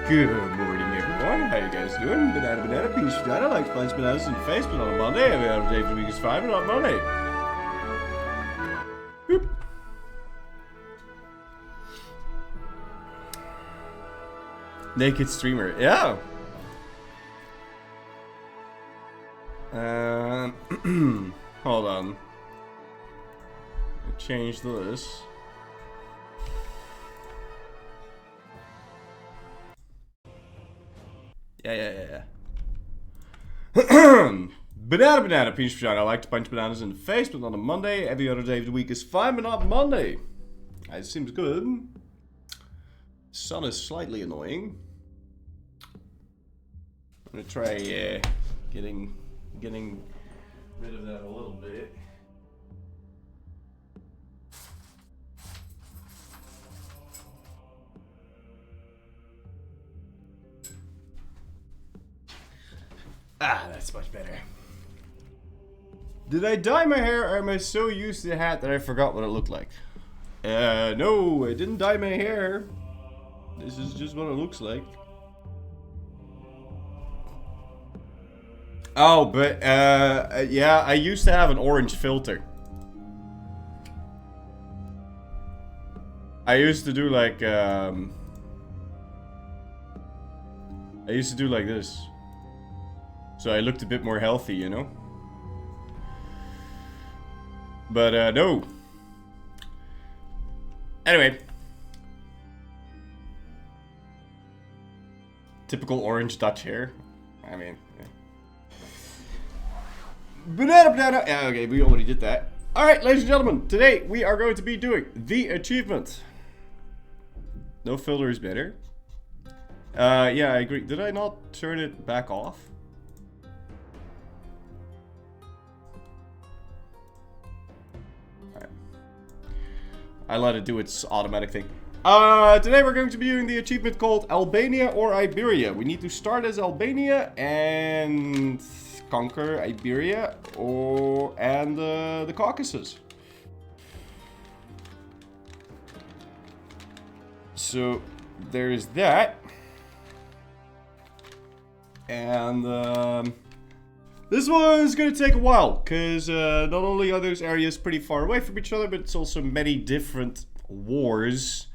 Good morning, everyone. How you guys doing? Banana, peach, vagina, like punch bananas in the face, but on a Monday. Every other day of the week is fine, but not Monday. Boop. Naked streamer, yeah. Hold on. Change this. Yeah. Banana, peach, vagina. I like to punch bananas in the face, but on a Monday. Every other day of the week is fine, but not Monday. It seems good. Sun is slightly annoying. I'm gonna try getting rid of that a little bit. Ah, that's much better. Did I dye my hair, or am I so used to the hat that I forgot what it looked like? No, I didn't dye my hair. This is just what it looks like. Oh, but, yeah, I used to have an orange filter. I used to do like, I used to do like this. So I looked a bit more healthy, you know? But, no. Anyway. Typical orange Dutch hair. I mean, yeah. Banana. Yeah, okay, we already did that. Alright, ladies and gentlemen, today we are going to be doing the achievement. No filter is better. Yeah, I agree. Did I not turn it back off? I let it do its automatic thing. Today we're going to be doing the achievement called Albania or Iberia. We need to start as Albania and conquer Iberia and the Caucasus. So there's that. And this one's gonna take a while, because not only are those areas pretty far away from each other, but it's also many different wars.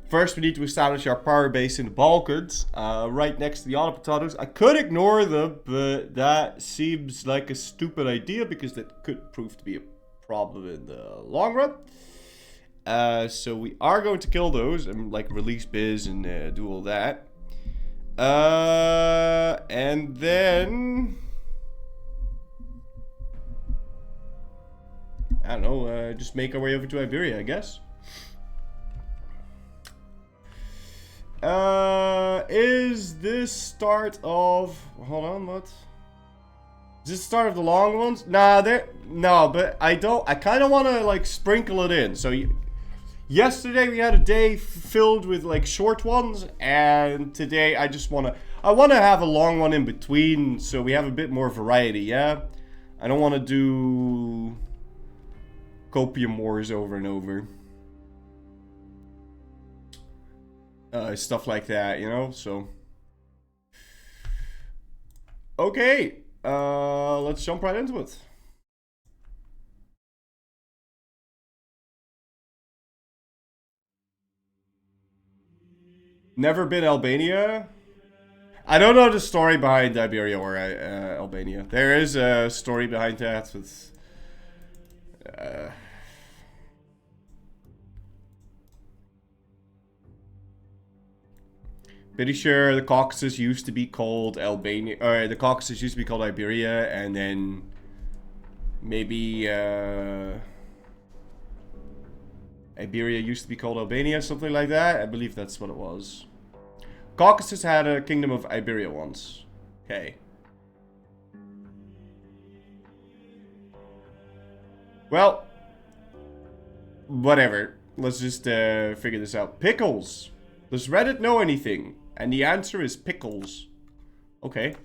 First, we need to establish our power base in the Balkans, right next to the other potatoes. I could ignore them, but that seems like a stupid idea, because that could prove to be a problem in the long run. So we are going to kill those, and like release biz and do all that. And then I don't know, just make our way over to Iberia, I guess. Is this start of... Hold on, what? Is this the start of the long ones? Nah, no, but I kind of want to, like, sprinkle it in. So, yesterday we had a day filled with, like, short ones, and today I want to have a long one in between, so we have a bit more variety, yeah? I don't want to do copium wars over and over. Stuff like that, you know, so. Okay, let's jump right into it. Never been Albania? I don't know the story behind Iberia or Albania. There is a story behind that with... pretty sure the Caucasus used to be called Albania, or the Caucasus used to be called Iberia, and then maybe Iberia used to be called Albania, something like that. I believe that's what it was. Caucasus had a kingdom of Iberia once. Okay. Well, whatever. Let's just figure this out. Pickles. Does Reddit know anything? And the answer is pickles. Okay.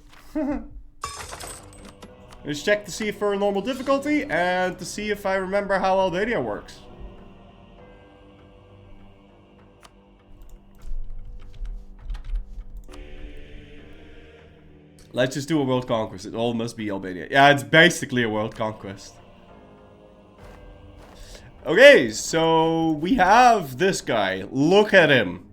Let's check to see if we're in normal difficulty and to see if I remember how Albania works. Let's just do a world conquest. It all must be Albania. Yeah, it's basically a world conquest. Okay, so we have this guy. Look at him.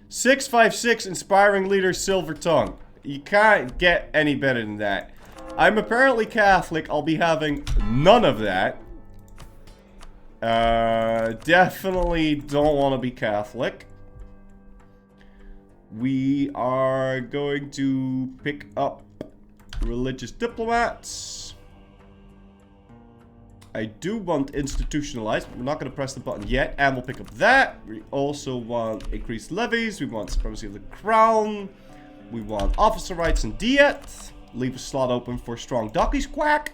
656 inspiring leader, silver tongue. You can't get any better than that. I'm apparently Catholic. I'll be having none of that. Definitely don't want to be Catholic. We are going to pick up religious diplomats. I do want institutionalized. We're not going to press the button yet. And we'll pick up that. We also want increased levies. We want supremacy of the crown. We want officer rights and diet. Leave a slot open for strong duckies quack.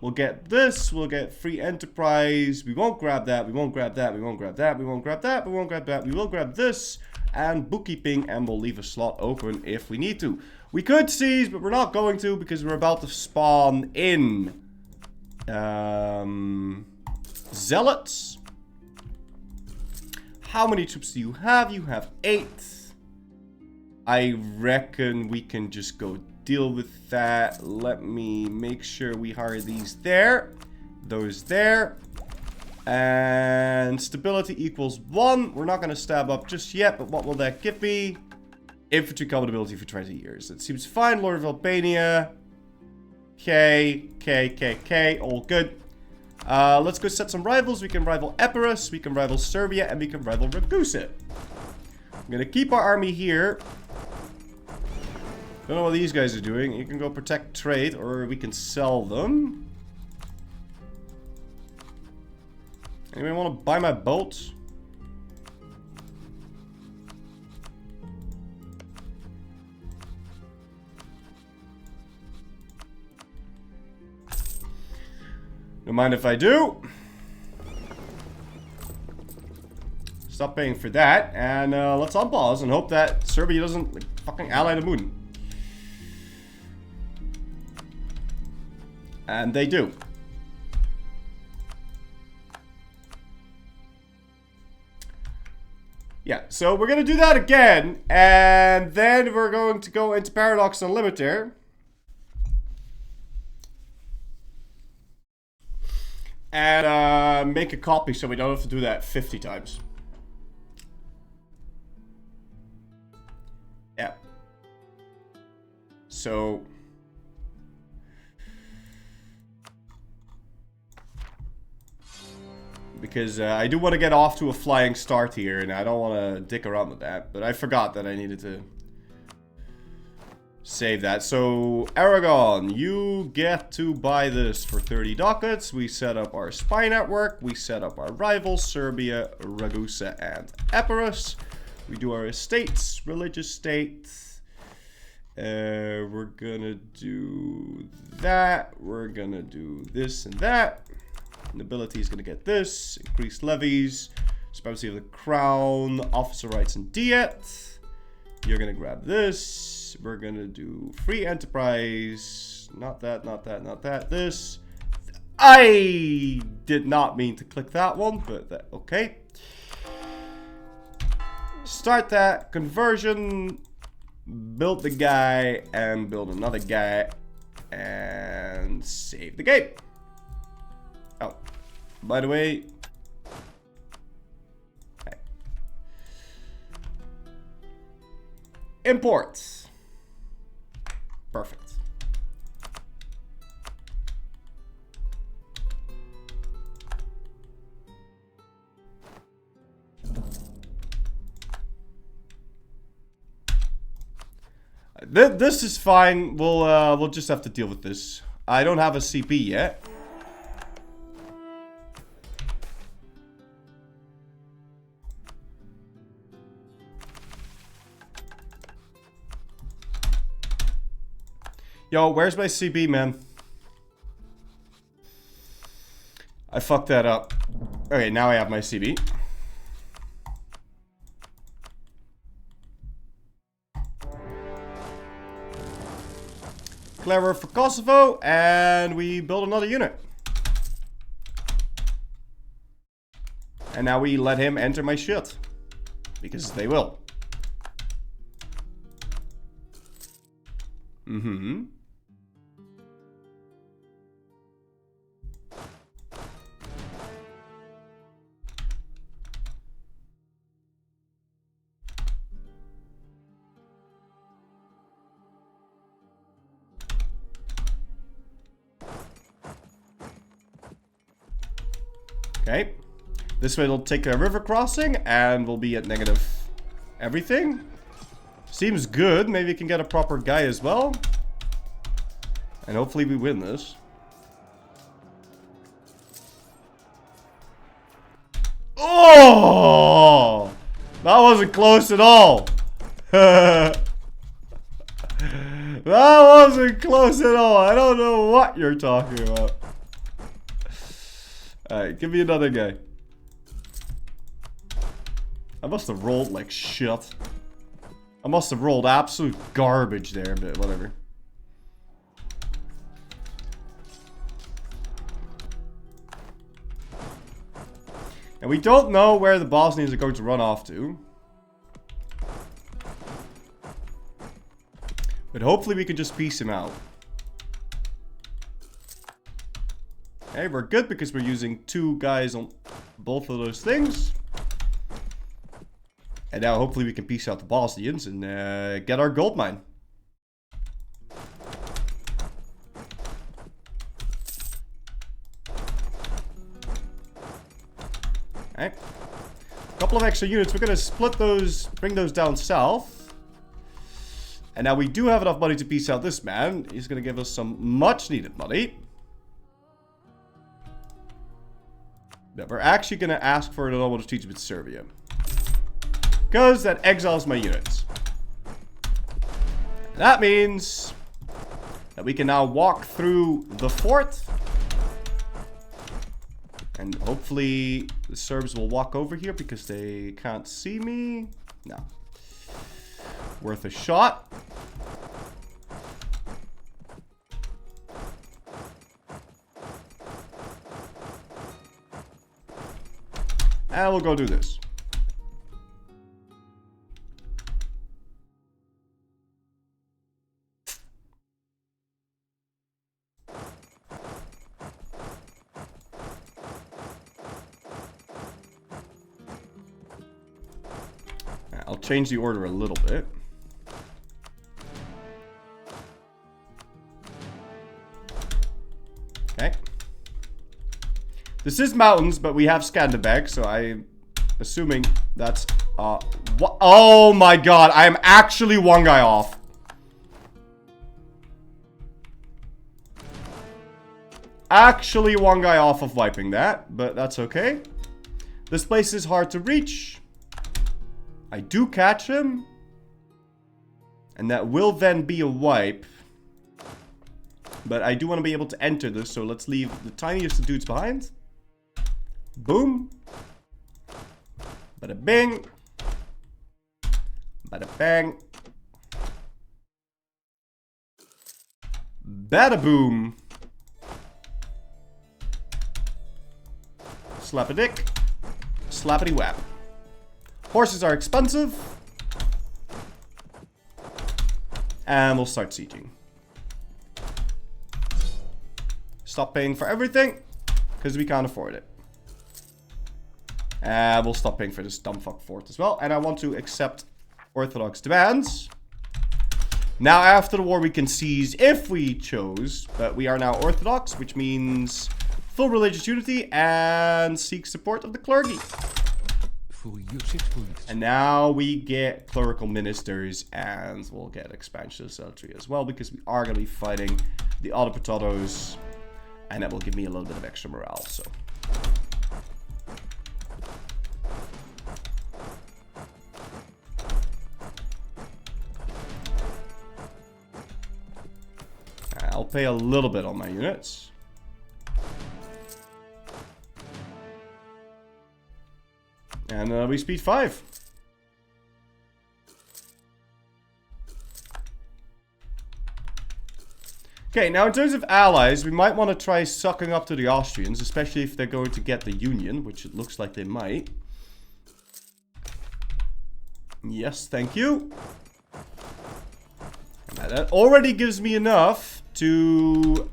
We'll get this. We'll get free enterprise. We won't grab that. We won't grab that. We won't grab that. We won't grab that. We won't grab that. We will grab this. And bookkeeping. And we'll leave a slot open if we need to. We could seize, but we're not going to because we're about to spawn in zealots. How many troops do you have? You have 8. I reckon we can just go deal with that. Let me make sure we hire these there. Those there. And stability equals 1. We're not going to stab up just yet, but what will that give me? Infantry combat ability for 20 years. That seems fine. Lord of Albania. K. All good. Let's go set some rivals. We can rival Epirus. We can rival Serbia. And we can rival Ragusa. I'm going to keep our army here. Don't know what these guys are doing. You can go protect trade. Or we can sell them. Anybody want to buy my boats? Don't mind if I do. Stop paying for that. And let's unpause and hope that Serbia doesn't like, fucking ally the moon. And they do. Yeah, so we're going to do that again. And then we're going to go into Paradox Unlimited. And make a copy so we don't have to do that 50 times. Yeah. So... because I do want to get off to a flying start here, and I don't want to dick around with that. But I forgot that I needed to save that. So, Aragon, you get to buy this for 30 ducats. We set up our spy network. We set up our rivals, Serbia, Ragusa, and Epirus. We do our estates, religious state. We're gonna do that. We're gonna do this and that. Nobility is going to get this. Increased levies. Supremacy of the crown. Officer rights and diet. You're going to grab this. We're going to do free enterprise. Not that, not that, not that. This. I did not mean to click that one, but that, okay. Start that. Conversion. Build the guy and build another guy. And save the game. Oh, by the way, import. Perfect. This is fine. We'll just have to deal with this. I don't have a CP yet. Yo, where's my CB, man? I fucked that up. Okay, now I have my CB. Clever for Kosovo, and we build another unit. And now we let him enter my shit. Because they will. Mm-hmm. Okay. This way it'll take a river crossing and we'll be at negative everything. Seems good. Maybe we can get a proper guy as well. And hopefully we win this. Oh! That wasn't close at all. That wasn't close at all. I don't know what you're talking about. Alright, give me another guy. I must have rolled like shit. I must have rolled absolute garbage there, but whatever. And we don't know where the Bosnians are going to run off to. But hopefully we can just piece him out. Okay, we're good because we're using 2 guys on both of those things. And now hopefully we can piece out the Bosnians and get our gold mine. Okay. A couple of extra units. We're going to split those, bring those down south. And now we do have enough money to piece out this man. He's going to give us some much needed money. But we're actually going to ask for an normal treaty with Serbia. Because that exiles my units. That means that we can now walk through the fort. And hopefully the Serbs will walk over here because they can't see me. No. Worth a shot. And we'll go do this. I'll change the order a little bit. Okay. This is mountains, but we have Skanderbeg, so I'm assuming that's what? Oh my god, I am actually 1 guy off. Actually 1 guy off of wiping that, but that's okay. This place is hard to reach. I do catch him. And that will then be a wipe. But I do want to be able to enter this, so let's leave the tiniest of dudes behind. Boom. Bada bing. Bada bang. Bada boom. Slap a dick. Slappity whap. Horses are expensive. And we'll start sieging. Stop paying for everything. Because we can't afford it. And we'll stop paying for this dumb fuck fort as well. And I want to accept Orthodox demands. Now after the war we can seize if we chose. But we are now Orthodox, which means full religious unity and seek support of the clergy. And now we get clerical ministers and we'll get expansion of Celtry as well because we are going to be fighting the other potatoes and that will give me a little bit of extra morale, so. I'll pay a little bit on my units. And we speed 5. Okay, now in terms of allies, we might want to try sucking up to the Austrians, especially if they're going to get the Union, which it looks like they might. Yes, thank you. And That already gives me enough to...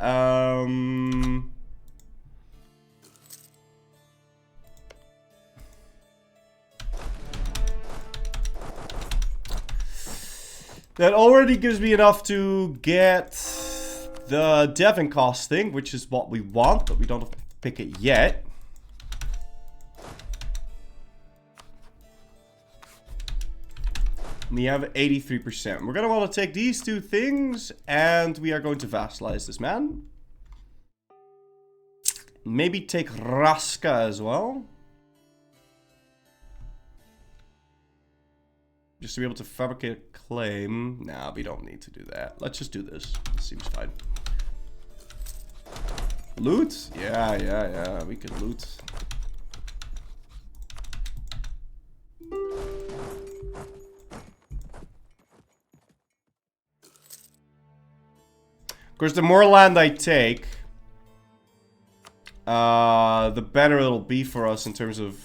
That already gives me enough to get the Devon cost thing, which is what we want, but we don't have to pick it yet. We have 83%. We're going to want to take these two things, and we are going to vassalize this man. Maybe take Raska as well. Just to be able to fabricate a claim. Nah, we don't need to do that. Let's just do this. This seems fine. Loot? Yeah. We can loot. Of course, the more land I take, the better it'll be for us in terms of...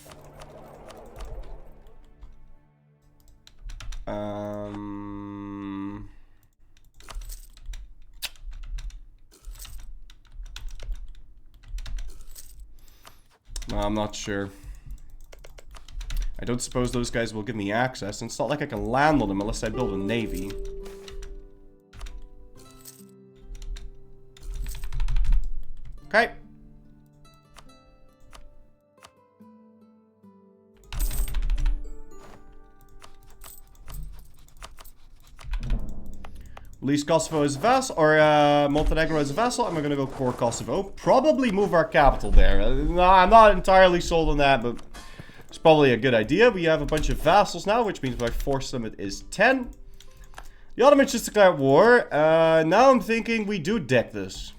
I'm not sure. I don't suppose those guys will give me access. And it's not like I can land on them unless I build a navy. Okay. Release Kosovo as a vassal, or Montenegro as a vassal, and we're gonna go core Kosovo. Probably move our capital there. No, I'm not entirely sold on that, but it's probably a good idea. We have a bunch of vassals now, which means by force limit is 10. The Ottomans just declared war. Now I'm thinking we do deck this.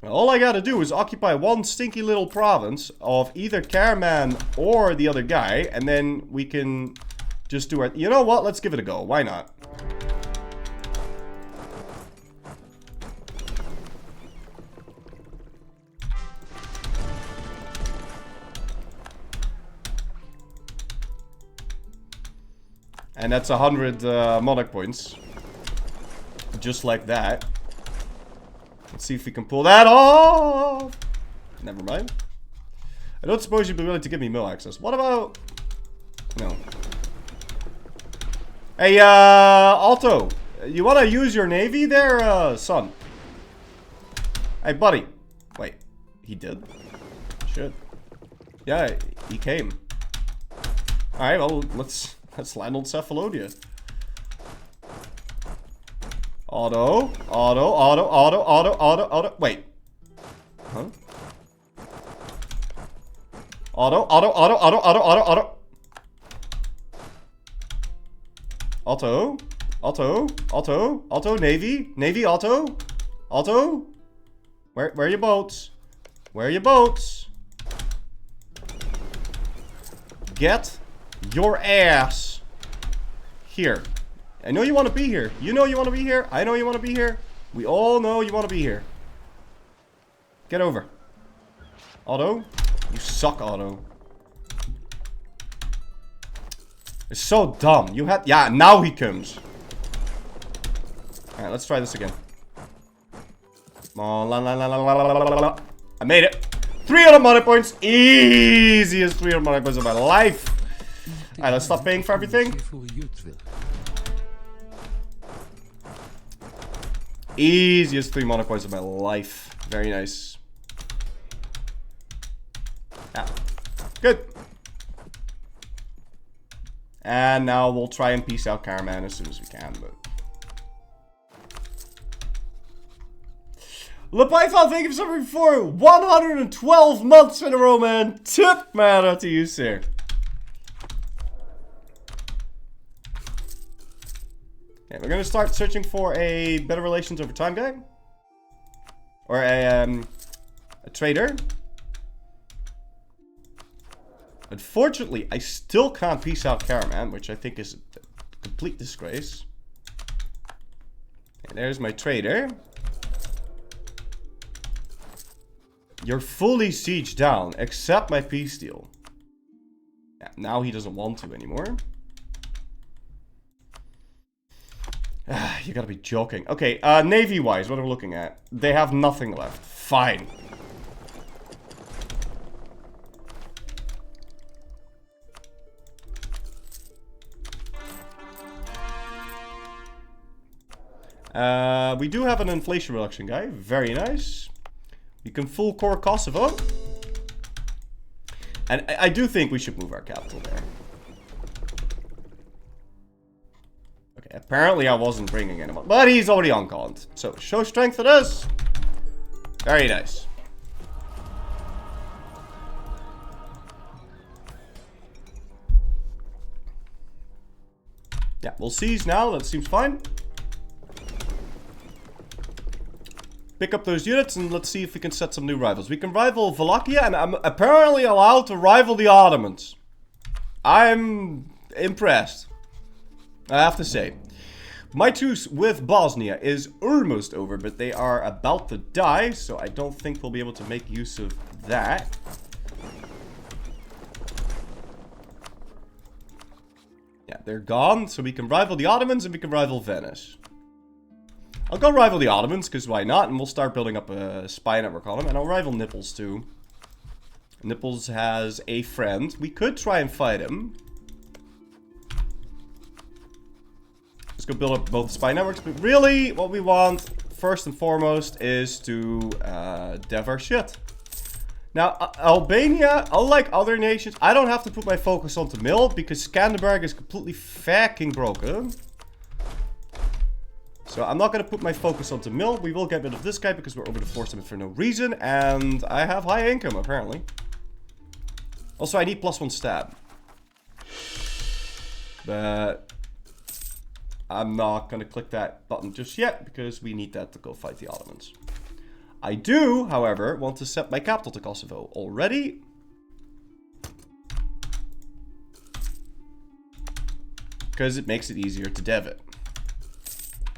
All I gotta do is occupy one stinky little province of either Karaman or the other guy, and then we can just do our... You know what? Let's give it a go. Why not? And that's 100 monarch points. Just like that. Let's see if we can pull that off. Never mind. I don't suppose you'd be willing to give me mill access. What about... No. Hey, Alto. You want to use your navy there, son? Hey, buddy. Wait. He did? Shit. Yeah, he came. Alright, well, let's land on Cephalonia. Auto. Wait. Huh? Auto. Navy, auto. Where are your boats? Where are your boats? Get your ass here. I know you want to be here. You know you want to be here. I know you want to be here. We all know you want to be here. Get over. Auto. You suck, Auto. It's so dumb. You had... Yeah, now he comes. Alright, let's try this again. Come on. I made it. 300 money points. Easiest 300 money points of my life. Alright, let's stop paying for everything. Easiest 3 money points of my life. Very nice. Yeah. Good. And now we'll try and peace out Karaman as soon as we can, but... LePython, thank you so much for 112 months in a row, man. Tip man out to you, sir. Okay, we're gonna start searching for a better relations over time guy. Or a trader. Unfortunately, I still can't peace out Karaman, which I think is a complete disgrace. Okay, there's my trader. You're fully sieged down, except my peace deal. Yeah, now he doesn't want to anymore. You gotta be joking. Okay, Navy-wise, what are we looking at? They have nothing left. Fine. We do have an inflation reduction guy. Very nice. We can full core Kosovo. And I do think we should move our capital there. Okay, apparently I wasn't bringing anyone. But he's already on cont. So, show strength it is. Very nice. Yeah, we'll seize now. That seems fine. Pick up those units and let's see if we can set some new rivals. We can rival Wallachia and I'm apparently allowed to rival the Ottomans. I'm impressed, I have to say. My truce with Bosnia is almost over, but they are about to die, so I don't think we'll be able to make use of that. Yeah, they're gone, so we can rival the Ottomans and we can rival Venice. I'll go rival the Ottomans, because why not? And we'll start building up a spy network on them. And I'll rival Nipples, too. Nipples has a friend. We could try and fight him. Let's go build up both spy networks. But really, what we want, first and foremost, is to dev our shit. Now, Albania, unlike other nations, I don't have to put my focus onto Mill, because Skanderberg is completely fucking broken. So I'm not going to put my focus onto Mill. We will get rid of this guy because we're over the force limit for no reason. And I have high income, apparently. Also, I need +1 stab. But I'm not going to click that button just yet because we need that to go fight the Ottomans. I do, however, want to set my capital to Kosovo already. Because it makes it easier to dev it.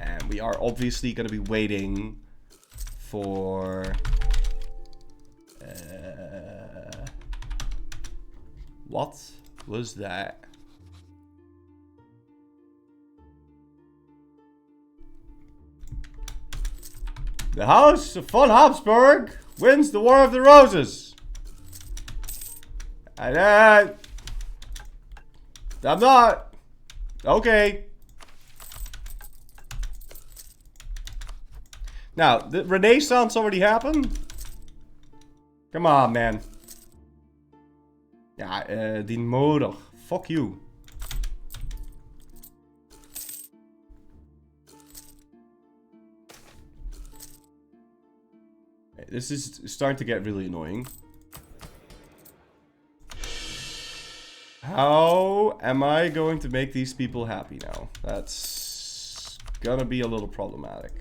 And we are obviously going to be waiting for... what was that? The House of von Habsburg wins the War of the Roses. And I'm not... okay. Now, the Renaissance already happened? Come on, man. Ja, die nodig. Fuck you. This is starting to get really annoying. How am I going to make these people happy now? That's gonna be a little problematic.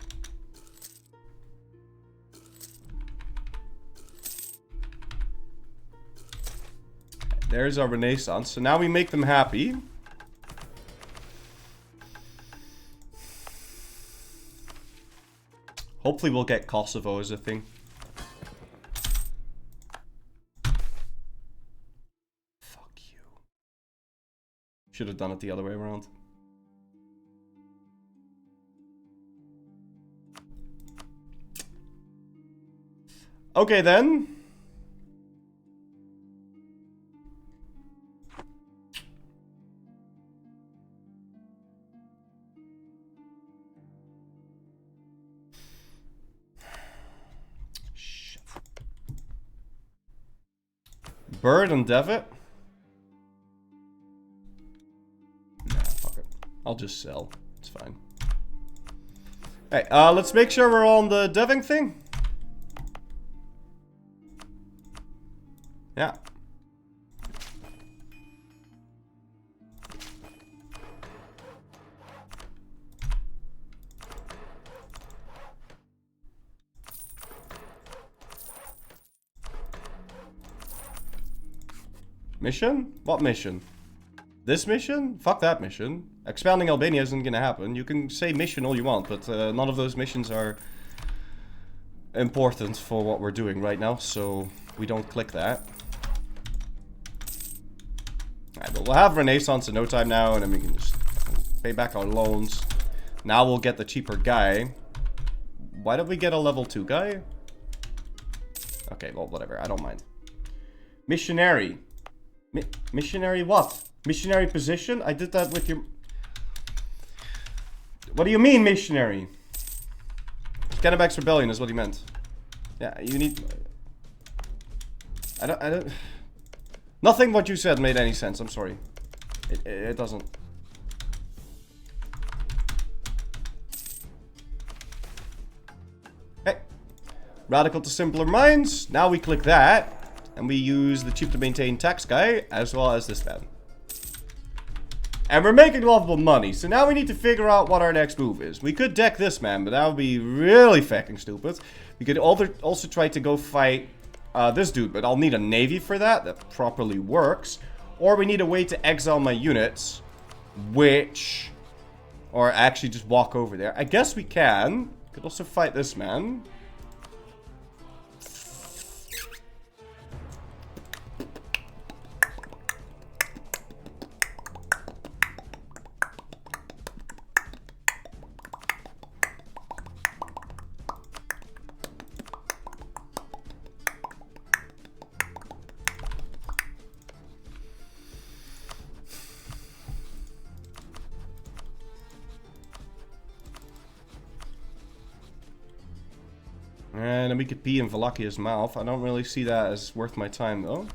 There's our Renaissance. So now we make them happy. Hopefully we'll get Kosovo as a thing. Fuck you. Should have done it the other way around. Okay then. Bird and Devitt? Nah, fuck it. I'll just sell. It's fine. Hey, let's make sure we're on the deving thing. Yeah. Mission? What mission? This mission? Fuck that mission. Expanding Albania isn't gonna happen. You can say mission all you want, but none of those missions are important for what we're doing right now, so we don't click that. Alright, but we'll have Renaissance in no time now, and then we can just pay back our loans. Now we'll get the cheaper guy. Why don't we get a level 2 guy? Okay, well, whatever. I don't mind. Missionary. Missionary what? Missionary position? I did that with your... What do you mean, missionary? Kenneback's rebellion is what he meant. Yeah, you need... I don't... Nothing what you said made any sense. I'm sorry. It doesn't. Hey. Radical to simpler minds. Now we click that. And we use the cheap to maintain tax guy. As well as this man. And we're making lovable money. So now we need to figure out what our next move is. We could deck this man. But that would be really fucking stupid. We could also try to go fight... this dude, but I'll need a navy for that. That properly works. Or we need a way to exile my units. Which... Or actually just walk over there. I guess we can. Could also fight this man. And then we could pee in Walachia's mouth. I don't really see that as worth my time, though.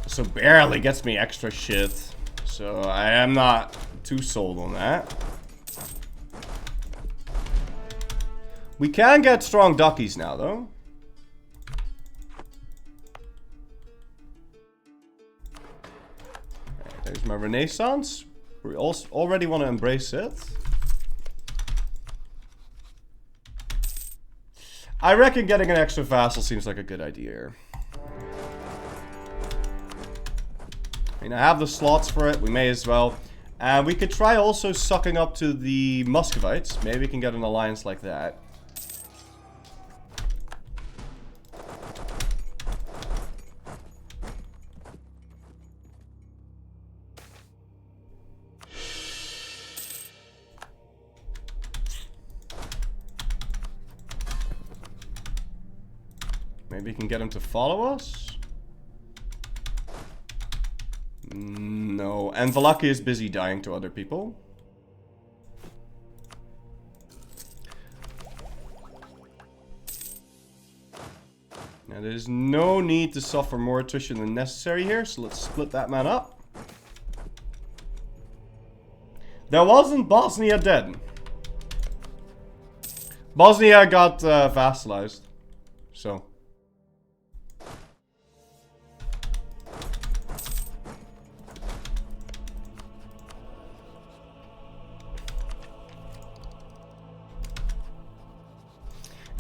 So barely gets me extra shit. So I am not too sold on that. We can get strong duckies now, though. Okay, there's my Renaissance. We also already want to embrace it. I reckon getting an extra vassal seems like a good idea. I mean, I have the slots for it. We may as well. And we could try also sucking up to the Muscovites. Maybe we can get an alliance like that. Maybe we can get him to follow us? No. And Wallachia is busy dying to other people. Now there's no need to suffer more attrition than necessary here, so let's split that man up. There wasn't Bosnia dead. Bosnia got vassalized. So...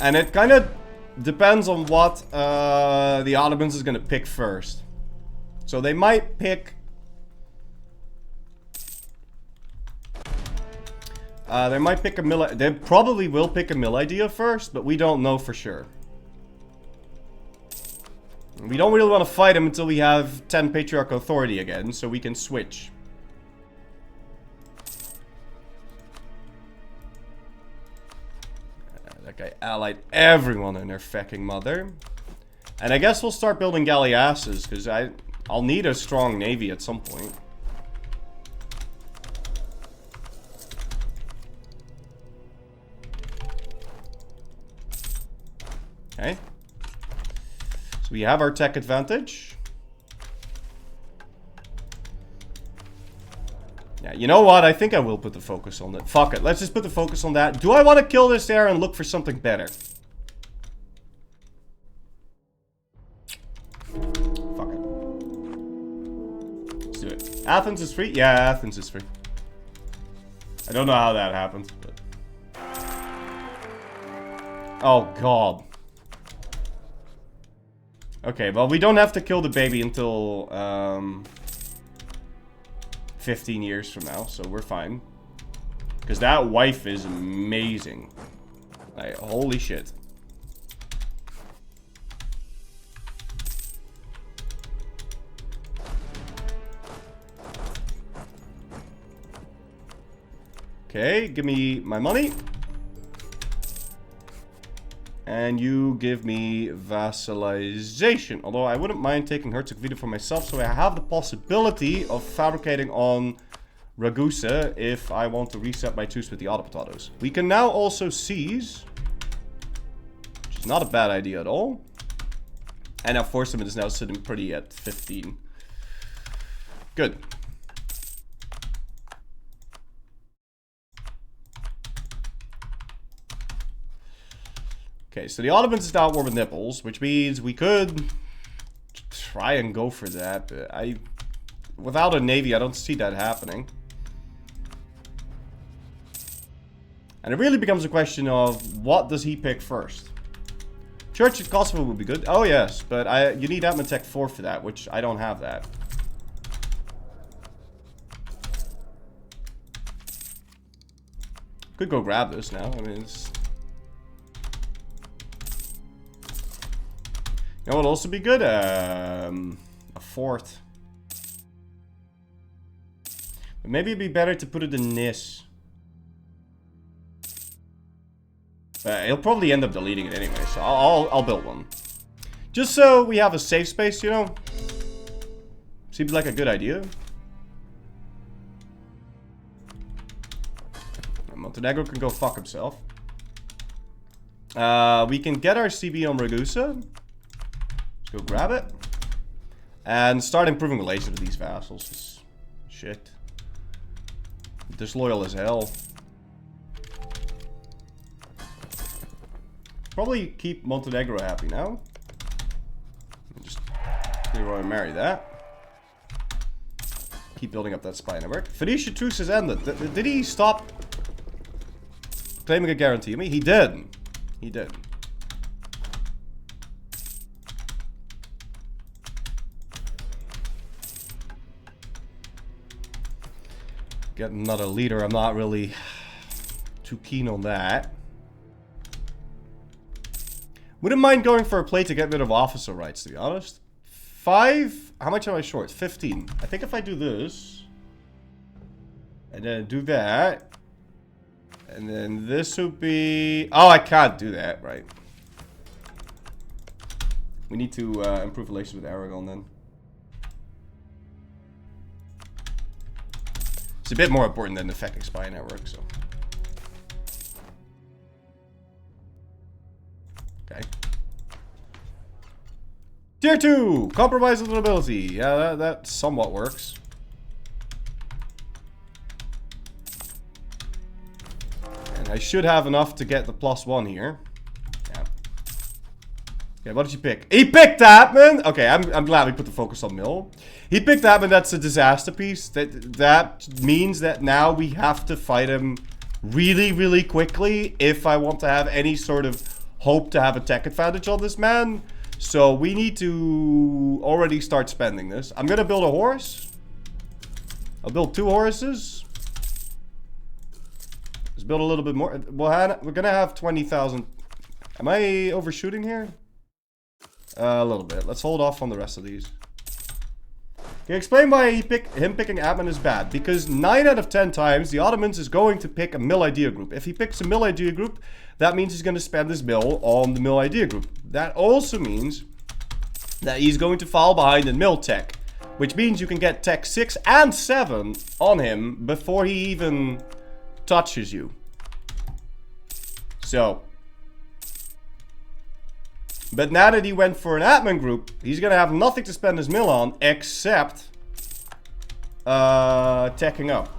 And it kind of depends on what the Ottomans is going to pick first. So they might pick... they might pick a mill... They probably will pick a mill idea first, but we don't know for sure. We don't really want to fight him until we have 10 Patriarchal Authority again, so we can switch. That guy allied everyone and their fucking mother. And I guess we'll start building galleasses, because I'll need a strong navy at some point. Okay. So we have our tech advantage. Yeah, you know what? I think I will put the focus on that. Fuck it. Let's just put the focus on that. Do I want to kill this there and look for something better? Fuck it. Let's do it. Athens is free? Yeah, Athens is free. I don't know how that happened, but... Oh, God. Okay, well, we don't have to kill the baby until, 15 years from now, so we're fine. Because that wife is amazing. Like, holy shit. Okay, give me my money. And you give me vassalization. Although I wouldn't mind taking Herzegovina for myself, so I have the possibility of fabricating on Ragusa if I want to reset my truce with the Autopotatos. We can now also seize, which is not a bad idea at all. And our force limit is now sitting pretty at 15. Good. Okay, so the Ottomans is now at war with Nipples, which means we could try and go for that. But without a navy, I don't see that happening. And it really becomes a question of what does he pick first? Church of Kosovo would be good. Oh yes, but you need Admin Tech 4 for that, which I don't have that. Could go grab this now. I mean, it's... You know what would also be good? A fort. But maybe it'd be better to put it in this. He'll probably end up deleting it anyway, so I'll build one. Just so we have a safe space, you know? Seems like a good idea. Montenegro can go fuck himself. We can get our CB on Ragusa. Let's go grab it. And start improving relations with these vassals. Shit. Disloyal as hell. Probably keep Montenegro happy now. Just clear and marry that. Keep building up that spy network. Phoenicia truce has ended. Did he stop claiming a guarantee? I mean, he did. He did. Get another leader. I'm not really too keen on that. Wouldn't mind going for a play to get rid of officer rights, to be honest. 5? How much am I short? 15. I think if I do this, and then do that, and then this would be... Oh, I can't do that, right. We need to improve relations with Aragon then. It's a bit more important than the FEC spy network, so... Okay. Tier 2! Compromise with nobility. Yeah, that somewhat works. And I should have enough to get the +1 here. Yeah. Okay, what did you pick? He picked Atman! Okay, I'm glad we put the focus on Mill. He picked Atman, that's a disaster piece. That means that now we have to fight him really, really quickly if I want to have any sort of hope to have a tech advantage on this man. So we need to already start spending this. I'm gonna build a horse. I'll build 2 horses. Let's build a little bit more. We're gonna have 20,000. Am I overshooting here? A little bit. Let's hold off on the rest of these. Okay, explain why him picking Atman is bad. Because 9 out of 10 times, the Ottomans is going to pick a mill idea group. If he picks a mill idea group, that means he's going to spend his mill on the mill idea group. That also means that he's going to fall behind in mill tech. Which means you can get tech 6 and 7 on him before he even touches you. So. But now that he went for an Atman group, he's going to have nothing to spend his mill on except teching up.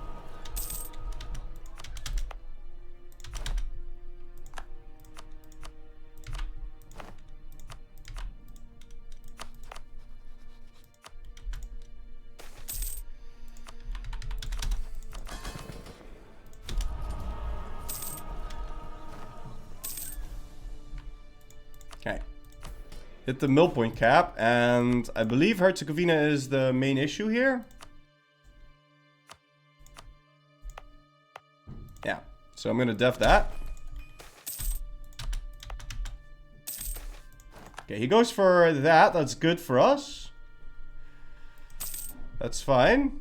Okay. Hit the mill point cap, and I believe Herzegovina is the main issue here. Yeah, so I'm gonna def that. Okay, he goes for that. That's good for us. That's fine.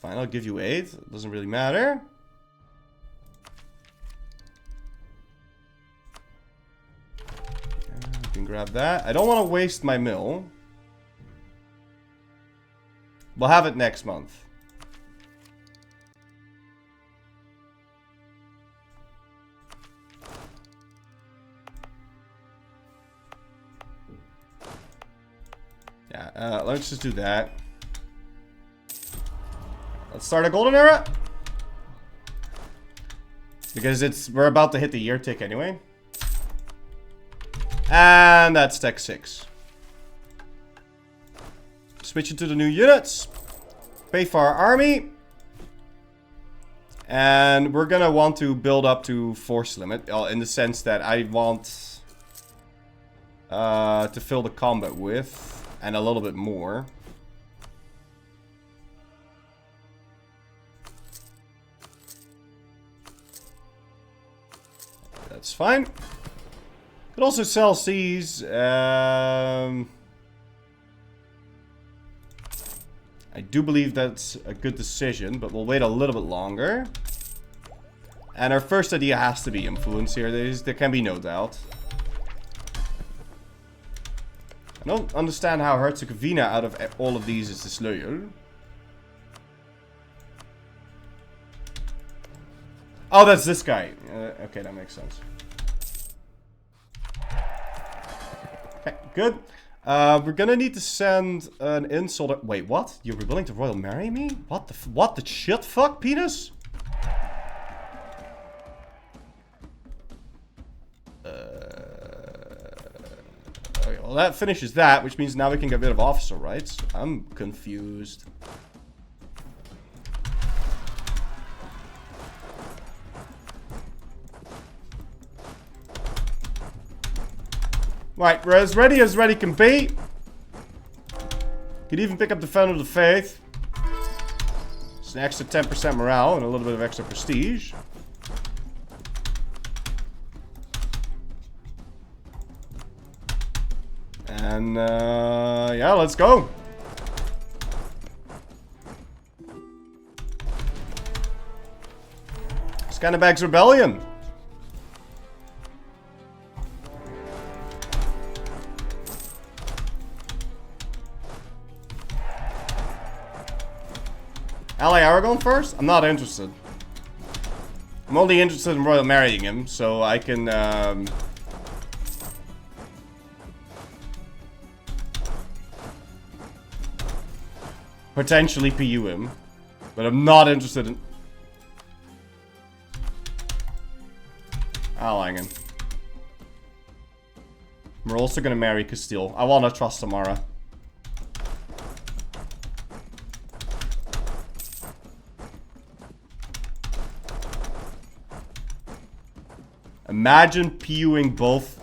Fine, I'll give you 8. It doesn't really matter. You can grab that. I don't want to waste my mill. We'll have it next month. Yeah, let's just do that. Let's start a golden era. Because we're about to hit the year tick anyway. And that's tech 6. Switch it to the new units. Pay for our army. And we're gonna want to build up to force limit. In the sense that I want to fill the combat with. And a little bit more. That's fine. Could also sell C's. I do believe that's a good decision, but we'll wait a little bit longer. And our first idea has to be influence here. There can be no doubt. I don't understand how Herzegovina out of all of these is disloyal. Oh, that's this guy. Okay, that makes sense. Okay, good. We're gonna need to send an insult. Wait, what? You're willing to royal marry me? What the shit fuck, penis? Okay, well, that finishes that, which means now we can get rid of officer rights. I'm confused. Right, we're as ready can be. Could even pick up Defender of the Faith. It's an extra 10% morale and a little bit of extra prestige. And, yeah, let's go. Scanabag's Rebellion. Ally Aragon first? I'm not interested. I'm only interested in royal marrying him, so I can, potentially PU him. But I'm not interested in allying him. We're also gonna marry Castile. I wanna trust Tamara. Imagine PUing both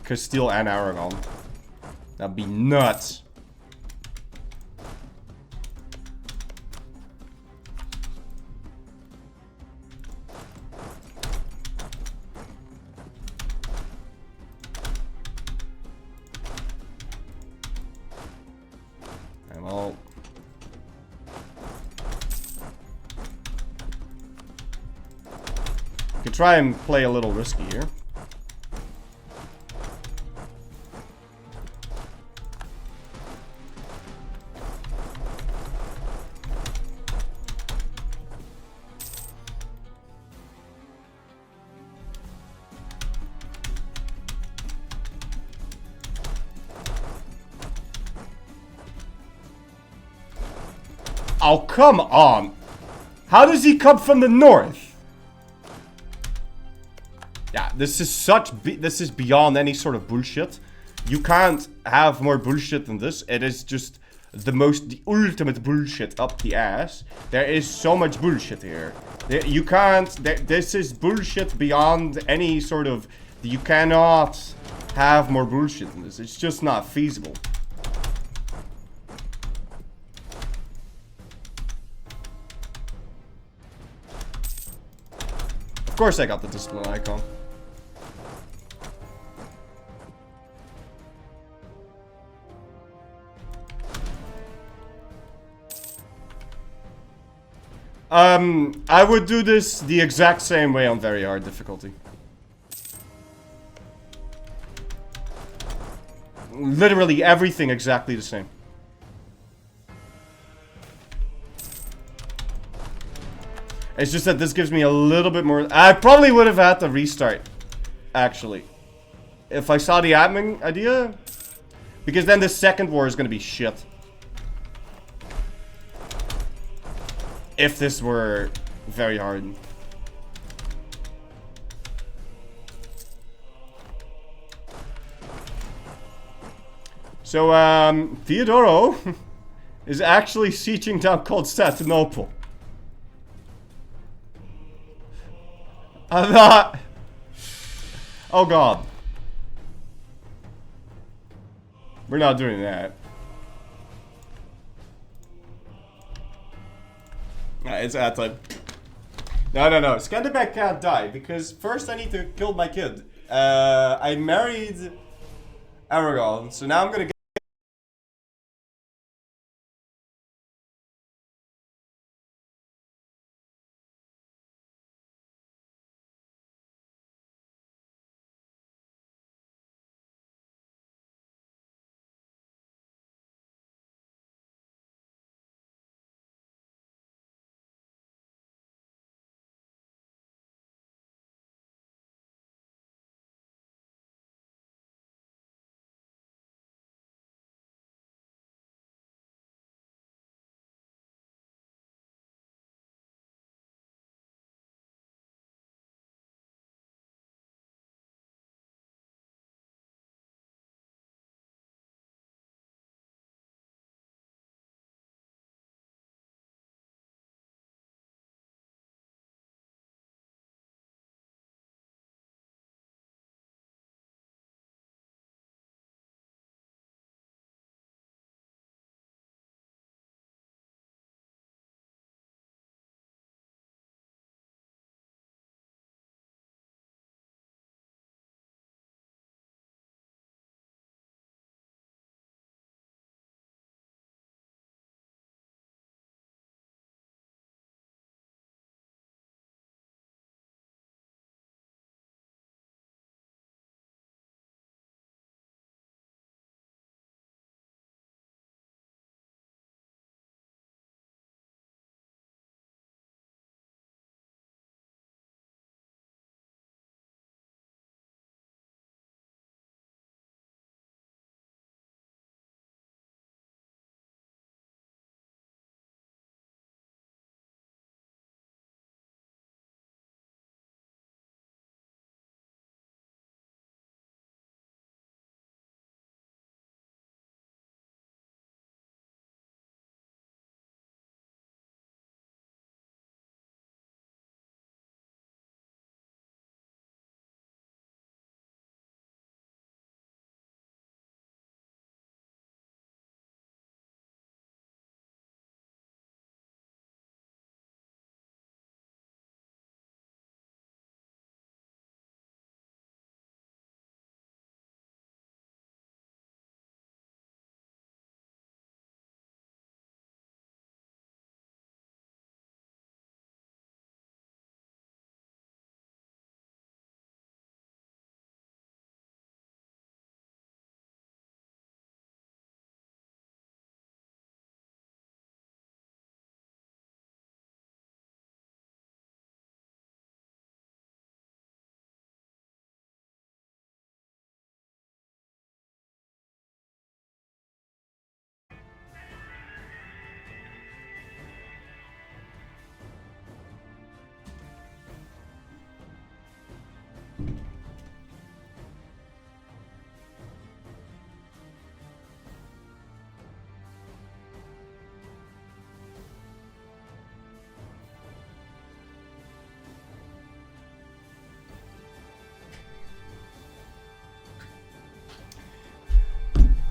Castile and Aragon. That'd be nuts. And well, you can try and play a little risky here. Oh, come on. How does he come from the north? Yeah, this is beyond any sort of bullshit. You can't have more bullshit than this. It is just the ultimate bullshit up the ass. There is so much bullshit here. You can't, this is bullshit beyond any sort of, you cannot have more bullshit than this. It's just not feasible. course I got the discipline icon. I would do this the exact same way on very hard difficulty. Literally everything exactly the same. It's just that this gives me a little bit more... I probably would have had to restart, actually, if I saw the admin idea. Because then the second war is going to be shit. If this were very hard. So, Theodoro is actually sieging down Constantinople. I'm not... Oh god. We're not doing that. It's that time. No. Skanderbeg can't die, because first I need to kill my kid. I married Aragon, so now I'm gonna get...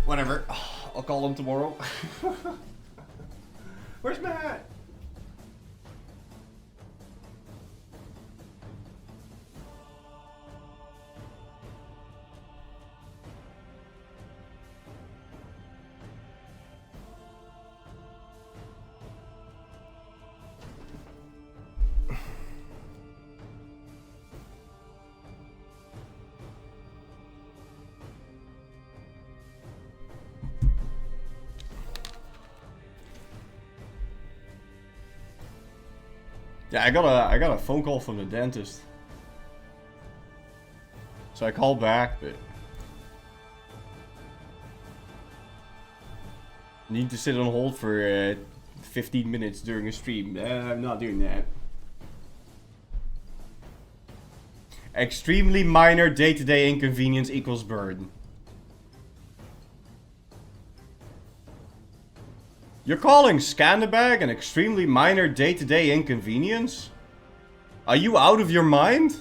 Whatever. I'll call him tomorrow. Where's my hat? Yeah, I got a phone call from the dentist. So I called back, but need to sit on hold for 15 minutes during a stream. I'm not doing that. Extremely minor day-to-day inconvenience equals burden. You're calling Scandabag an extremely minor day-to-day inconvenience? Are you out of your mind?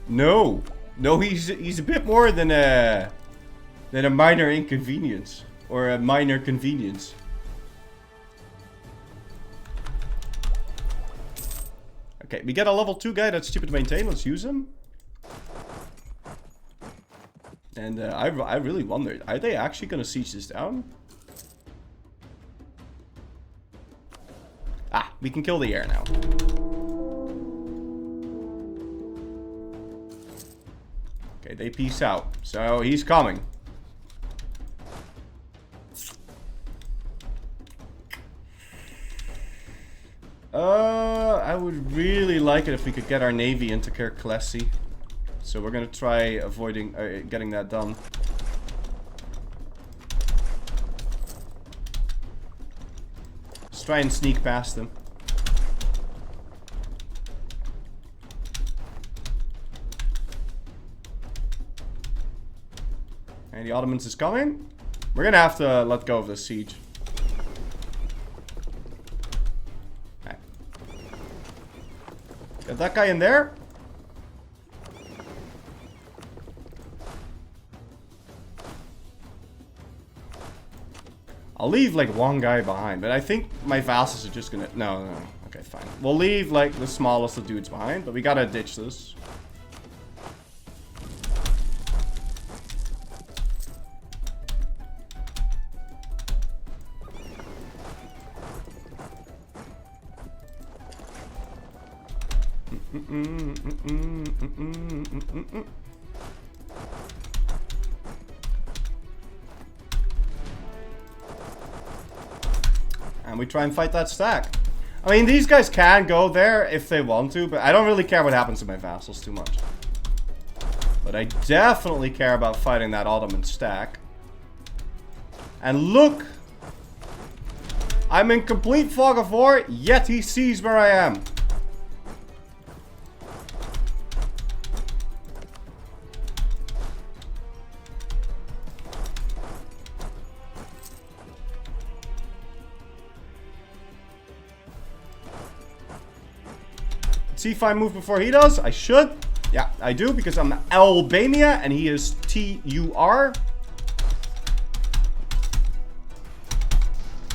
No. No, he's a bit more than a minor inconvenience. Or a minor convenience. Okay, we get a level 2 guy that's stupid to maintain. Let's use him. And I really wondered, are they actually going to siege this down? Ah, we can kill the air now. Okay, they peace out. So he's coming. I would really like it if we could get our navy into Kirklesi. So we're gonna try avoiding getting that done. Let's try and sneak past them. And the Ottomans is coming. We're gonna have to let go of this siege. Okay. Get that guy in there. I'll leave like one guy behind, but I think my vassals are just gonna... No. Okay, fine. We'll leave like the smallest of dudes behind, but we gotta ditch this. And we try and fight that stack. I mean, these guys can go there if they want to, but I don't really care what happens to my vassals too much. But I definitely care about fighting that Ottoman stack. And look! I'm in complete fog of war, yet he sees where I am. See if I move before he does. I should. Yeah, I do because I'm Albania and he is TUR.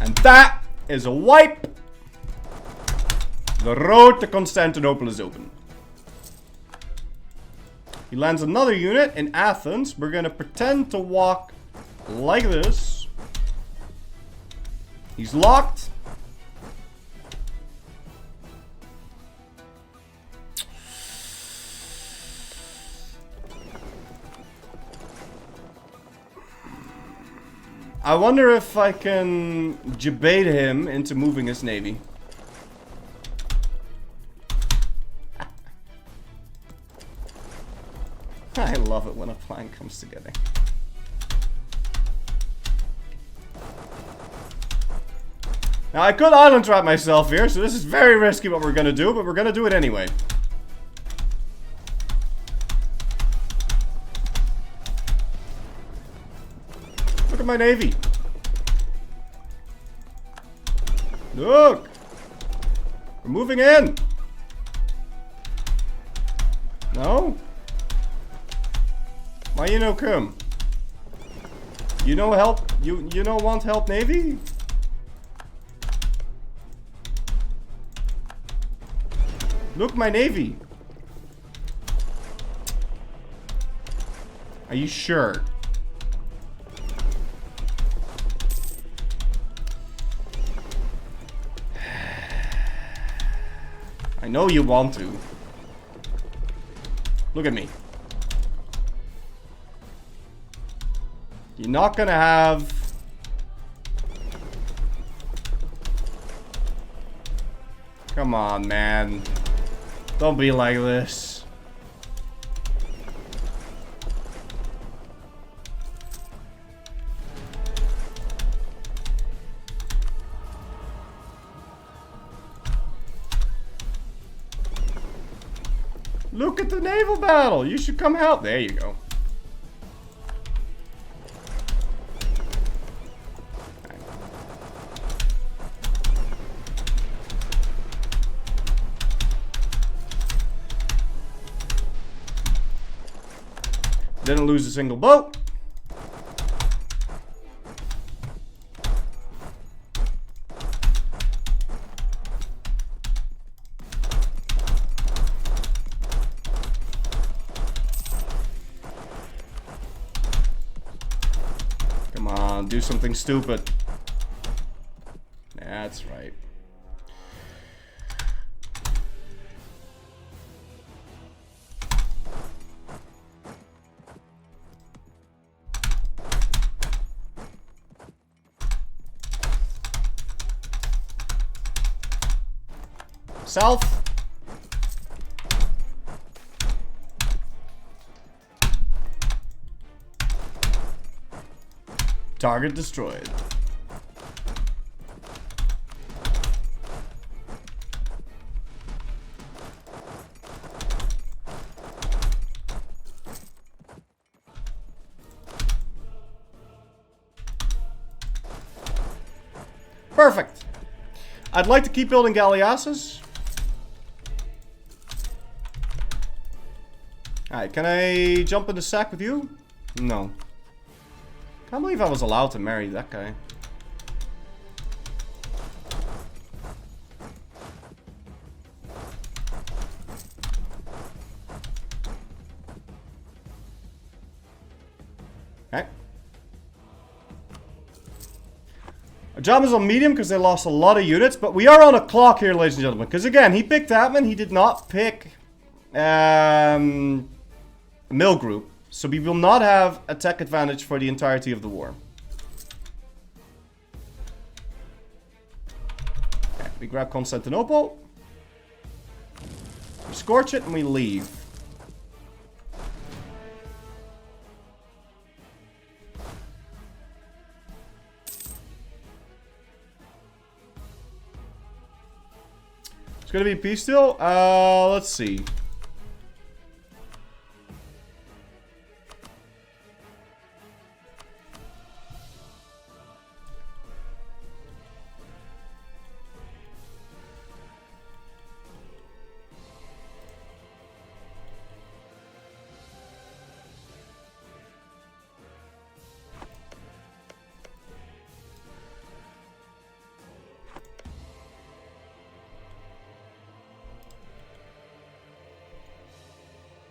And that is a wipe. The road to Constantinople is open. He lands another unit in Athens. We're going to pretend to walk like this. He's locked. I wonder if I can debate him into moving his navy. I love it when a plan comes together. Now I could island trap myself here, so this is very risky what we're gonna do, but we're gonna do it anyway. Look at my navy. Look! We're moving in! No? Why you no come? You no help? You no want help, navy? Look, my navy. Are you sure? I know you want to. Look at me. You're not gonna have... Come on, man. Don't be like this. Look at the naval battle. You should come help. There you go. Didn't lose a single boat. Come on, do something stupid. That's right. South. Target destroyed. Perfect. I'd like to keep building galleasses. Alright, can I jump in the sack with you? No. Can't believe I was allowed to marry that guy. Okay. Our job is on medium because they lost a lot of units, but we are on a clock here, ladies and gentlemen. Because again, he picked Atman, he did not pick mill group, so we will not have attack advantage for the entirety of the war. Okay, we grab Constantinople, we scorch it, and we leave. It's gonna be peace deal. Let's see.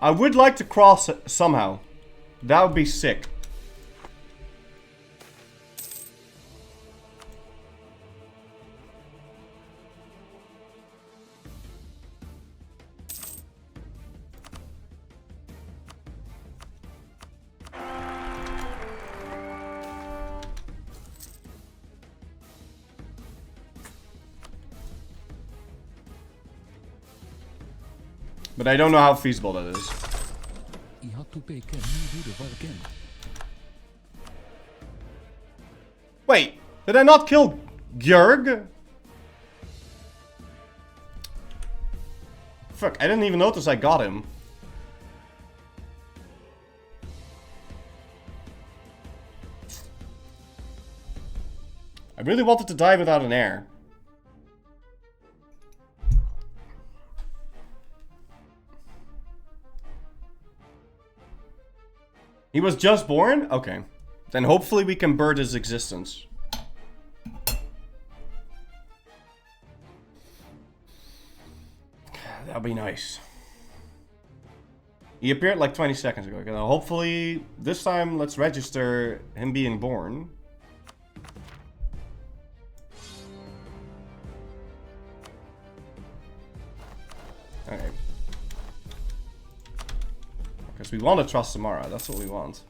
I would like to cross it somehow. That would be sick. But I don't know how feasible that is. Wait, did I not kill Gjörg? Fuck, I didn't even notice I got him. I really wanted to die without an heir. He was just born? Okay. Then hopefully we can bird his existence. That'd be nice. He appeared like 20 seconds ago. Hopefully this time let's register him being born. Because we want to trust Samara. That's what we want.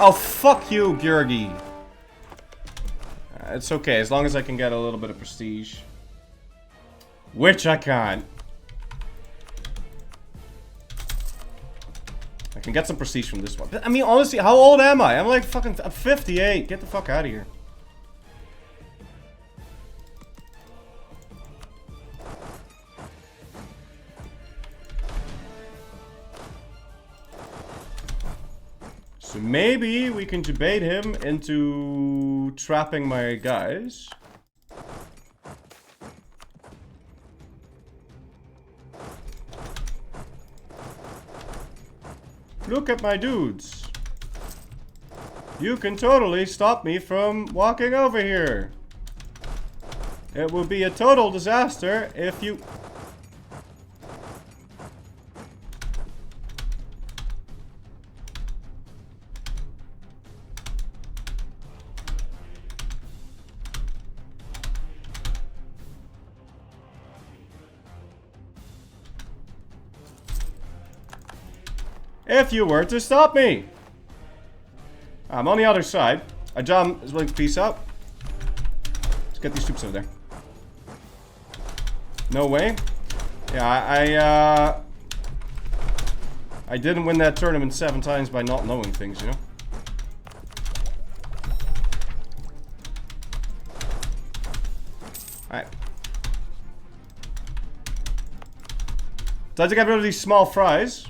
Oh, fuck you, Georgi. It's okay, as long as I can get a little bit of prestige. Which I can't. I can get some prestige from this one. But, I mean, honestly, how old am I? I'm like fucking... I'm 58. Get the fuck out of here. So maybe we can debate him into trapping my guys. Look at my dudes. You can totally stop me from walking over here. It would be a total disaster if you... If you were to stop me. I'm on the other side. Ajam is willing to peace out. Let's get these troops over there. No way. Yeah, I didn't win that tournament 7 times by not knowing things, you know? Alright. Time to get rid of these small fries.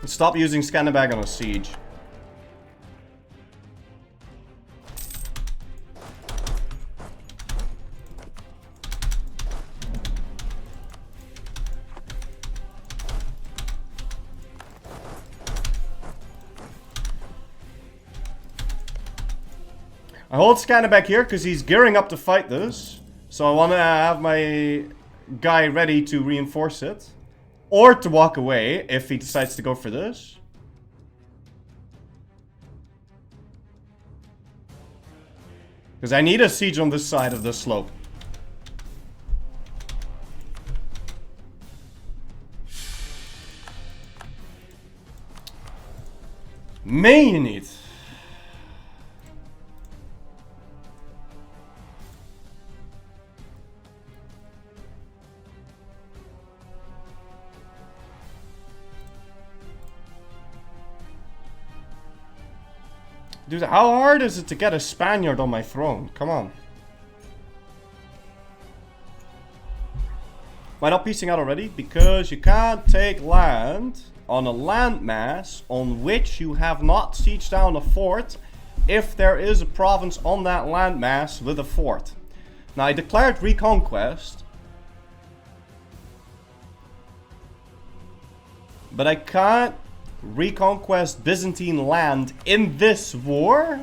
Stop using Scanabag on a siege. I hold Scanabag here because he's gearing up to fight this. So I want to have my guy ready to reinforce it. Or to walk away, if he decides to go for this. Because I need a siege on this side of the slope. May you need. Dude, how hard is it to get a Spaniard on my throne? Come on. Why not piecing out already? Because you can't take land on a landmass on which you have not sieged down a fort if there is a province on that landmass with a fort. Now, I declared reconquest. But I can't reconquest Byzantine land in this war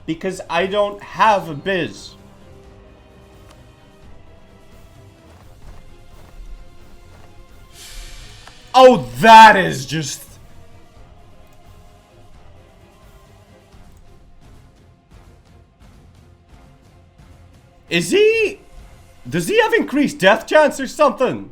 because I don't have a biz. Oh, that is just... Is he... Does he have increased death chance or something?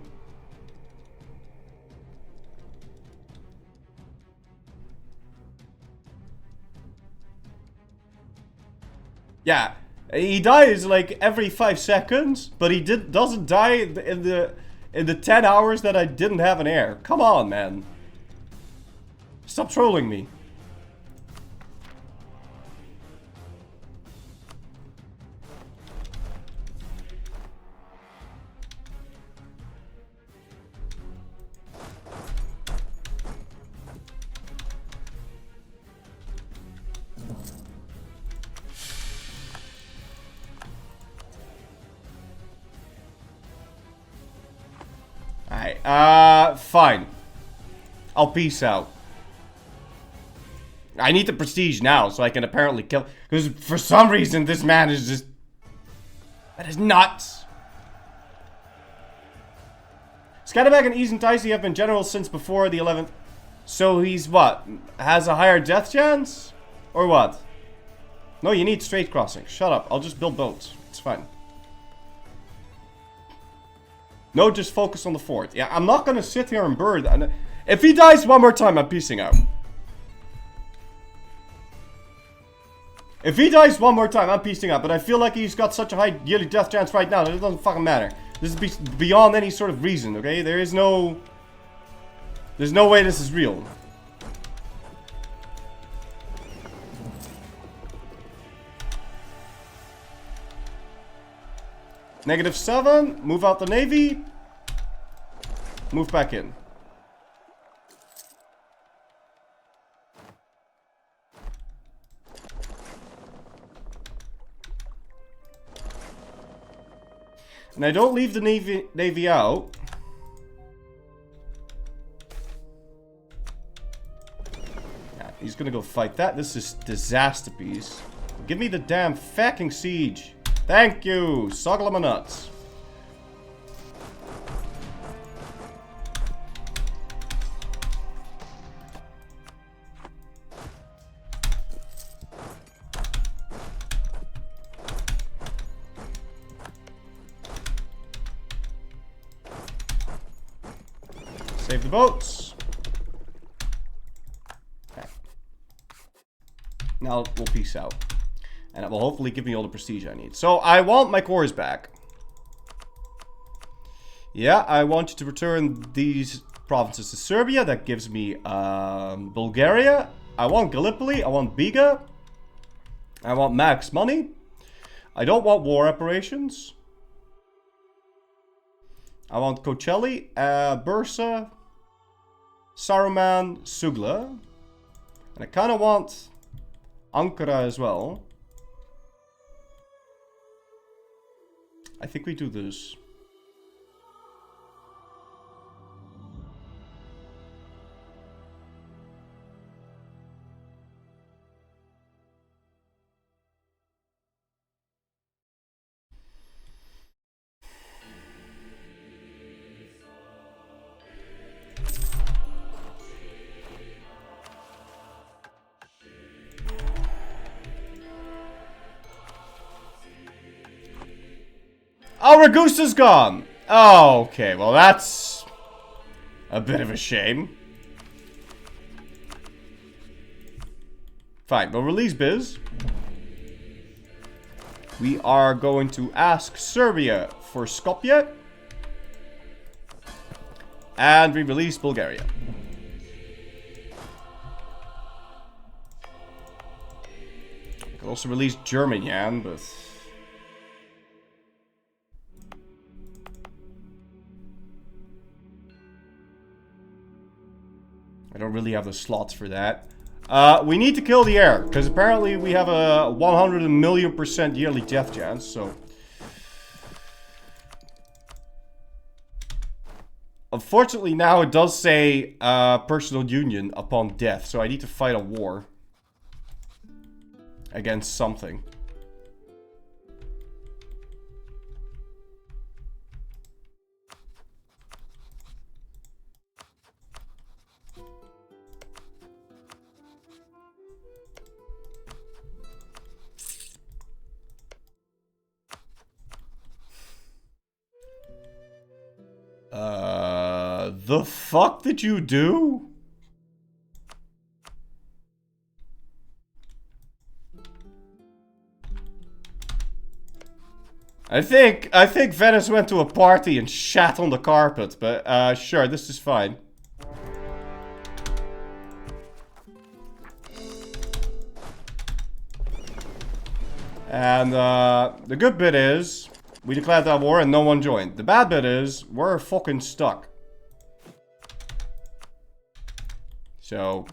Yeah, he dies like every 5 seconds, but he doesn't die in the 10 hours that I didn't have an heir. Come on, man. Stop trolling me. fine. I'll peace out. I need the prestige now, so I can apparently kill... Because for some reason, this man is just... That is nuts. Scatterbag and Ease and Dicey have been generals since before the 11th. So he's what? Has a higher death chance? Or what? No, you need straight crossing. Shut up. I'll just build boats. It's fine. No, just focus on the fort. Yeah, I'm not gonna sit here and bird. If he dies one more time, I'm peacing out. If he dies one more time, I'm peacing out. But I feel like he's got such a high yearly death chance right now that it doesn't fucking matter. This is beyond any sort of reason, okay? There's no way this is real. -7. Move out the navy. Move back in. And I don't leave the navy out. Yeah, he's gonna go fight that. This is disaster piece. Give me the damn fucking siege. Thank you. Soggle my nuts. Save the boats. Okay. Now we'll peace out. And it will hopefully give me all the prestige I need. So I want my cores back. Yeah, I want you to return these provinces to Serbia. That gives me Bulgaria. I want Gallipoli. I want Biga. I want max money. I don't want war reparations. I want Kocelli, Bursa, Saruman, Sugla. And I kind of want Ankara as well. I think we do this. Oh, Ragusa's gone! Oh, okay, well that's a bit of a shame. Fine, we'll release Biz. We are going to ask Serbia for Skopje. And we release Bulgaria. We could also release German, Jan, but... I don't really have the slots for that. We need to kill the heir, because apparently we have a 100,000,000% yearly death chance, so... Unfortunately now it does say personal union upon death, so I need to fight a war. Against something. The fuck did you do? I think Venice went to a party and shat on the carpet, but sure, this is fine. And the good bit is we declared that war and no one joined. The bad bit is we're fucking stuck. So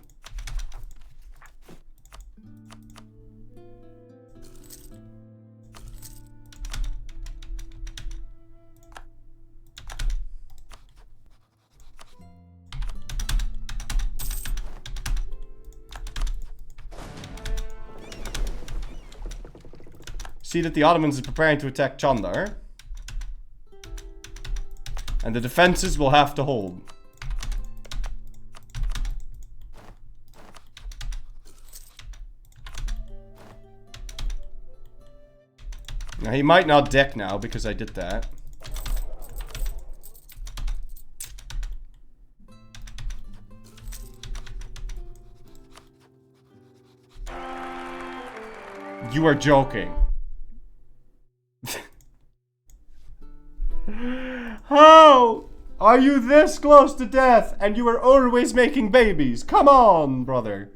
See that the Ottomans are preparing to attack Chandar. And the defenses will have to hold. Now he might not deck now because I did that. You are joking. How are you this close to death and you are always making babies? Come on, brother.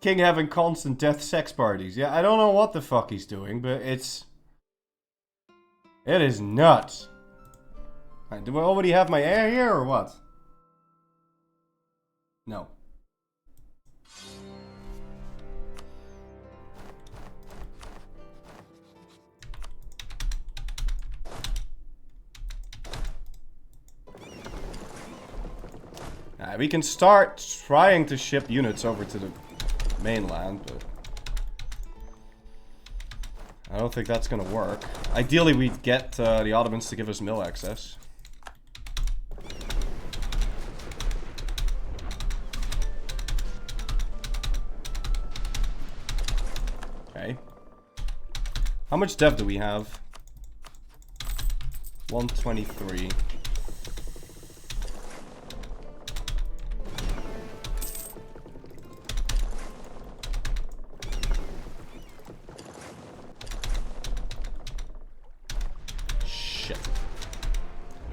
King having constant death sex parties. Yeah, I don't know what the fuck he's doing, but it is nuts. Right, do I already have my air here or what? No. We can start trying to ship units over to the mainland, but I don't think that's gonna work. Ideally, we'd get the Ottomans to give us mill access. Okay. How much dev do we have? 123.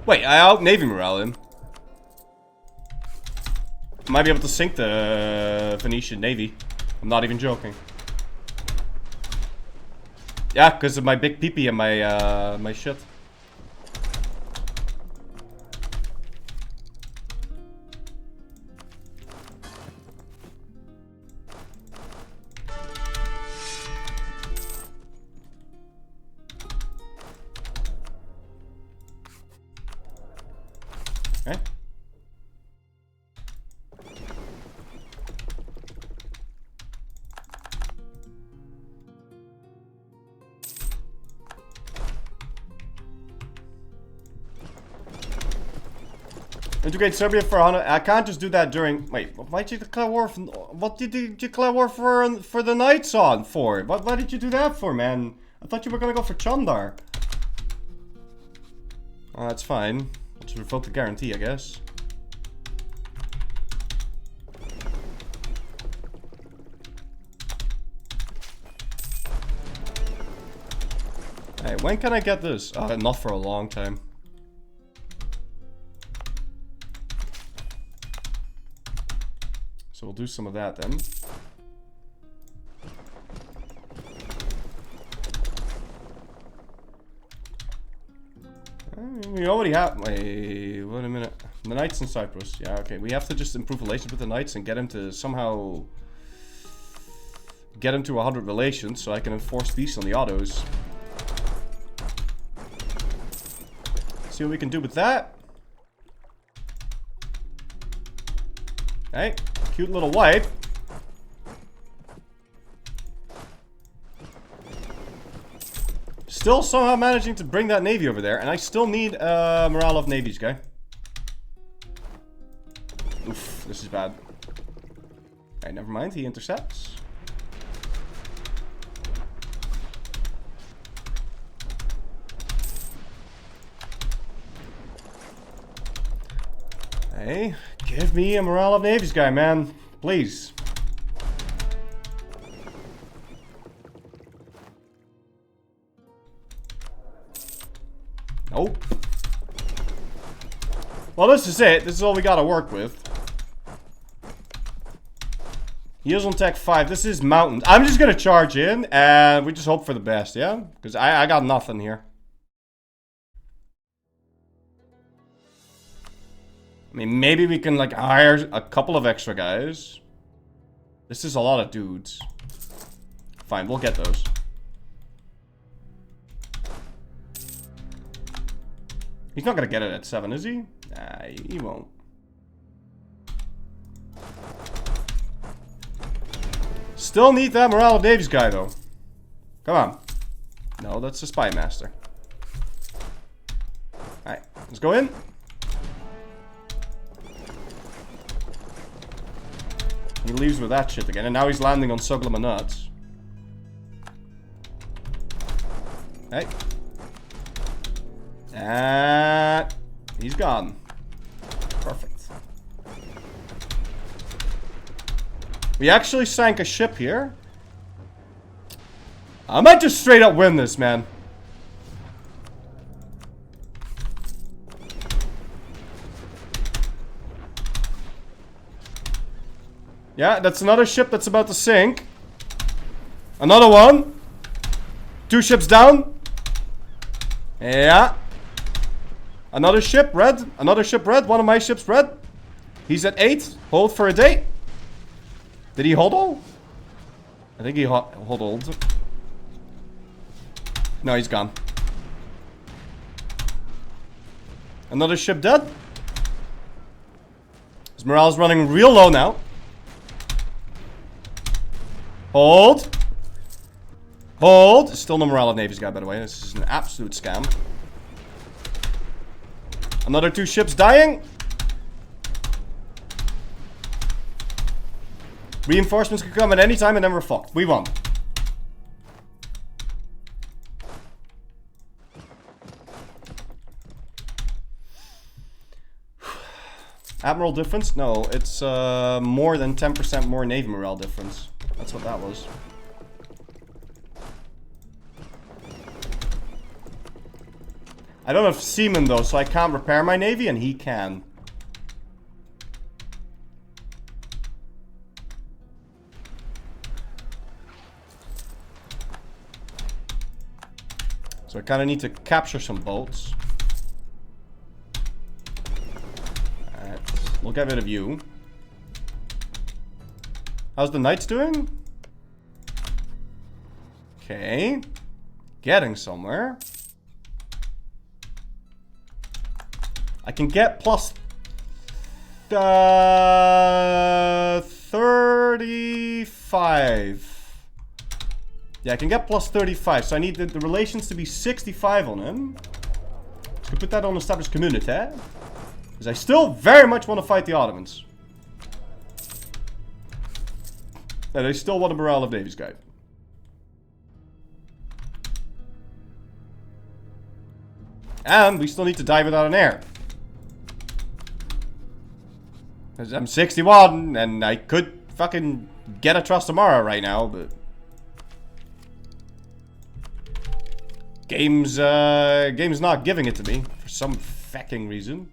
Wait, I out Navy morale him. Might be able to sink the Venetian Navy. I'm not even joking. Yeah, because of my big peepee and my shit. Okay. Integrate Serbia for 100. I can't just do that during. Wait, why did you declare war? What did you declare war for the Knights on for? Why did you do that for, man? I thought you were gonna go for Chandar. Oh, that's fine. I'll just revoke the guarantee, I guess. Hey, when can I get this? Not for a long time. So we'll do some of that then. We already have. Wait a minute. The Knights in Cyprus. Yeah, okay. We have to just improve relations with the Knights and get him to somehow get him to 100 relations so I can enforce these on the autos. See what we can do with that. Okay. Cute little wipe. Still somehow managing to bring that navy over there, and I still need morale of navies, guy. Oof, this is bad. Okay, never mind, he intercepts. Hey, give me a morale of navies guy, man. Please. Nope. Well, this is it. This is all we gotta work with. He is on tech 5. This is mountains. I'm just gonna charge in, and we just hope for the best, yeah? Because I got nothing here. I mean, maybe we can, like, hire a couple of extra guys. This is a lot of dudes. Fine, we'll get those. He's not gonna get it at 7, is he? Nah, he won't. Still need that Morale of Davies guy, though. Come on. No, that's the Spy Master. Alright, let's go in. He leaves with that shit again, and now he's landing on Suglama nuts. Hey. And he's gone. Perfect. We actually sank a ship here. I might just straight up win this, man. Yeah, that's another ship that's about to sink. Another one. 2 ships down. Yeah. Another ship red. Another ship red. One of my ships red. He's at 8. Hold for a day. Did he hodl? I think he hodled. No, he's gone. Another ship dead. His morale's running real low now. Hold. Hold. Still no morale of Navy's guy, by the way. This is an absolute scam. Another 2 ships dying. Reinforcements could come at any time and then we're fucked. We won. Admiral difference? No, it's more than 10% more Navy morale difference. That's what that was. I don't have seamen though, so I can't repair my Navy and he can. So I kind of need to capture some boats. Alright, we'll get rid of you. How's the Knights doing? Okay. Getting somewhere. I can get plus 35. Yeah, I can get plus 35. So I need the relations to be 65 on him. So put that on established community. Because I still very much want to fight the Ottomans. And I still want a morale of Davies guy. And we still need to die without an heir. Because I'm 61 and I could fucking get a trust tomorrow right now, but game's not giving it to me for some fucking reason.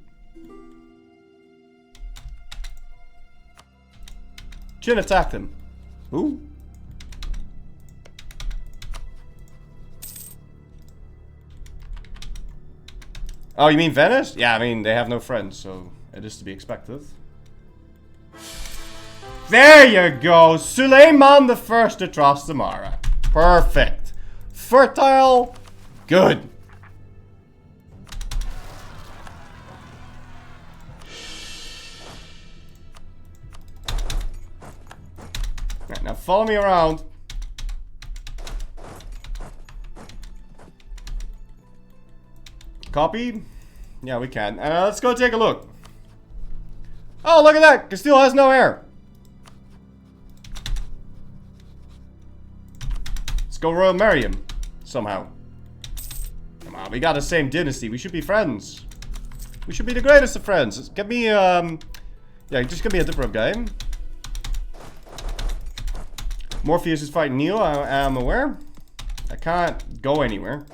Chin attacked him. Who? Oh, you mean Venice? Yeah, I mean, they have no friends, so it is to be expected. There you go! Suleiman the First to Trastamara. Perfect. Fertile. Good. Right, now follow me around. Copy? Yeah, we can. Let's go take a look. Oh, look at that! Castile has no heir. Let's go Royal marry him. Somehow. Come on, we got the same dynasty. We should be friends. We should be the greatest of friends. Get me, yeah, just give me a different game. Morpheus is fighting Neo, I am aware. I can't go anywhere.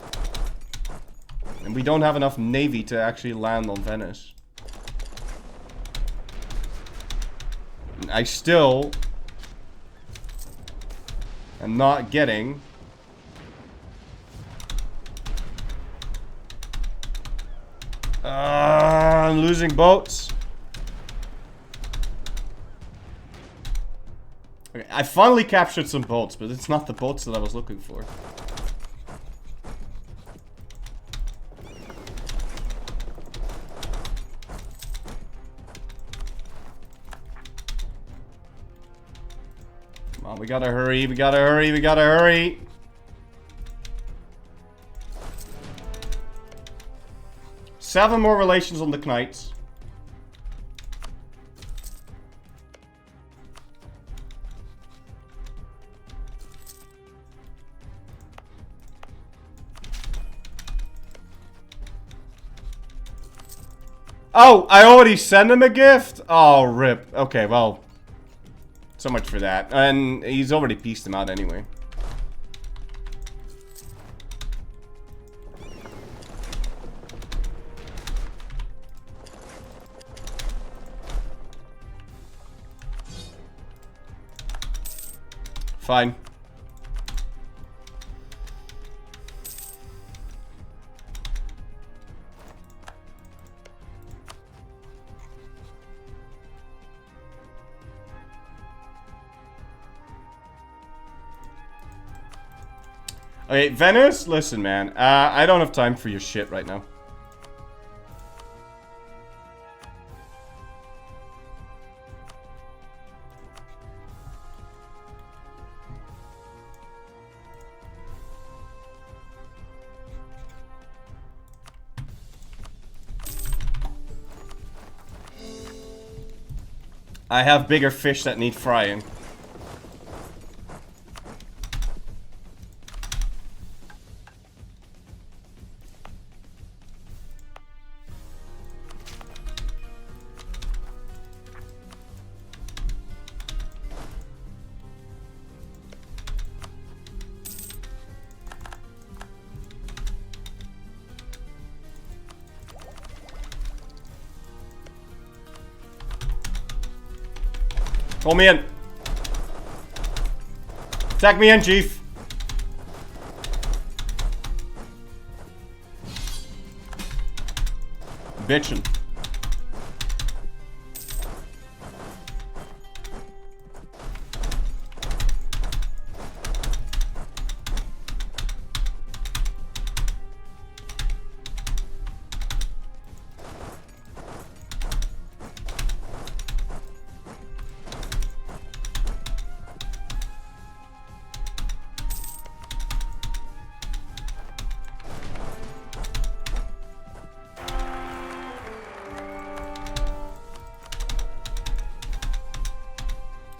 And we don't have enough navy to actually land on Venice. And I still am not getting I'm losing boats. Okay, I finally captured some boats, but it's not the boats that I was looking for. We gotta hurry, we gotta hurry, we gotta hurry. Seven more relations on the Knights. Oh, I already sent him a gift? Oh, rip. Okay, well. So much for that. And he's already pieced him out anyway. Fine. Okay, Venice, listen, man. I don't have time for your shit right now. I have bigger fish that need frying. Pull me in. Attack me in, Chief. Bitchin'.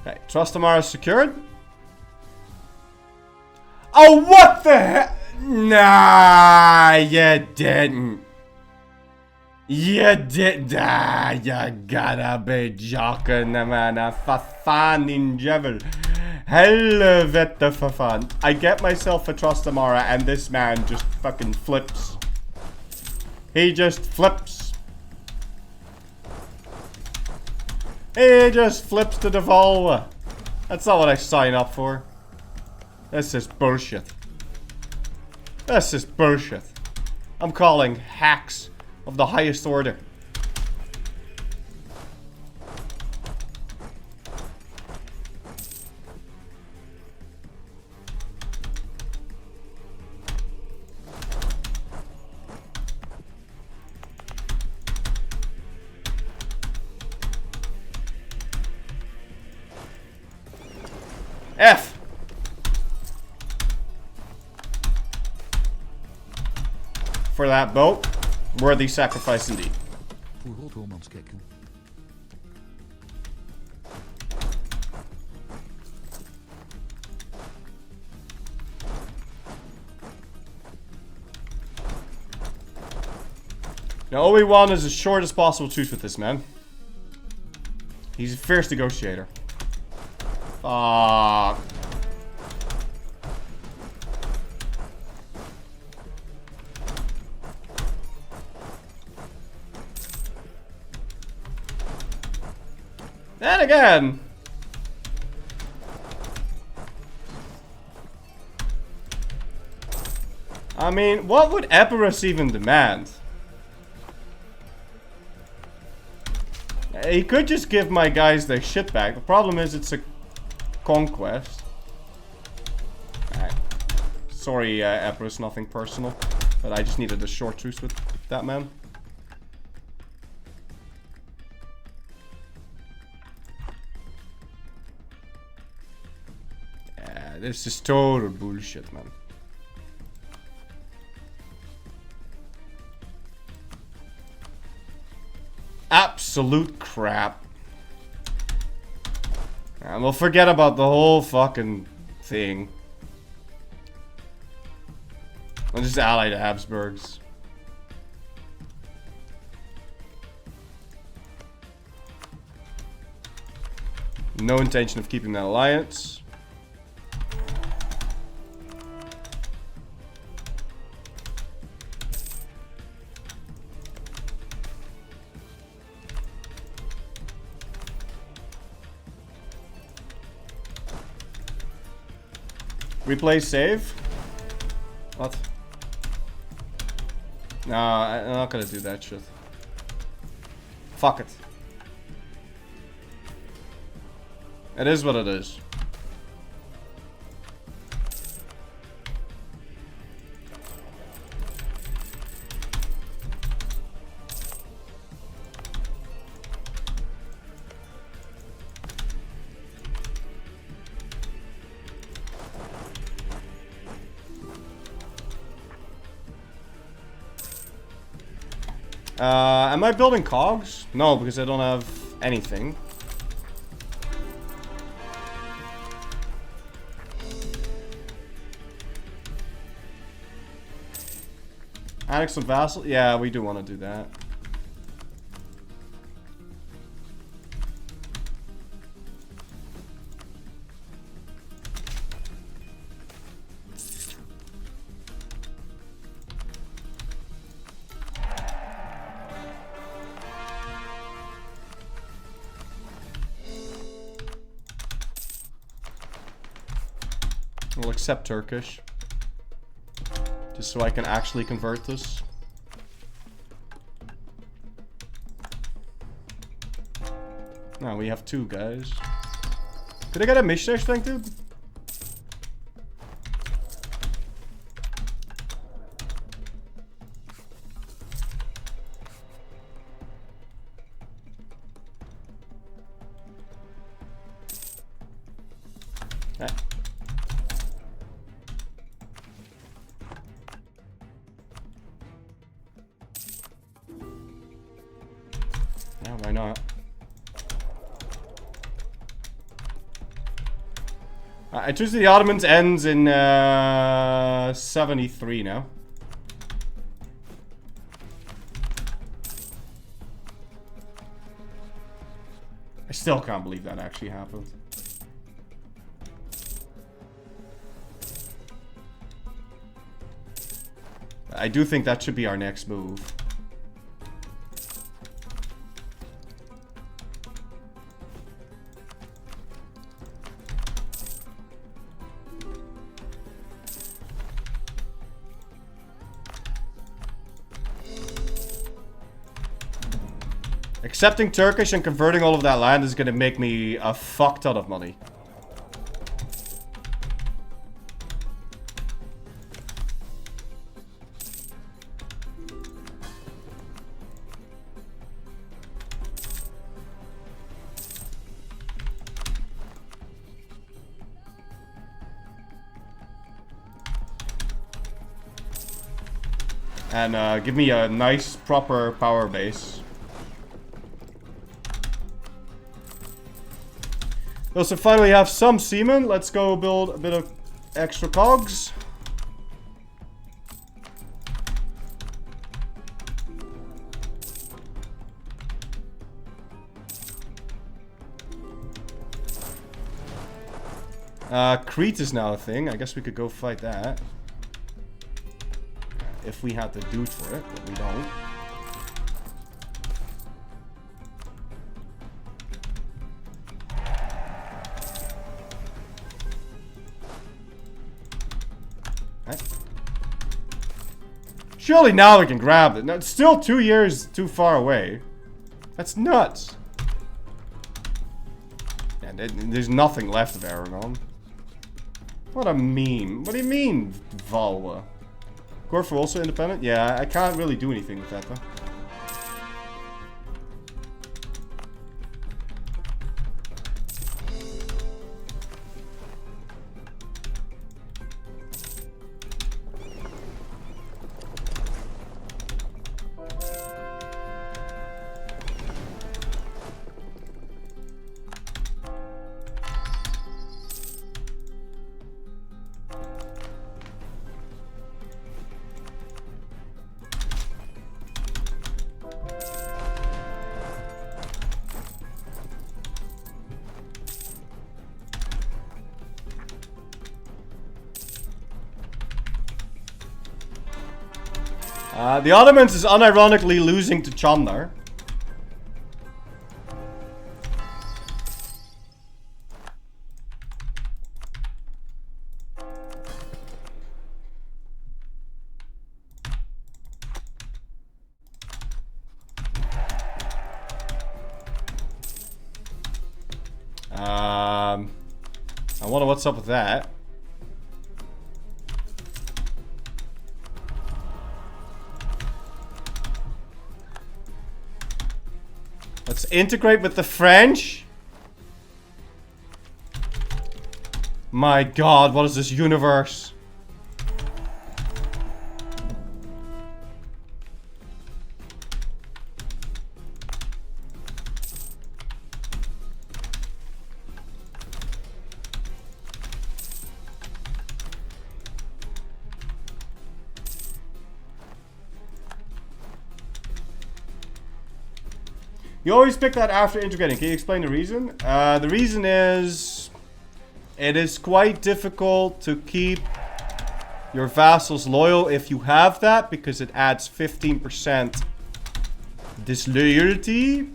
Okay, Trastamara secured. Oh, what the heck? Nah, you didn't. You didn't. Ah, you gotta be joking, man. För fan, din jävel. Helvete för fan. I get myself a Trastamara and this man just fucking flips. He just flips. He just flips the devolver. That's not what I sign up for. This is bullshit. This is bullshit. I'm calling hacks of the highest order. F. For that boat, worthy sacrifice indeed. Now all we want is as short as possible truce with this man. He's a fierce negotiator. Fuck. And again. I mean, what would Epirus even demand? He could just give my guys their shit back. The problem is it's a conquest. Alright. Sorry, Epirus, nothing personal. But I just needed a short truce with that man. This is total bullshit, man. Absolute crap. And we'll forget about the whole fucking thing. I'll just ally the Habsburgs. No intention of keeping that alliance. Replay save? What? No, I'm not gonna do that shit. Fuck it. It is what it is. Am I building cogs? No, because I don't have anything. Annex some vassal? Yeah, we do want to do that. We'll accept Turkish. Just so I can actually convert this. Now we have 2 guys. Could I get a missionary strength, dude? Okay. Yeah, why not? I choose the Ottomans ends in 73 now. I still can't believe that actually happened. I do think that should be our next move. Accepting Turkish and converting all of that land is gonna make me a fuck ton of money. And give me a nice proper power base. So finally have some seamen. Let's go build a bit of extra cogs. Crete is now a thing. I guess we could go fight that. If we had the dude for it, but we don't. Surely now we can grab it. No, it's still 2 years too far away. That's nuts. Yeah, there's nothing left of Aragon. What a meme. What do you mean, Valwa? Corfu also independent? Yeah, I can't really do anything with that though. The Ottomans is unironically losing to Chandar. I wonder what's up with that. Let's integrate with the French. My God, what is this universe? You always pick that after integrating. Can you explain the reason? The reason is it is quite difficult to keep your vassals loyal if you have that, because it adds 15% disloyalty.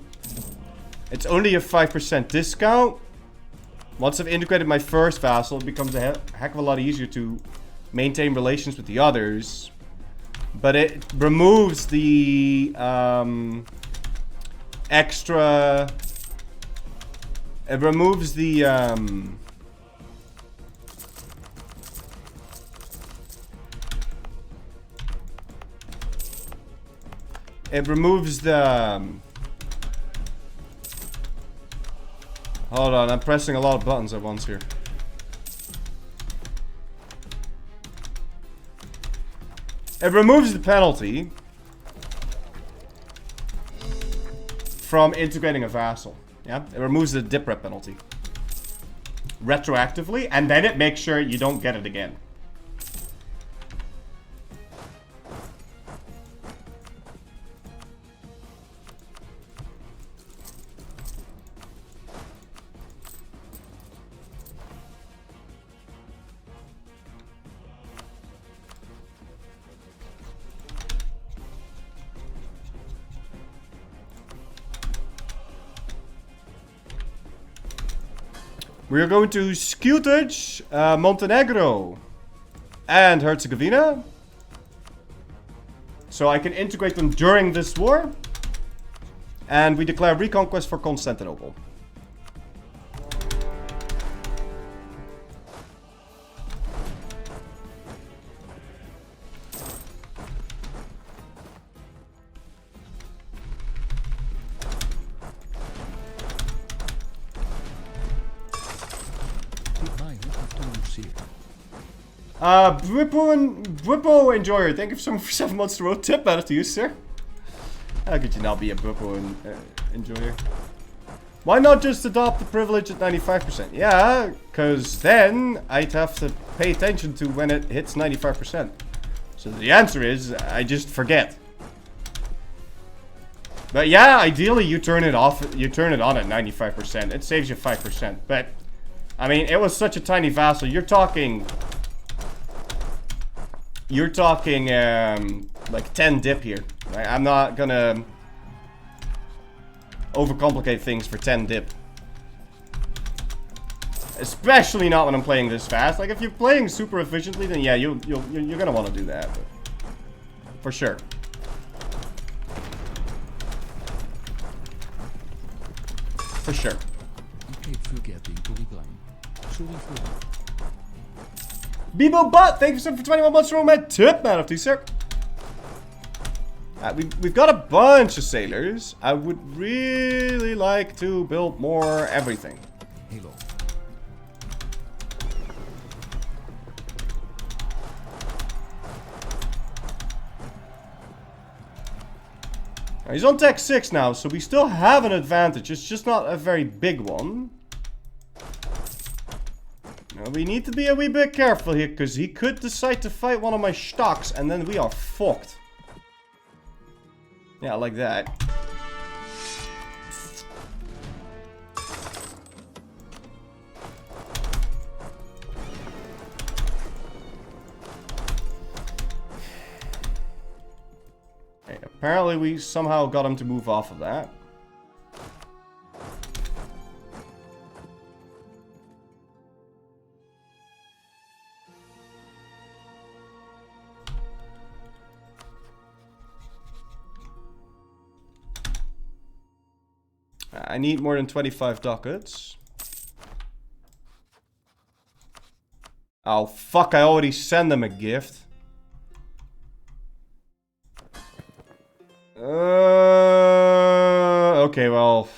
It's only a 5% discount. Once I've integrated my first vassal, it becomes a heck of a lot easier to maintain relations with the others. But it removes the extra. It removes the hold on, I'm pressing a lot of buttons at once here. It removes the penalty from integrating a vassal. Yeah, it removes the dip rep penalty retroactively, and then it makes sure you don't get it again. We are going to Skutage, Montenegro, and Herzegovina. So I can integrate them during this war. And we declare reconquest for Constantinople. Bwippo Enjoyer, thank you so much for 7 months to road. Tip out to you, sir. How could you not be a Bwippo Enjoyer? Why not just adopt the privilege at 95%? Yeah, because then I'd have to pay attention to when it hits 95%. So the answer is, I just forget. But yeah, ideally you turn it off, you turn it on at 95%. It saves you 5%. But, I mean, it was such a tiny vassal. You're talking like 10 dip here. Right? I'm not gonna overcomplicate things for 10 dip. Especially not when I'm playing this fast. Like if you're playing super efficiently, then yeah, you're gonna want to do that. But for sure. For sure. Bebo Butt, thank you so much for 21 months from my tip, man of two, sir. We've got a bunch of sailors. I would really like to build more everything. Hello. He's on tech 6 now, so we still have an advantage. It's just not a very big one. Now, we need to be a wee bit careful here, because he could decide to fight one of my stocks, and then we are fucked. Yeah, like that. Apparently we somehow got him to move off of that. I need more than 25 ducats. Oh, fuck, I already sent them a gift. Okay, well...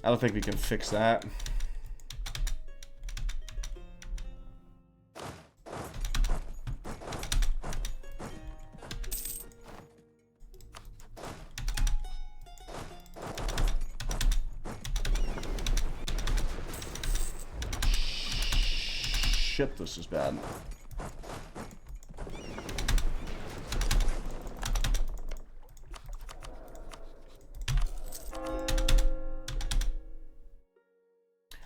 I don't think we can fix that. Shit, this is bad.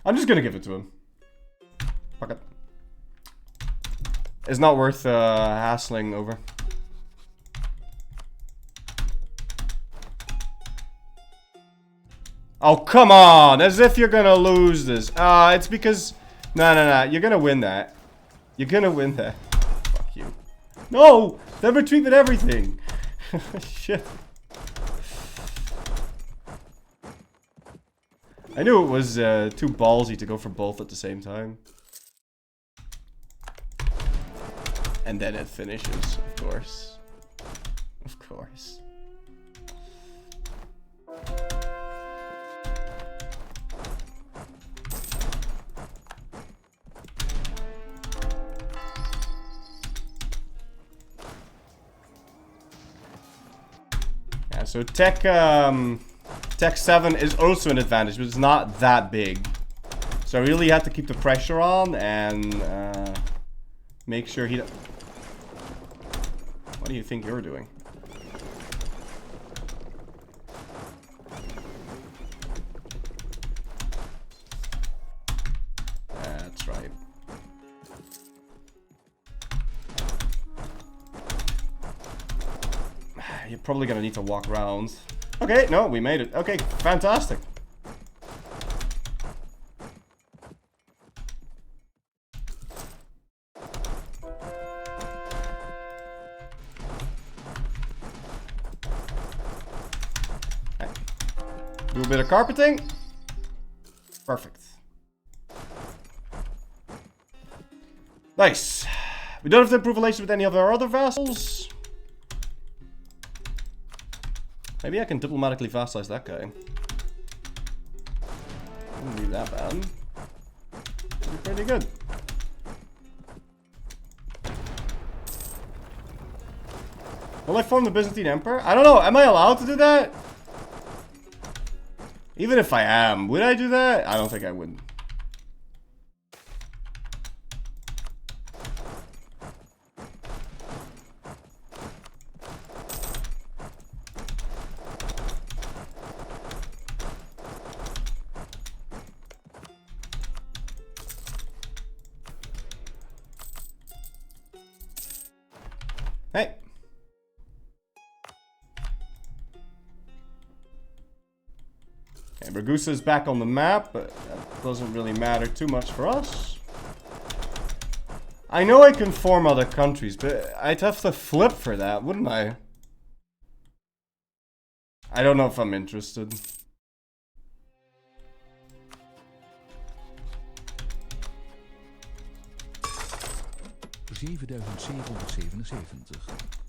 I'm just gonna give it to him. Fuck it. It's not worth hassling over. Oh, come on! As if you're gonna lose this. It's because... No. You're gonna win that. You're gonna win that. Fuck you. No! They retreat with everything! Shit. I knew it was too ballsy to go for both at the same time. And then it finishes, of course. Of course. Yeah, so tech 7 is also an advantage, but it's not that big. So I really have to keep the pressure on and make sure he... What do you think you're doing? That's right. You're probably gonna need to walk around. Okay, no, we made it. Okay, fantastic. Okay. Do a bit of carpeting. Perfect. Nice. We don't have to improve relations with any of our other vassals. Maybe I can diplomatically vassalize that guy. Wouldn't be that bad. That'd be pretty good. Will I form the Byzantine Empire? I don't know. Am I allowed to do that? Even if I am, would I do that? I don't think I would. Hey. Okay, Ragusa is back on the map, but that doesn't really matter too much for us. I know I can form other countries, but I'd have to flip for that, wouldn't I? I don't know if I'm interested.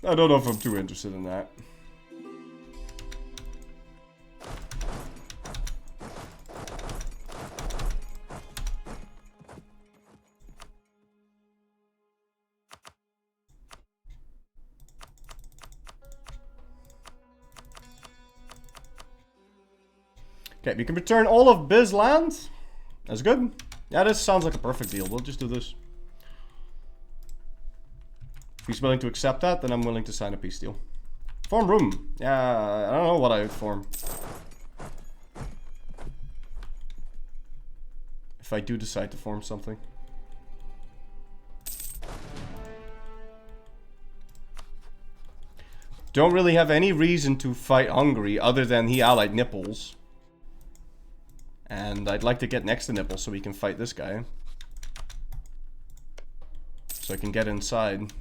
I don't know if I'm too interested in that. Okay, we can return all of Biz land. That's good. Yeah, this sounds like a perfect deal. We'll just do this. If he's willing to accept that, then I'm willing to sign a peace deal. Form room. Yeah, I don't know what I would form. if I do decide to form something. Don't really have any reason to fight Hungary other than he allied Nipples. And I'd like to get next to Nipples so we can fight this guy. So I can get inside.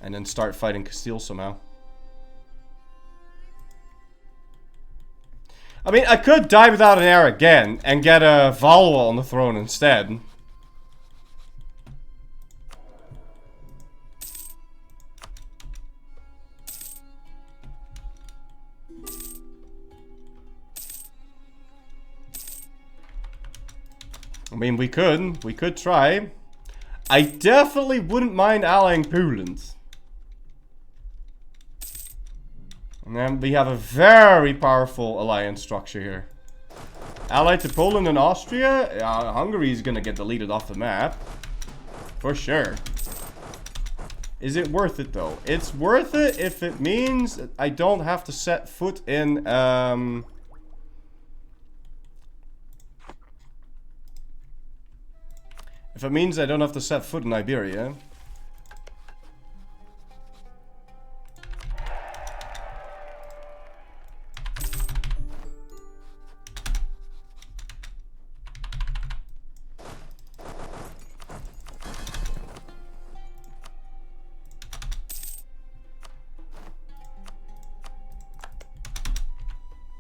And then start fighting Castile somehow. I mean, I could die without an heir again and get a Valois on the throne instead. I mean, we could try. I definitely wouldn't mind allying Poland. And then we have a very powerful alliance structure here. Allied to Poland and Austria? Hungary is gonna get deleted off the map. For sure. Is it worth it though? It's worth it if it means that I don't have to set foot in, if it means I don't have to set foot in Iberia.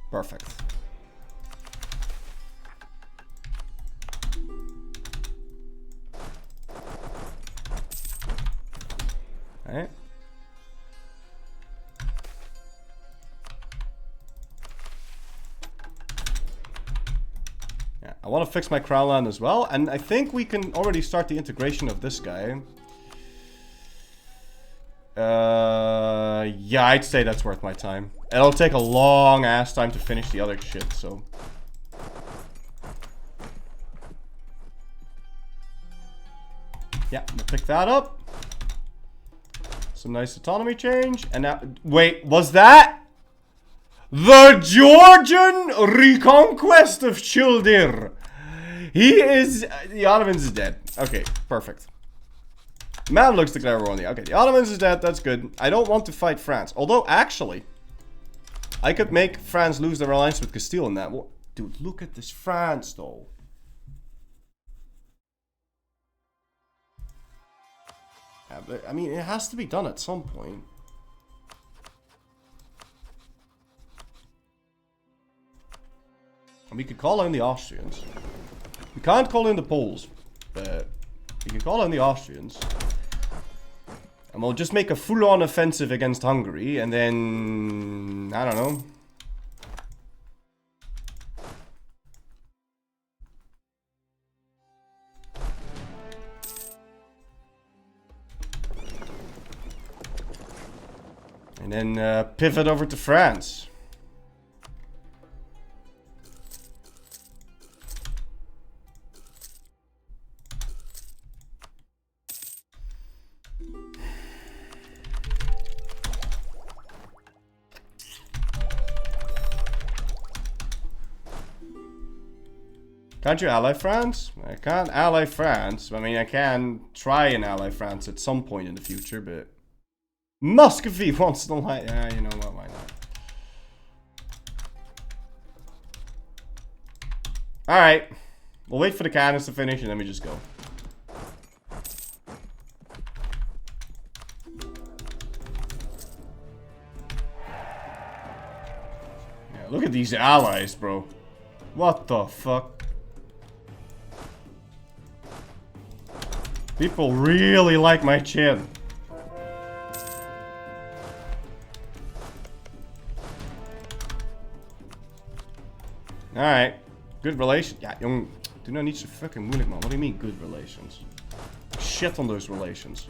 Perfect. Alright. Yeah, I want to fix my crown land as well, and I think we can already start the integration of this guy. Yeah, I'd say that's worth my time. It'll take a long ass time to finish the other shit, so. Yeah, we'll pick that up. Some nice autonomy change. And now, wait, was that the Georgian reconquest of Childir? He is, the Ottomans is dead. Okay, perfect. Mamluks declare war on the, okay, the Ottomans is dead, that's good. I don't want to fight France. Although, actually, I could make France lose their alliance with Castile in that war. Dude, look at this France, though. Yeah, but, I mean, it has to be done at some point. And we could call in the Austrians. We can't call in the Poles, but we can call in the Austrians. And we'll just make a full-on offensive against Hungary, and then, I don't know. And then pivot over to France. Can't you ally France? I can't ally France. I mean, I can try and ally France at some point in the future, but Muscovy wants to lie. Yeah, you know what? Why not? Alright. We'll wait for the cannons to finish and then we just go. Yeah, look at these allies, bro. What the fuck? People really like my chin. Alright. Good relations. Ja, jong. Doe nou niet zo fucking moeilijk, man. What do you mean, good relations? Shit on those relations.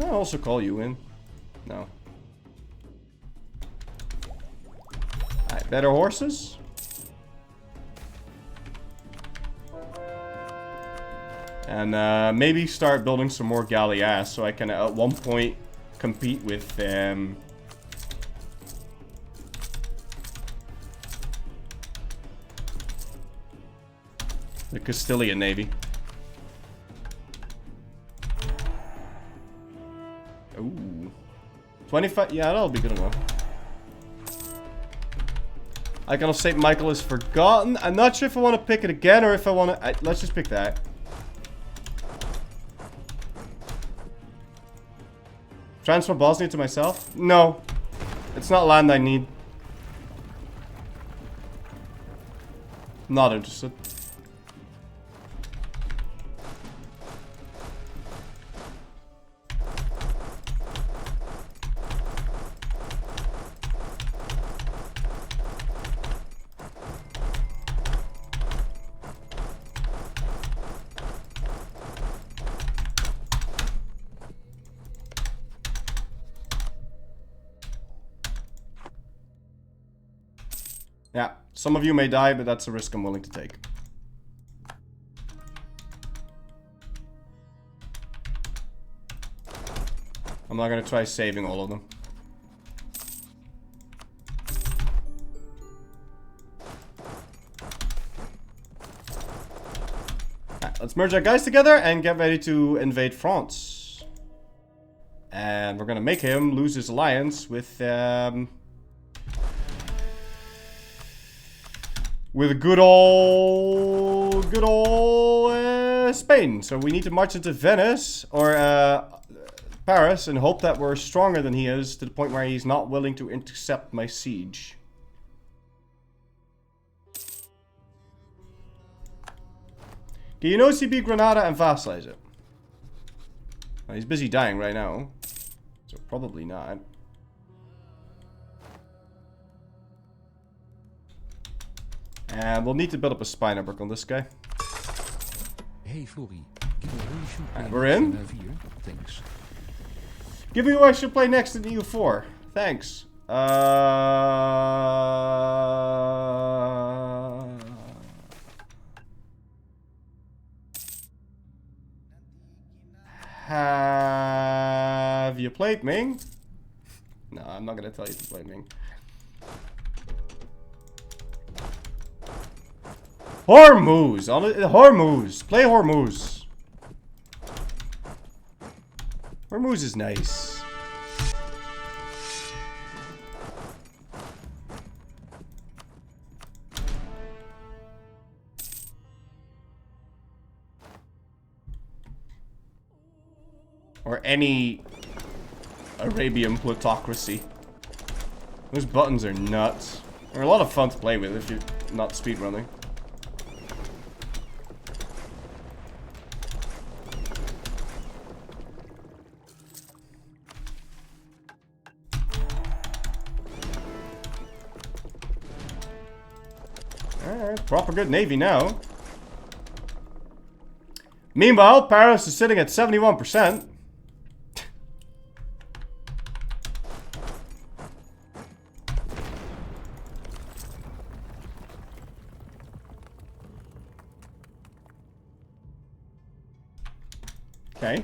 Can I also call you in? No. Alright, better horses. And maybe start building some more galleass so I can at one point compete with the Castilian Navy. Ooh. 25, yeah, that'll be good enough. Icon of St. Michael is forgotten. I'm not sure if I want to pick it again or if I want to... let's just pick that. Transfer Bosnia to myself? No. It's not land I need. Not interested. Yeah, some of you may die, but that's a risk I'm willing to take. I'm not gonna try saving all of them. Right, let's merge our guys together and get ready to invade France. And we're gonna make him lose his alliance with good old Spain. So we need to march into Venice or Paris and hope that we're stronger than he is to the point where he's not willing to intercept my siege. Do you know CB Granada and vassalize it? Well, he's busy dying right now, so probably not. And we'll need to build up a spy network on this guy. Hey, Flory. And we're in. Thanks. Give me who I should play next in EU4. Thanks. Have you played Ming? No, I'm not gonna tell you to play Ming. Hormuz! Hormuz! Play Hormuz! Hormuz is nice. Or any Arabian plutocracy. Those buttons are nuts. They're a lot of fun to play with if you're not speedrunning. Alright, proper good navy now. Meanwhile, Paris is sitting at 71%. Okay.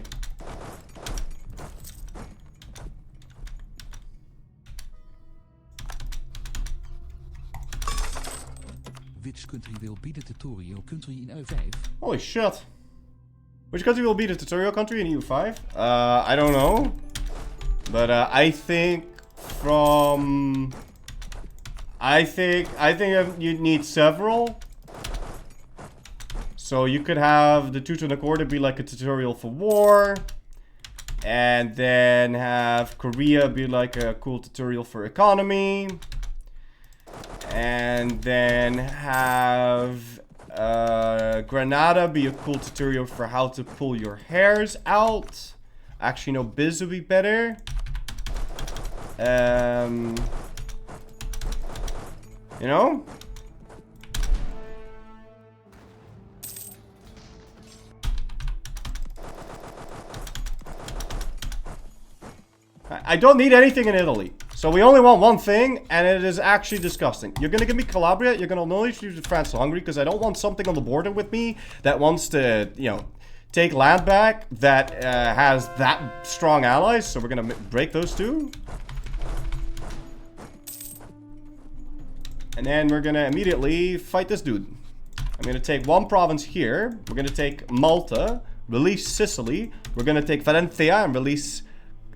Which country will be the tutorial country in EU5? Holy shit. Which country will be the tutorial country in EU5? I don't know. But I think from... I think you need several. So you could have the Teuton Accord be like a tutorial for war. And then have Korea be like a cool tutorial for economy. And then have Granada be a cool tutorial for how to pull your hairs out. Actually, no, Biz would be better. You know? I don't need anything in Italy. So we only want one thing, and it is actually disgusting. You're gonna give me Calabria, you're gonna only choose France or Hungary, because I don't want something on the border with me that wants to, you know, take land back that has that strong allies. So we're gonna break those two. And then we're gonna immediately fight this dude. I'm gonna take one province here. We're gonna take Malta, release Sicily. We're gonna take Valencia and release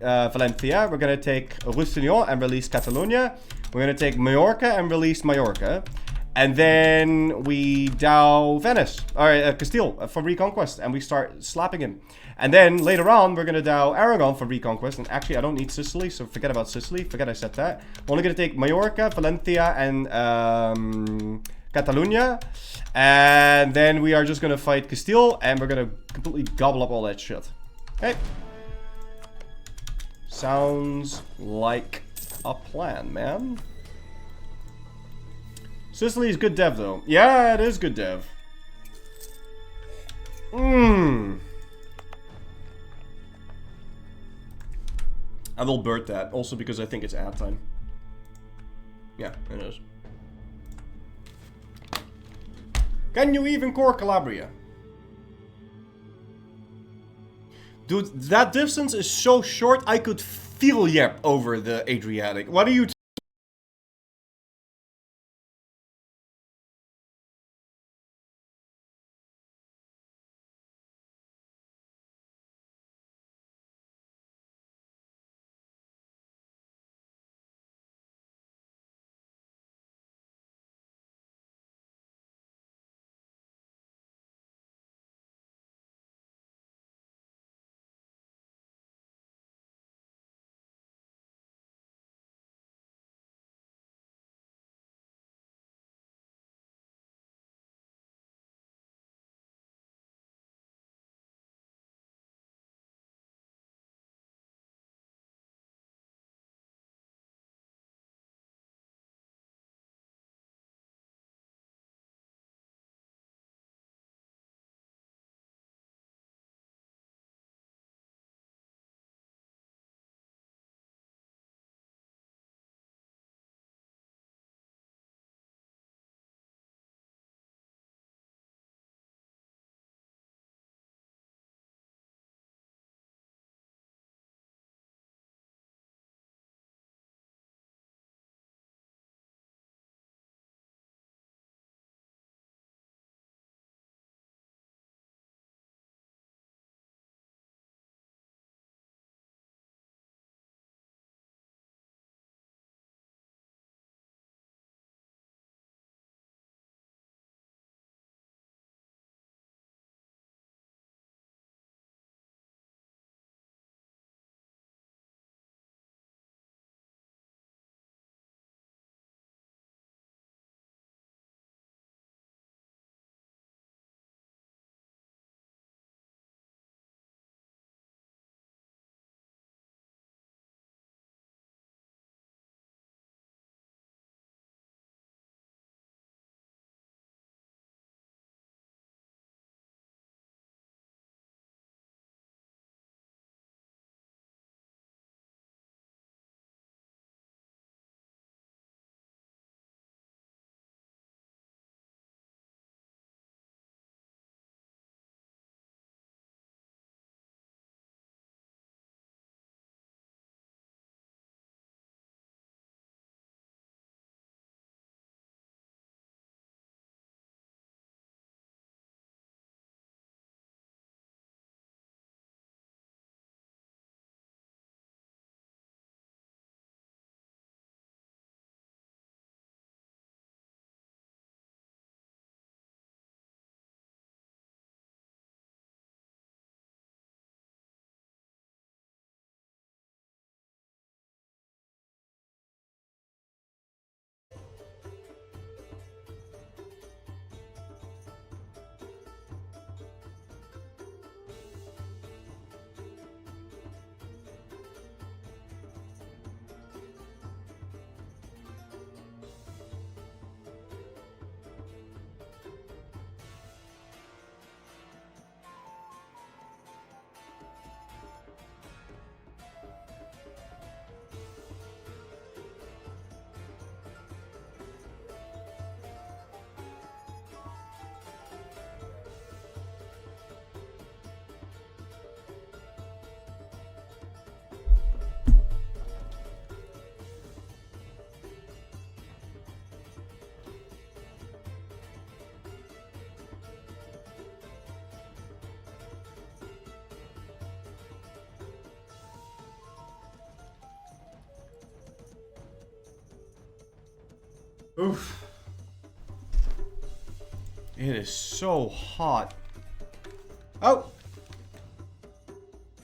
Valencia. We're gonna take Roussillon and release Catalonia. We're gonna take Majorca and release Majorca. And then we dow Venice, or Castile for reconquest, and we start slapping him. And then later on, we're gonna dow Aragon for reconquest. And actually, I don't need Sicily, so forget about Sicily. Forget I said that. We're only gonna take Majorca, Valencia, and Catalonia. And then we are just gonna fight Castile, and we're gonna completely gobble up all that shit. Okay. Sounds like a plan, man. Sicily is good dev, though. Yeah, it is good dev. I will bird that, also because I think it's ad time. Yeah, it is. Can you even core Calabria? Dude, that distance is so short, I could feel Yep over the Adriatic. What are you Oof. It is so hot. Oh!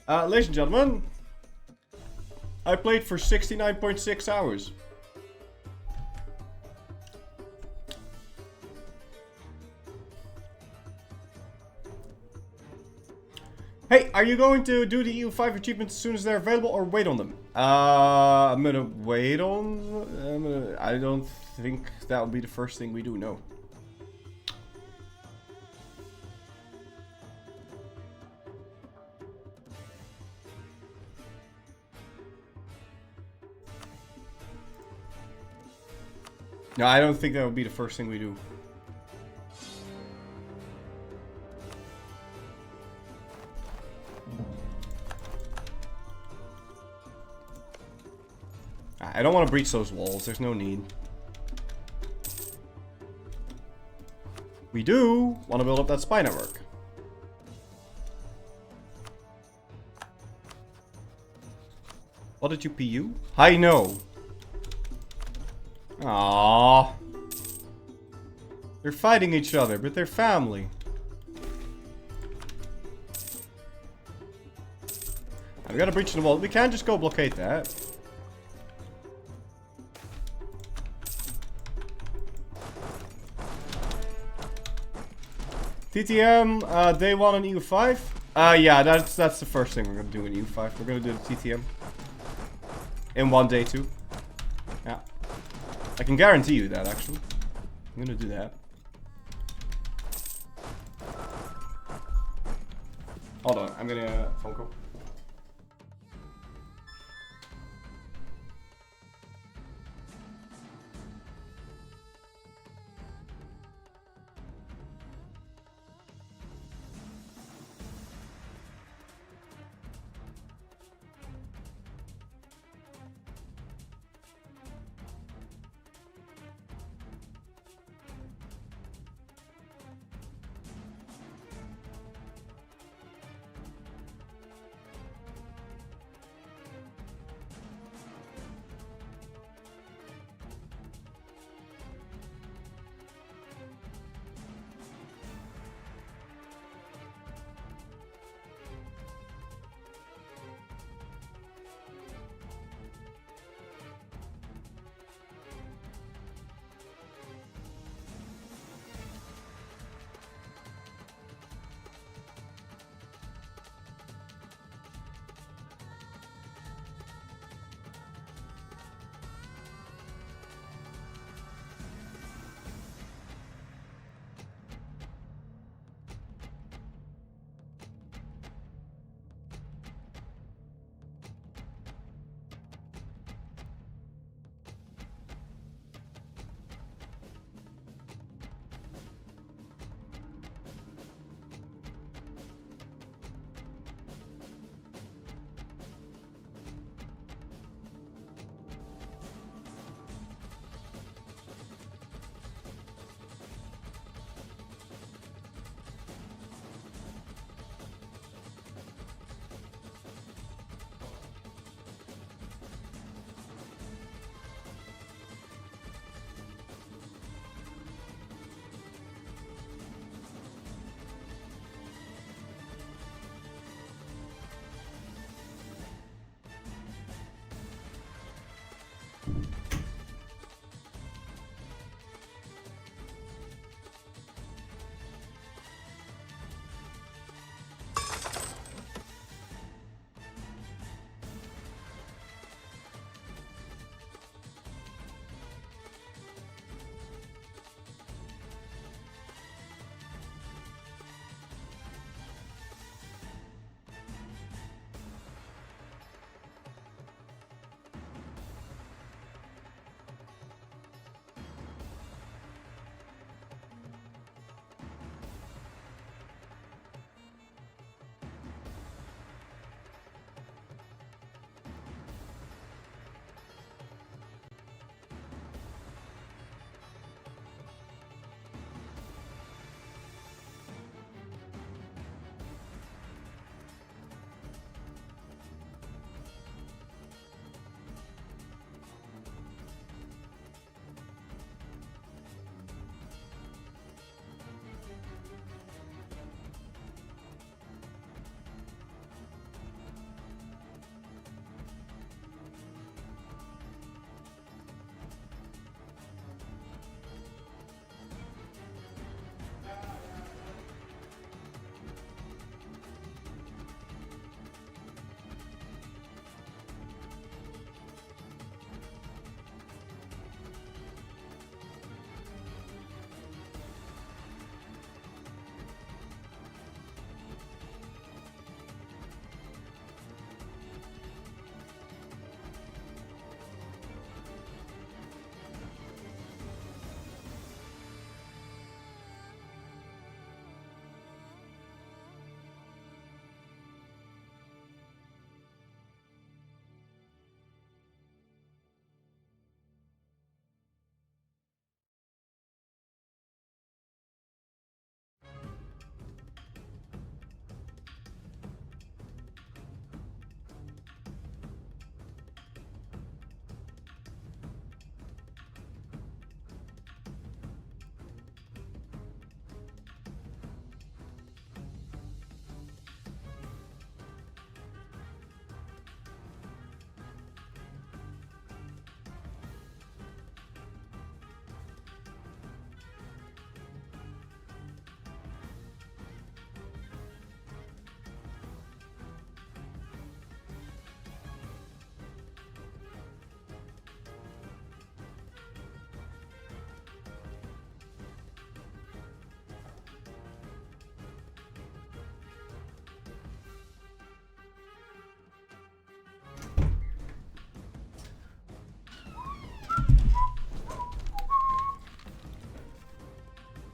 Ladies and gentlemen, I played for 69.6 hours. Hey, are you going to do the EU5 achievements as soon as they're available or wait on them? I'm gonna wait on... I don't think that will be the first thing we do, no. No, I don't think that would be the first thing we do. I don't want to breach those walls. There's no need. We do want to build up that spy network. What did you PU? I know. Aww. They're fighting each other, but they're family. We gotta breach the wall. We can't just go blockade that. TTM, day 1 on EU5. Yeah, that's the first thing we're gonna do in EU5. We're gonna do the TTM. In one day too. Yeah. I can guarantee you that, actually. I'm gonna do that. Hold on, I'm gonna phone call.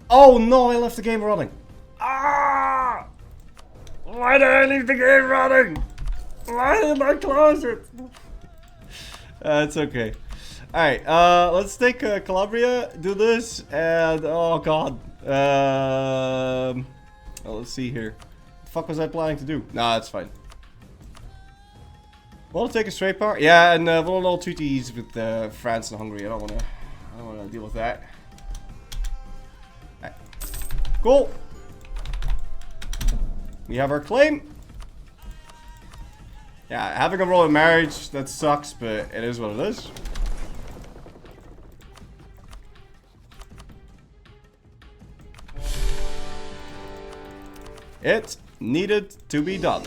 Oh no, I left the game running. Ah! Why did I leave the game running? Why did I close it? It's okay. Alright, let's take Calabria, do this, and oh god. Well, let's see here. What the fuck was I planning to do? Nah, it's fine. Want to take a straight power? Yeah, and we'll all treaties with France and Hungary. I don't wanna deal with that. Right. Cool. We have our claim. Yeah, having a royal marriage, that sucks, but it is what it is. It needed to be done.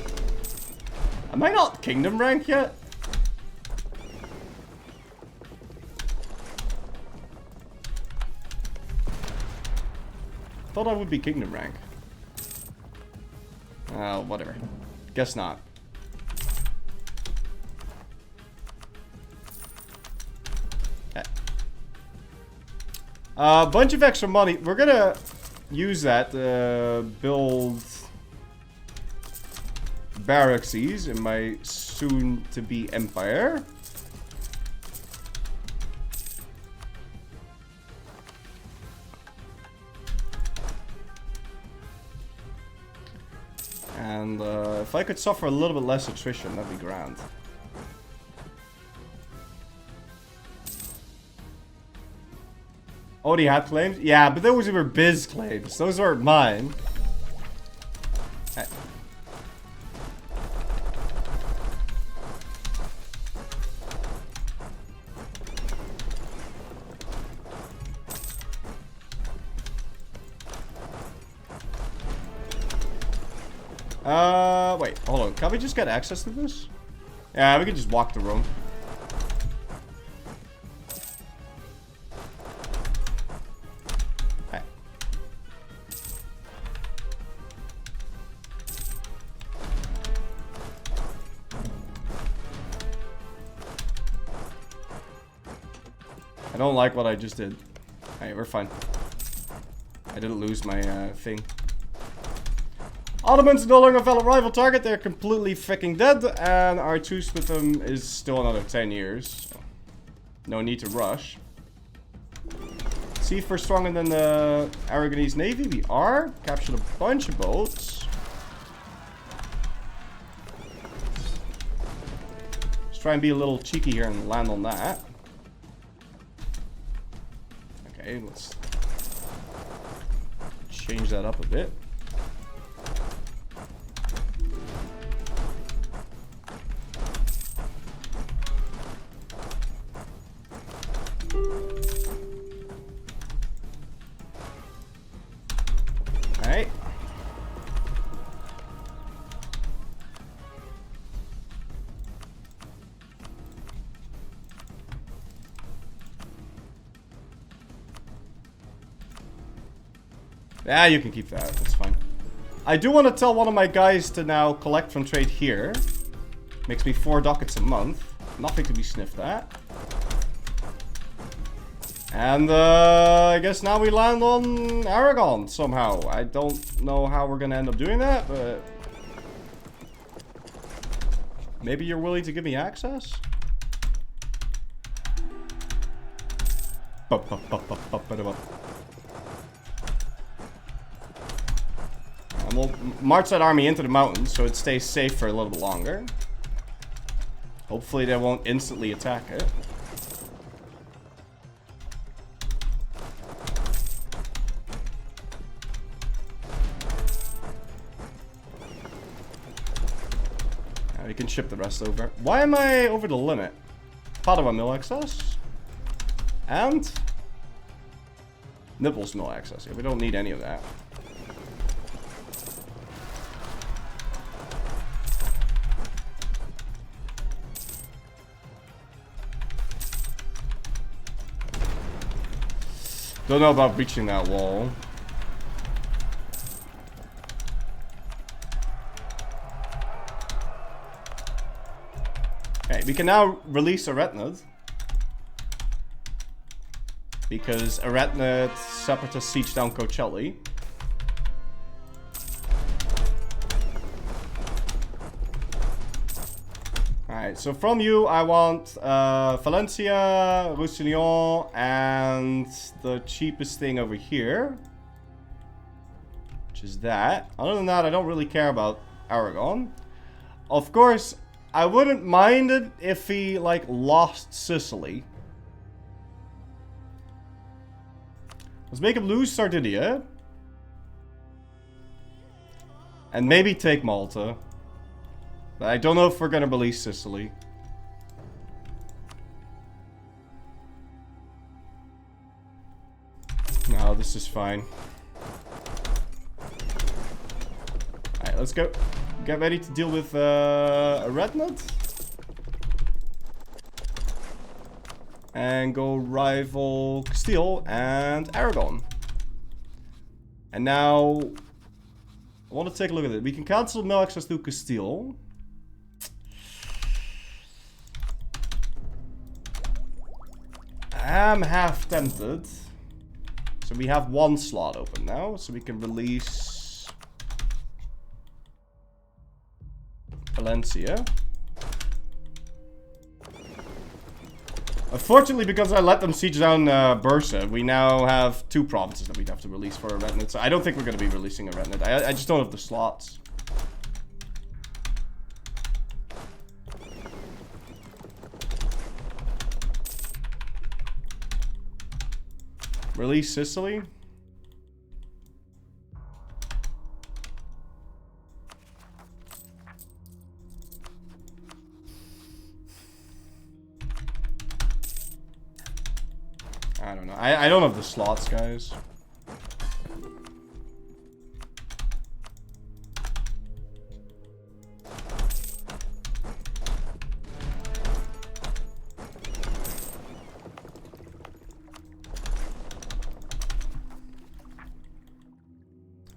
Am I not kingdom rank yet? Thought I would be kingdom rank. Whatever. Guess not. A bunch of extra money. We're gonna use that to build barracks in my soon-to-be empire. And if I could suffer a little bit less attrition, that'd be grand. Oh, he had claims? Yeah, but those were biz claims. Those aren't mine. Wait, hold on. Can we just get access to this? Yeah, we can just walk the room. Okay. I don't like what I just did. Alright, we're fine. I didn't lose my thing. Ottomans no longer a valid rival target, they're completely freaking dead, and our truce with them is still another 10 years. So no need to rush. See if we're stronger than the Aragonese Navy. We are. Captured a bunch of boats. Let's try and be a little cheeky here and land on that. Okay, let's change that up a bit. Alright. Yeah, you can keep that. That's fine. I do want to tell one of my guys to now collect from trade here. Makes me 4 ducats a month. Nothing to be sniffed at. And I guess now we land on Aragon somehow. I don't know how we're gonna end up doing that, but maybe you're willing to give me access? And we'll march that army into the mountains so it stays safe for a little bit longer. Hopefully they won't instantly attack it. We can ship the rest over. Why am I over the limit? Padua mill access. And Nibbles mill access. Yeah, we don't need any of that. Don't know about breaching that wall. Okay, we can now release a Retnud. Because Eretnet separatists siege down Coachella. Alright, so from you I want Valencia, Roussillon, and the cheapest thing over here. Which is that. Other than that, I don't really care about Aragon. Of course, I wouldn't mind it if he, like, lost Sicily. Let's make him lose Sardinia. And maybe take Malta. But I don't know if we're gonna release Sicily. No, this is fine. Alright, let's go. Get ready to deal with Rednut. And go rival Castile and Aragon. And now I want to take a look at it. We can cancel no access to Castile. I'm half tempted. So we have one slot open now, so we can release Valencia. Unfortunately, because I let them siege down Bursa, we now have 2 provinces that we'd have to release for a Retnet. So I don't think we're going to be releasing a Retnet. I just don't have the slots. Release Sicily. I don't know. I don't have the slots, guys.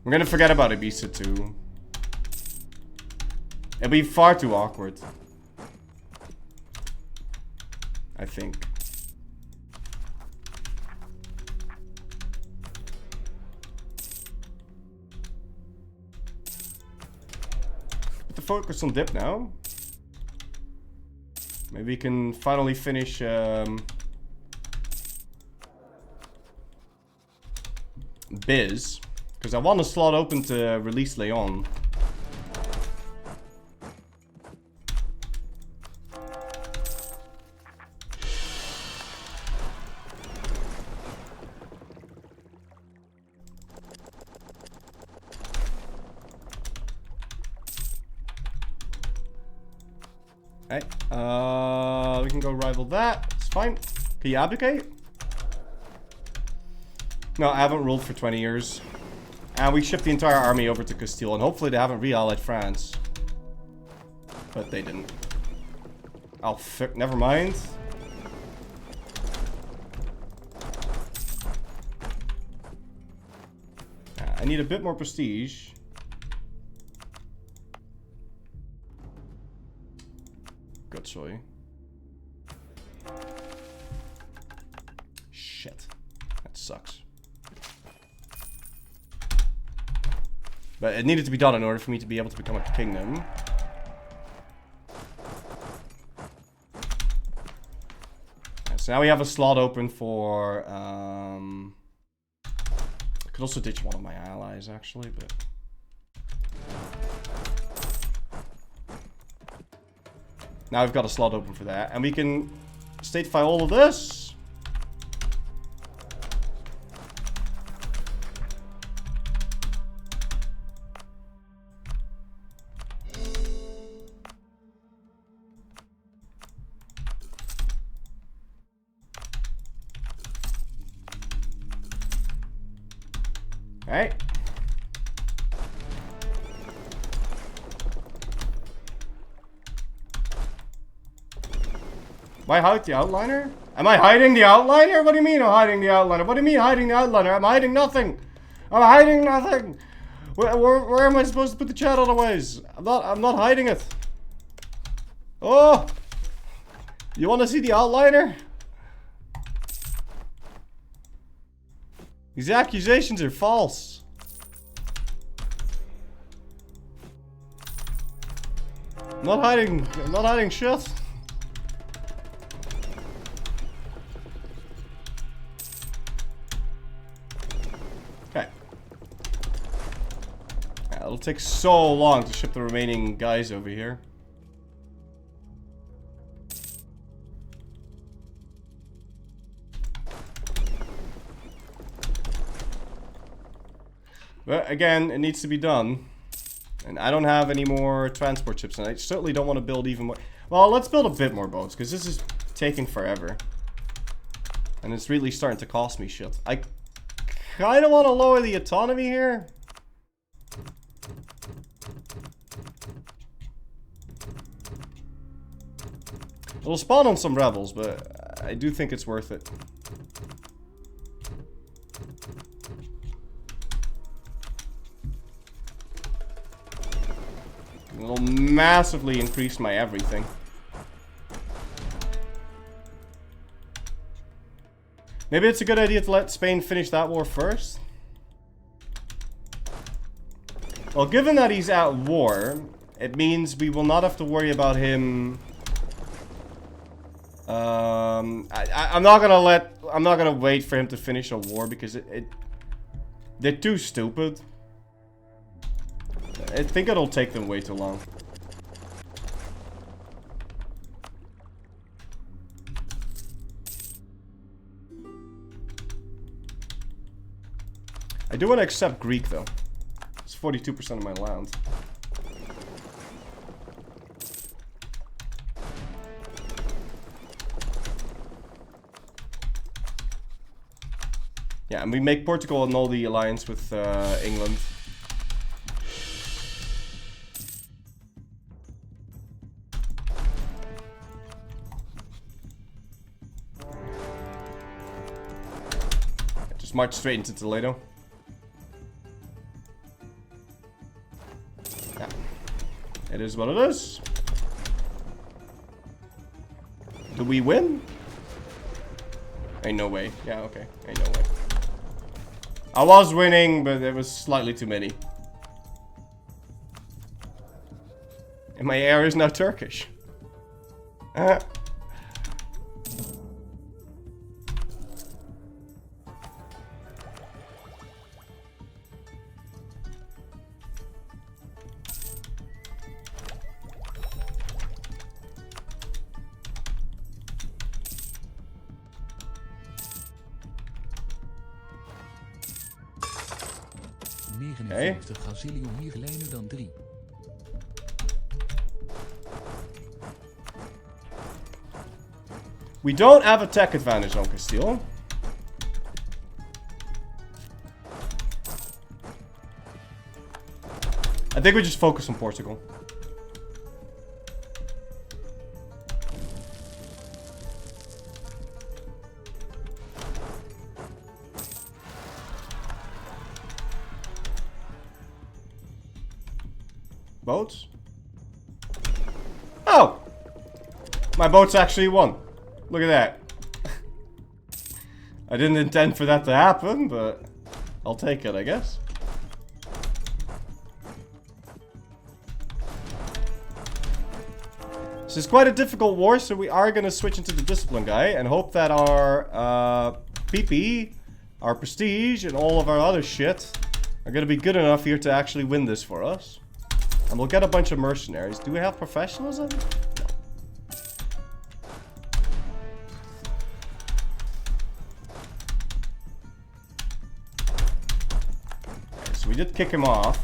I'm gonna forget about Ibiza too. It'll be far too awkward. I think. Put the focus on dip now. Maybe we can finally finish Biz. Because I want a slot open to release Leon. Okay, we can go rival that. It's fine. Can you abdicate? No, I haven't ruled for 20 years. And we shipped the entire army over to Castile, and hopefully they haven't re-allied France. But they didn't. Oh, fuck, never mind. I need a bit more prestige. Good soy. Shit. That sucks. But it needed to be done in order for me to be able to become a kingdom. So now we have a slot open for... I could also ditch one of my allies, actually, but... Now we've got a slot open for that. And we can statefy all of this. Alright. Am I hiding the outliner? Am I hiding the outliner? What do you mean I'm hiding the outliner? What do you mean hiding the outliner? I'm hiding nothing. I'm hiding nothing. Where am I supposed to put the chat otherwise? I'm not hiding it. Oh! You want to see the outliner? These accusations are false. I'm not hiding shit. Okay. Yeah, it'll take so long to ship the remaining guys over here. But again, it needs to be done. And I don't have any more transport ships, and I certainly don't want to build even more. Well, let's build a bit more boats, because this is taking forever. And it's really starting to cost me shit. I kind of want to lower the autonomy here. It'll spawn on some rebels, but I do think it's worth it. It'll massively increase my everything. Maybe it's a good idea to let Spain finish that war first. Well, given that he's at war, it means we will not have to worry about him. I'm not gonna wait for him to finish a war because they're too stupid. I think it'll take them way too long. I do want to accept Greek though. It's 42% of my land. Yeah, and we make Portugal annul the alliance with England. Just march straight into Toledo. Yeah. It is what it is. Do we win? Ain't no way. Yeah, okay. Ain't no way. I was winning, but there was slightly too many. And my heir is now Turkish. Okay. Gazillion hier lenen dan 3. We don't have a tech advantage on Castile. I think we just focus on Portugal. Boats? Oh! My boats actually won. Look at that. I didn't intend for that to happen, but I'll take it, I guess. This is quite a difficult war, so we are going to switch into the discipline guy and hope that our PP, our prestige, and all of our other shit are going to be good enough here to actually win this for us. And we'll get a bunch of mercenaries. Do we have professionalism? No. Okay, so we did kick him off.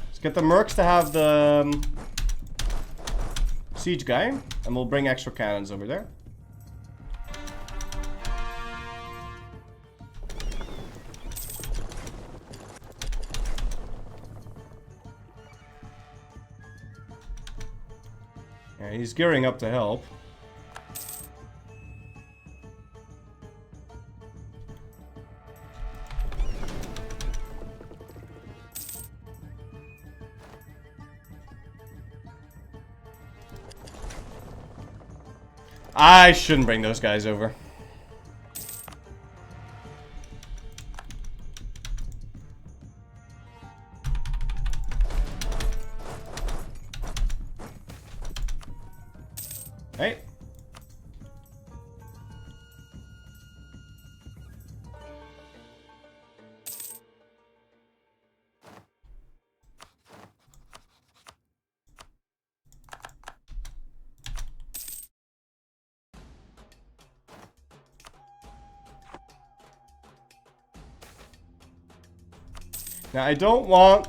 Let's get the mercs to have the siege guy. And we'll bring extra cannons over there. Yeah, he's gearing up to help. I shouldn't bring those guys over. Hey. Now I don't want,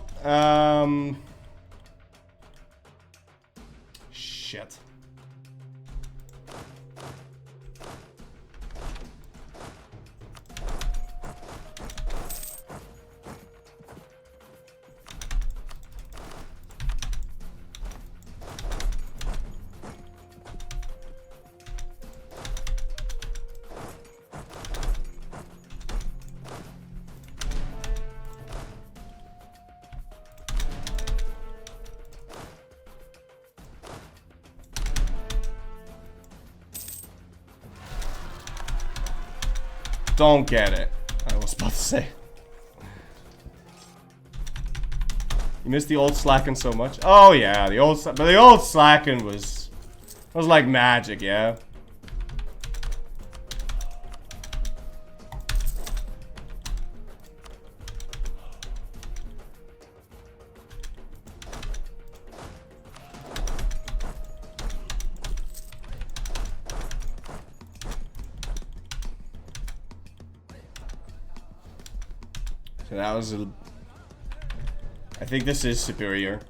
shit. Don't get it. I was about to say. You missed the old slacking so much. Oh yeah, the old slacking was like magic, yeah. So that was a... I think this is superior.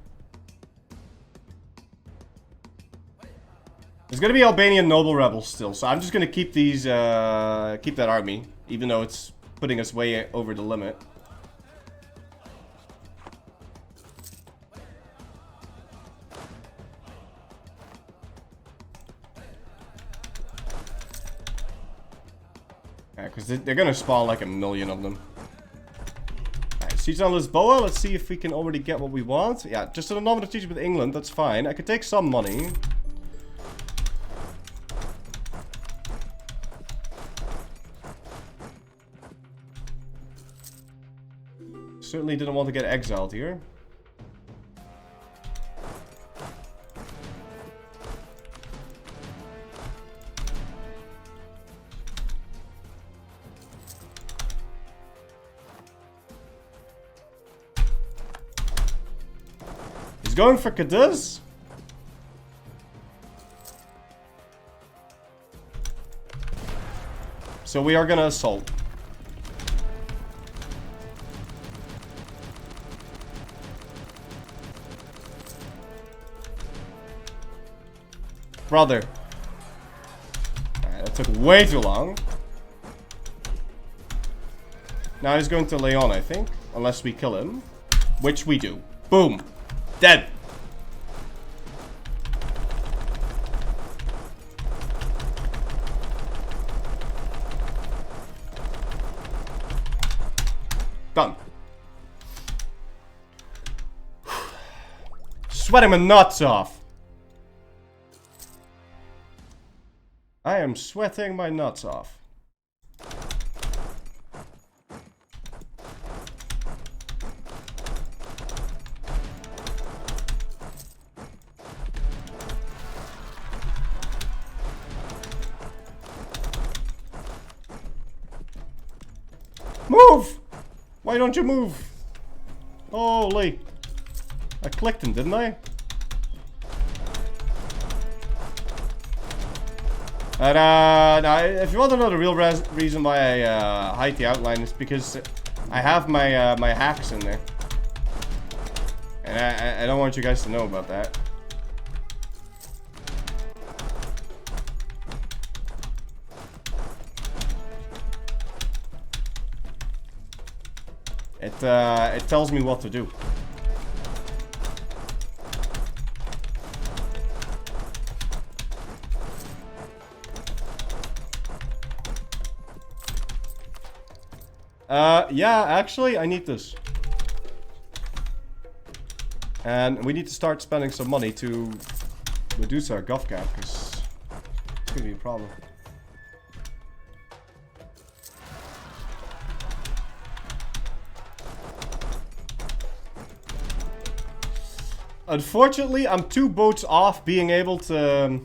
There's gonna be Albanian noble rebels still, so I'm just gonna keep these, keep that army, even though it's putting us way over the limit. Yeah, because they're gonna spawn like 1 million of them. Siege on Lisboa, let's see if we can already get what we want. Yeah, just a nominal treaty with England, that's fine. I could take some money. Certainly didn't want to get exiled here. He's going for Cadiz. So we are gonna assault. Brother. Alright, that took way too long. Now he's going to Leon, I think. Unless we kill him. Which we do. Boom. Dead. Done. Sweating my nuts off. I am sweating my nuts off. Move! Why don't you move? Holy. I clicked him, didn't I? But, now, if you want to know the real reason why I hide the outline, is because I have my, my hacks in there. And I don't want you guys to know about that. It tells me what to do. Yeah, actually, I need this. And we need to start spending some money to reduce our gov gap, because it's gonna be a problem. Unfortunately, I'm 2 boats off being able to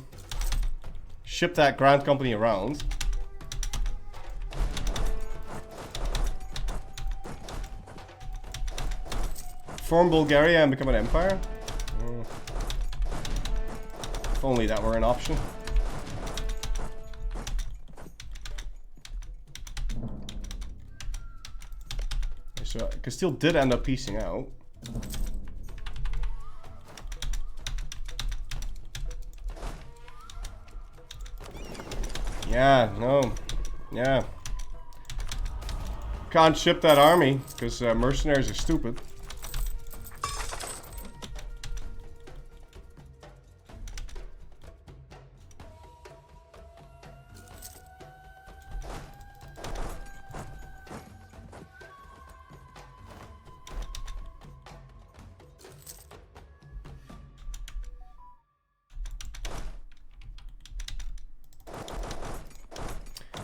ship that Grand Company around. Form Bulgaria and become an empire? If only that were an option. So Castile did end up piecing out. Yeah, no. Yeah. Can't ship that army, because mercenaries are stupid.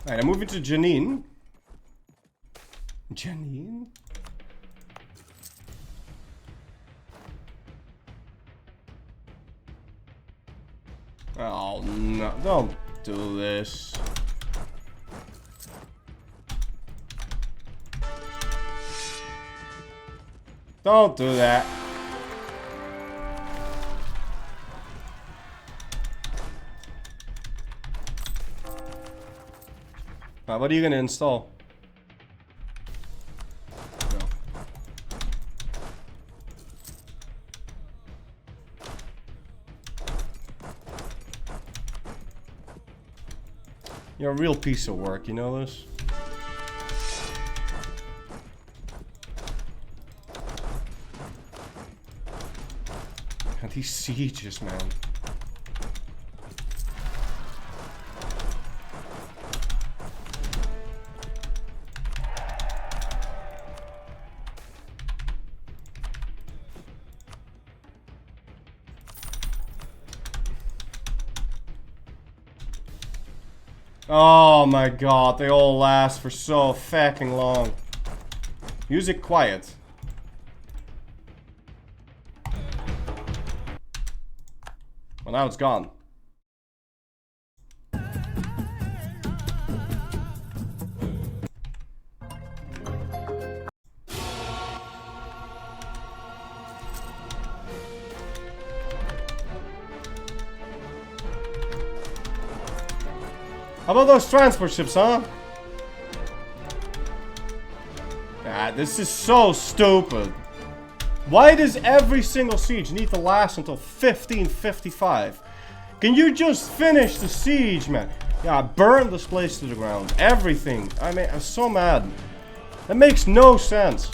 Alright, I'm moving to Janine. Janine? Oh no, don't do this. Don't do that. What are you gonna install? No. You're a real piece of work, you know this? And these sieges, man. Oh my god, they all last for so fucking long. Use it quiet. Well, now it's gone. How about those transport ships, huh? Ah, this is so stupid. Why does every single siege need to last until 1555? Can you just finish the siege, man? Yeah, burn this place to the ground. Everything. I mean, I'm so mad. That makes no sense.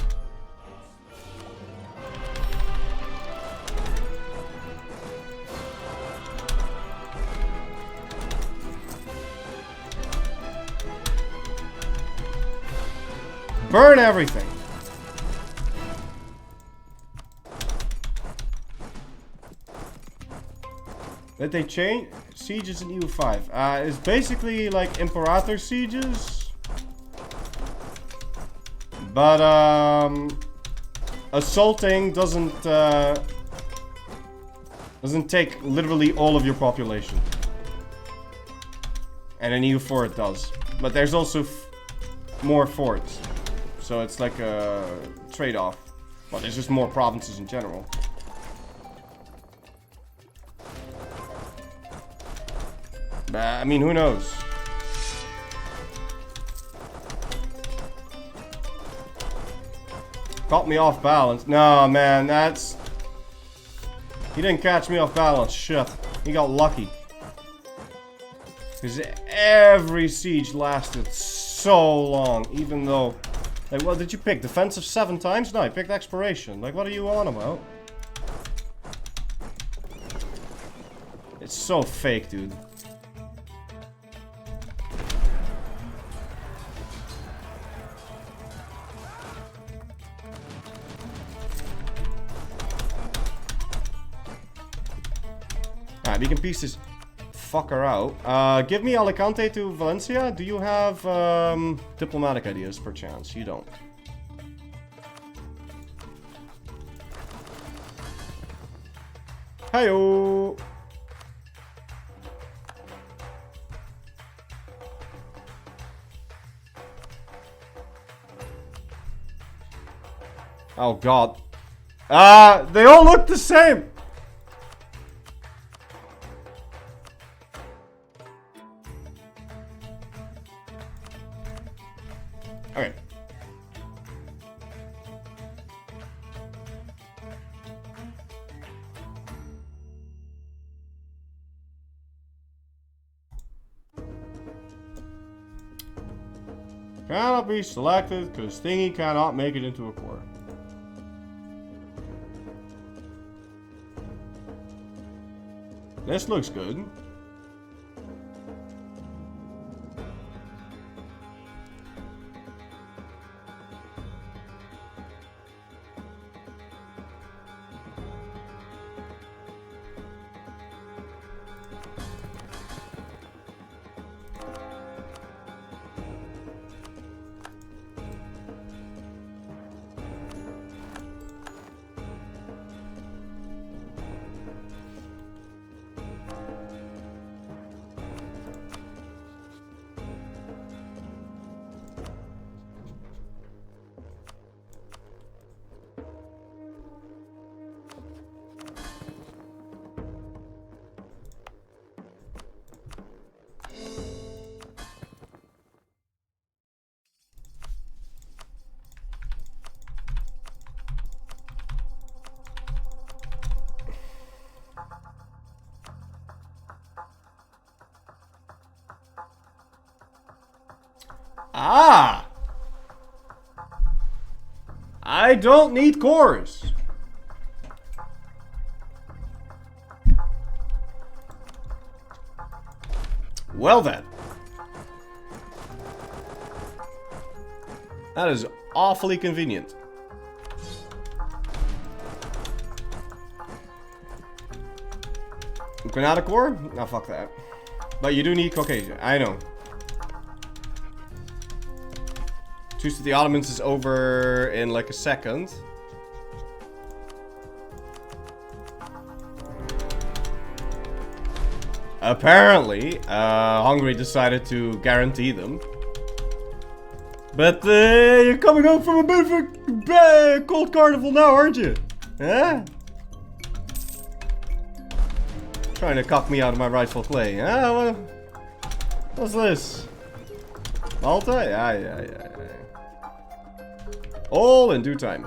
Burn everything. Did they change? Sieges in EU5. It's basically like Imperator sieges. But, assaulting doesn't take literally all of your population. And in EU4 it does. But there's also more forts. So it's like a trade-off. Well, there's just more provinces in general. But, I mean, who knows? Caught me off balance. No, man, that's... He didn't catch me off balance. Shit. He got lucky. Because every siege lasted so long, even though... Like, what did you pick? Defensive 7 times? No, I picked exploration. Like, what are you on about? It's so fake, dude. Alright, we can piece this fucker out. Give me Alicante to Valencia. Do you have diplomatic ideas, perchance? You don't. Heyo. Oh god. They all look the same! Okay. Cannot be selected because thingy cannot make it into a core. This looks good. Ah! I don't need cores. Well then. That is awfully convenient. Granada core? No, fuck that. But you do need Caucasian. I know. Truce to the Ottomans is over in like a second. Apparently, Hungary decided to guarantee them. But you're coming home from a bit of a cold carnival now, aren't you? Huh? Trying to cock me out of my rightful clay. Huh? What's this? Malta? Yeah. All in due time.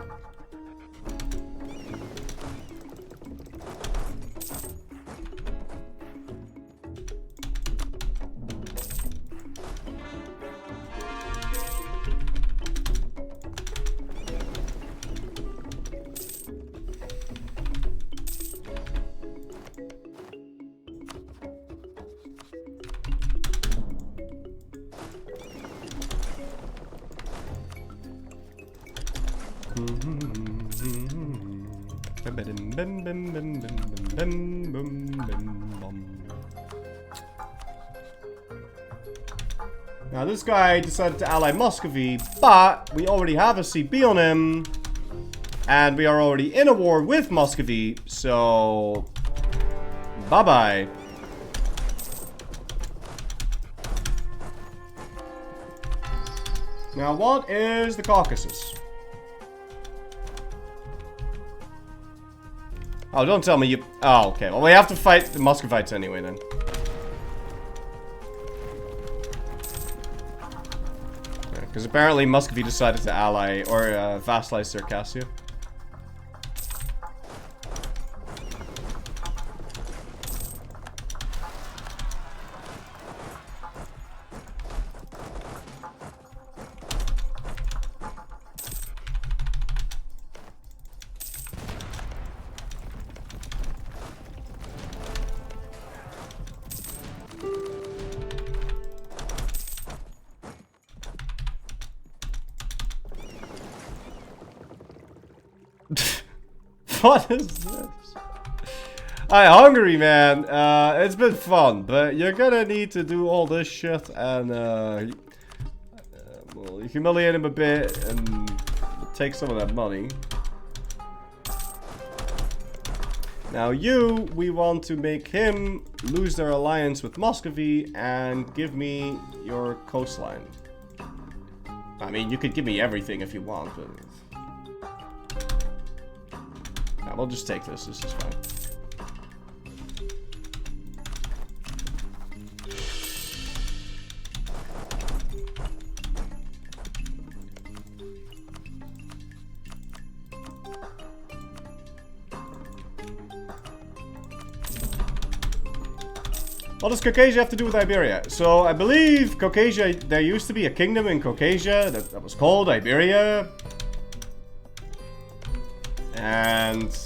Now this guy decided to ally Muscovy, but we already have a CP on him. And we are already in a war with Muscovy, so... bye-bye. Now what is the Caucasus? Oh, don't tell me you... Oh, okay. Well, we have to fight the Muscovites anyway, then. Because apparently Muscovy decided to ally or vassalize Circassia. What is this? Hi, Hungary, man. It's been fun, but you're gonna need to do all this shit and well, humiliate him a bit and take some of that money. Now we want to make him lose their alliance with Muscovy and give me your coastline. I mean, you could give me everything if you want, but... Nah, we'll just take this. This is fine. What does Caucasia have to do with Iberia? So, I believe Caucasia, there used to be a kingdom in Caucasia that was called Iberia. And...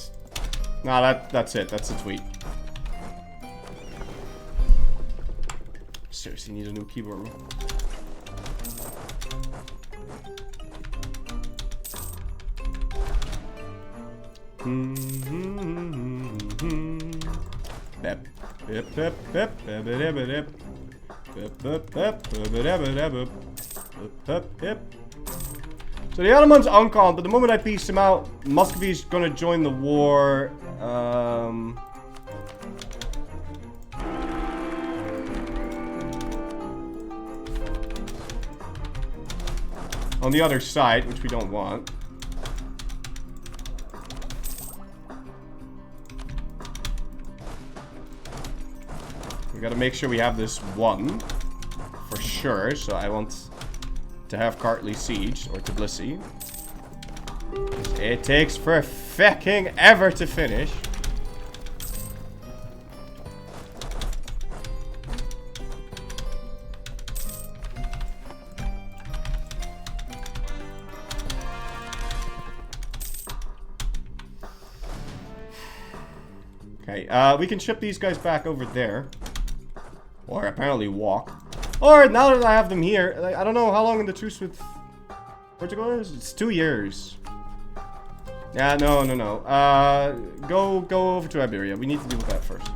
nah, that's it. That's the tweet. Seriously, need a new keyboard. Bep. Bip, bip, bip, bip, bip, bip, bip, bip, bip, bip, bip. So the Ottomans uncon, but the moment I pieced him out, Muscovy's gonna join the war. On the other side, which we don't want. We gotta make sure we have this won. For sure, so I want to have Kartli siege, or Tbilisi. It takes for fucking ever to finish. Okay, we can ship these guys back over there. Or apparently walk. Or now that I have them here, like, I don't know how long in the truce with Portugal is. It's 2 years. Yeah, no. Go over to Iberia. We need to deal with that first.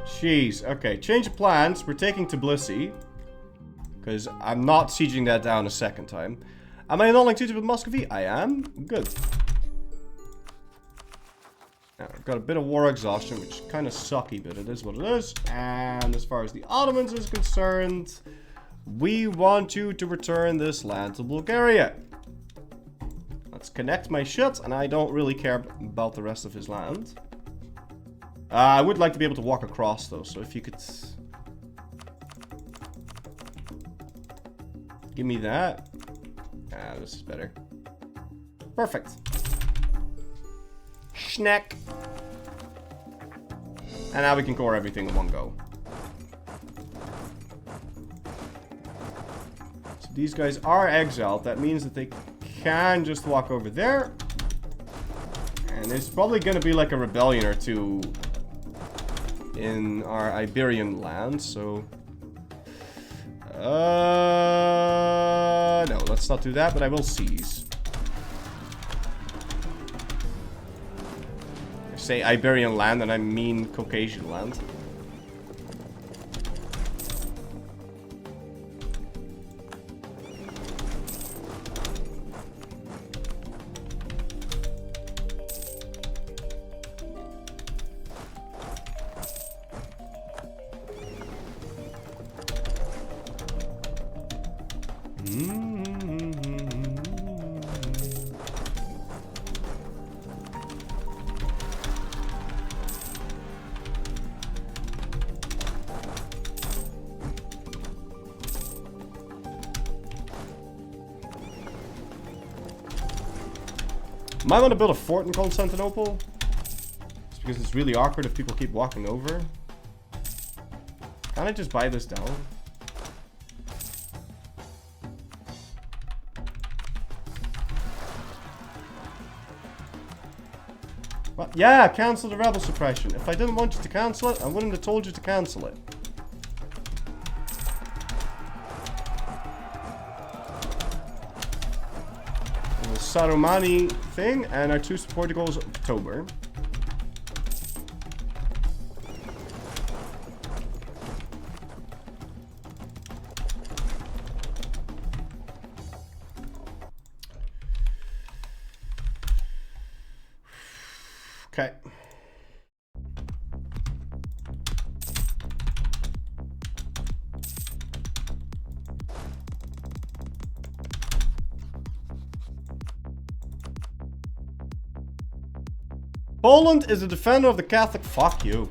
Jeez. Okay, change of plans. We're taking Tbilisi. Because I'm not sieging that down a second time. Am I annulling treaty with Muscovy? I am. Good. Now, I've got a bit of war exhaustion, which is kind of sucky, but it is what it is. And as far as the Ottomans is concerned, we want you to return this land to Bulgaria. Let's connect my shit, and I don't really care about the rest of his land. I would like to be able to walk across, though, so if you could... give me that. Ah, this is better. Perfect. Schneck. And now we can core everything in one go. So these guys are exiled. That means that they can just walk over there. And there's probably going to be like a rebellion or two in our Iberian land, so... no, let's not do that, but I will seize. I say Iberian land and I mean Caucasian land. Might want to build a fort in Constantinople. Just because it's really awkward if people keep walking over. Can't I just buy this down? What? Yeah, cancel the rebel suppression. If I didn't want you to cancel it, I wouldn't have told you to cancel it. Sarumani thing, and our truce with Portugal is October. Okay. Poland is a defender of the Catholic... Fuck you.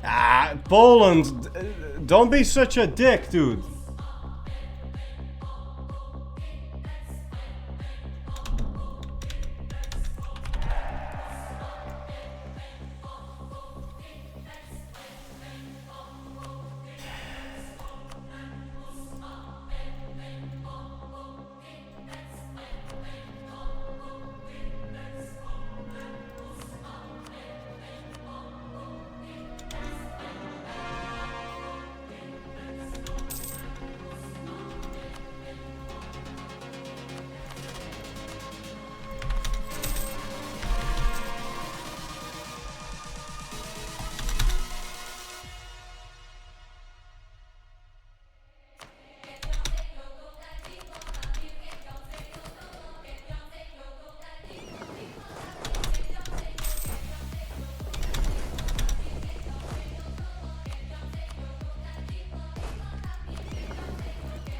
Ah, Poland, don't be such a dick, dude.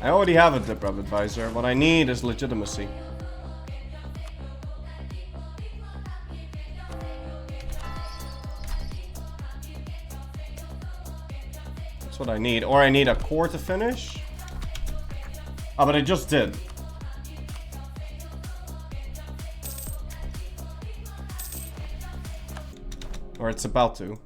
I already have a Dip Rub advisor. What I need is legitimacy. That's what I need. Or I need a core to finish. Oh, but I just did. Or it's about to.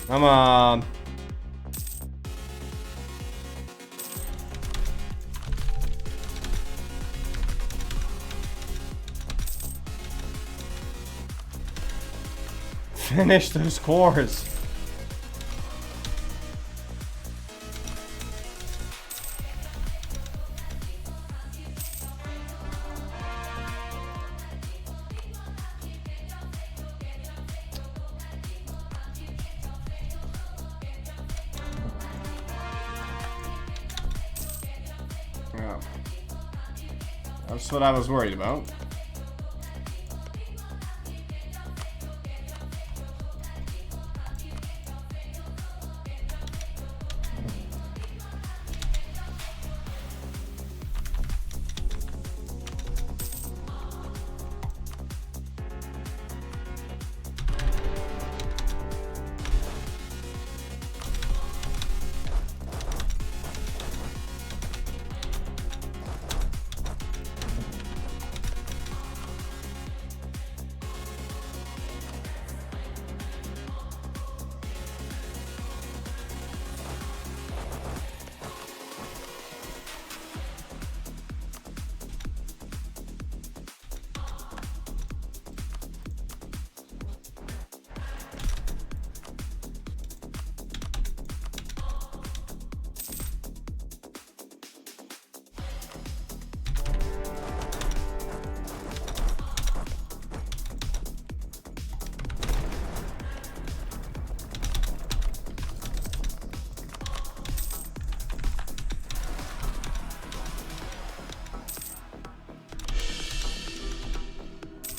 Come on. Finish those cores. Yeah. That's what I was worried about.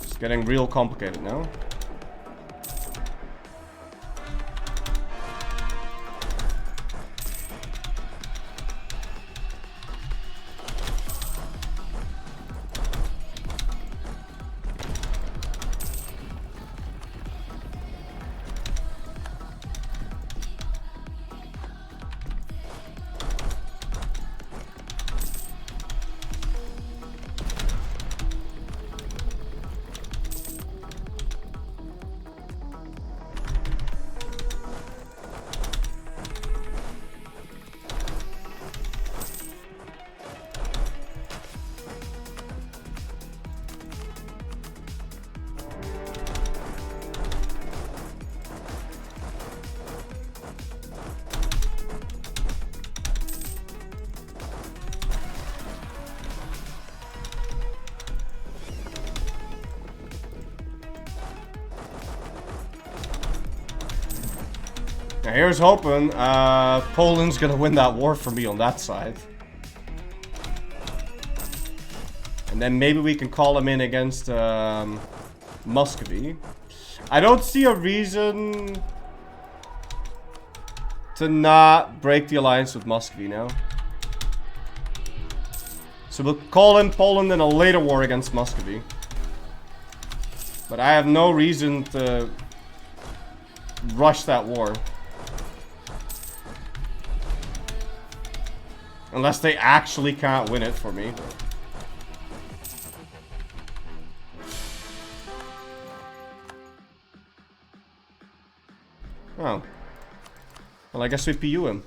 It's getting real complicated now. Now here's hoping Poland's gonna win that war for me on that side. And then maybe we can call him in against Muscovy. I don't see a reason to not break the alliance with Muscovy now. So we'll call in Poland in a later war against Muscovy. But I have no reason to rush that war. Unless they actually can't win it for me. Oh. Well, I guess we PU him.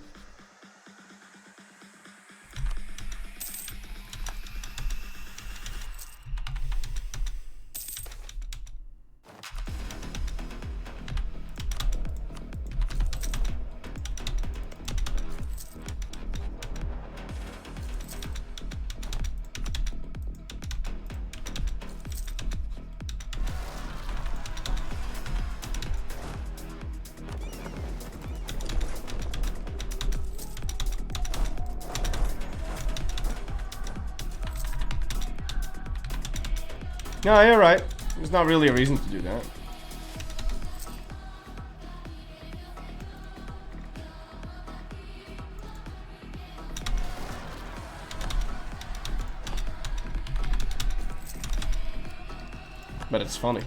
No, you're right. There's not really a reason to do that. But it's funny.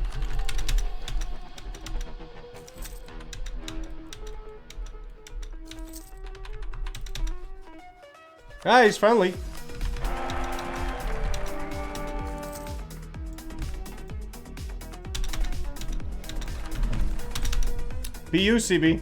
Ah, he's friendly. PU, CB.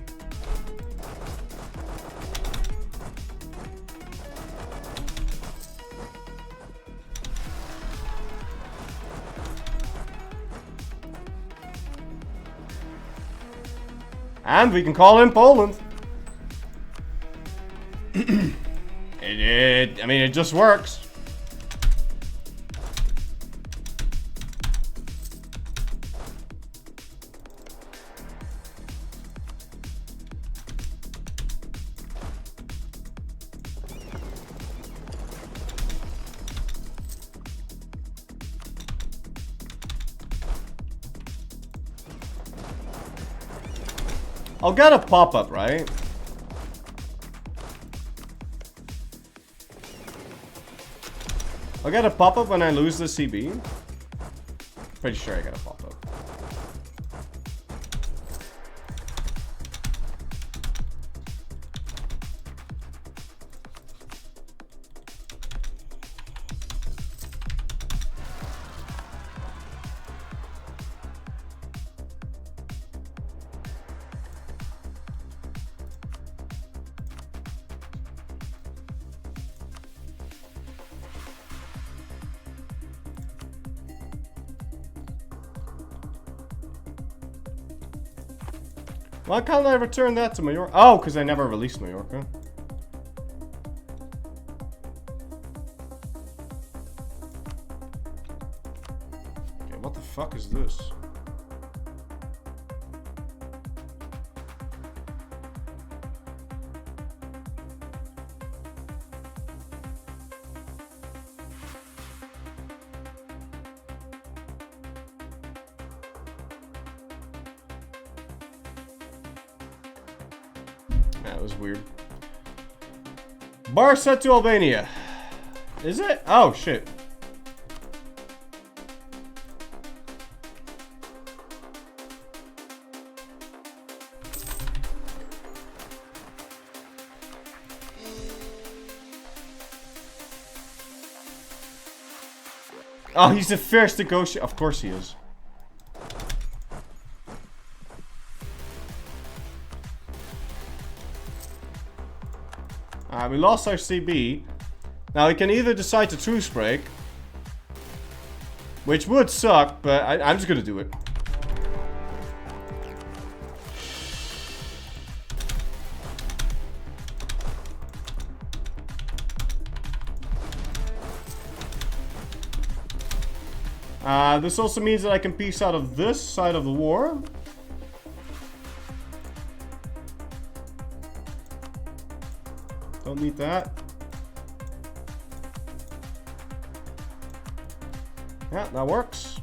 And we can call in Poland. I mean, it just works. I'll get a pop-up, right? I'll get a pop-up when I lose the CB. Pretty sure I get a pop-up. Why can't I return that to Majorca? Oh, because I never released Majorca. Okay, what the fuck is this? That was weird. Bar set to Albania. Is it? Oh, shit. Oh, he's the first negotiator. Of course he is. We lost our CB. Now we can either decide to truce break, which would suck, but I'm just gonna do it. This also means that I can peace out of this side of the war. Don't need that. Yeah, that works.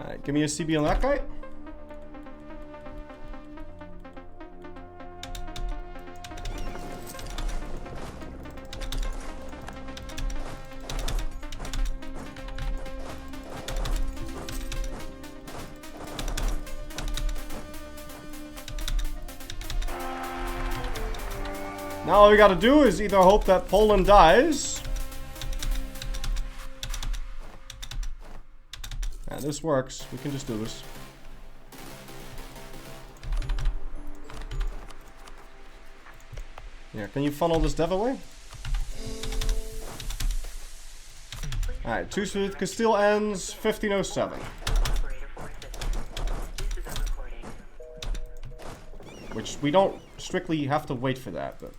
Alright, give me a CB on that guy. Now all we gotta do is either hope that Poland dies. Yeah, this works. We can just do this. Yeah, can you funnel this dev away? Alright, truce with Castile ends 1507. Which we don't strictly have to wait for that, but...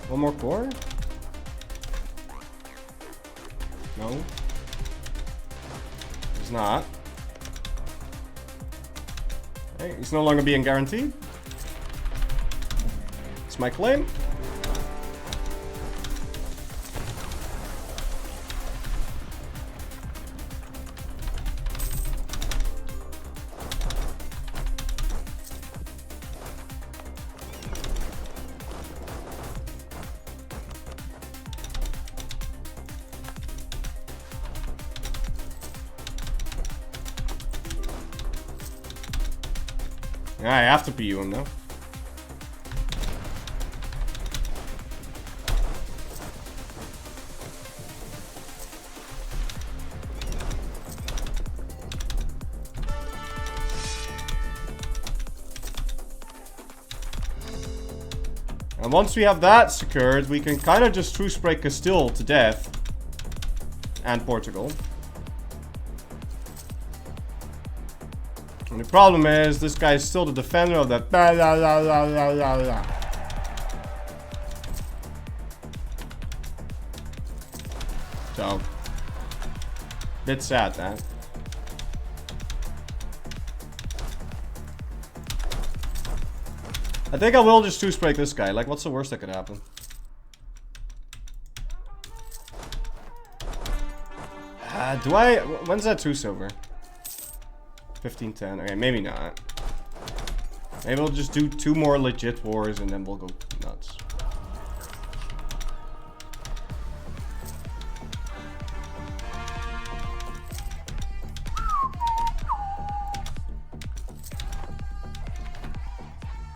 One more core? No. He's not. Hey, he's no longer being guaranteed. It's my claim. Yeah, I have to PU him though. And once we have that secured, we can kind of just truce break Castile to death. And Portugal. And the problem is, this guy is still the defender of that. So, bit sad, that. I think I will just truce break this guy. Like, what's the worst that could happen? Do I? When's that truce over? 15-10. Okay, maybe not. Maybe we'll just do 2 more legit wars and then we'll go nuts.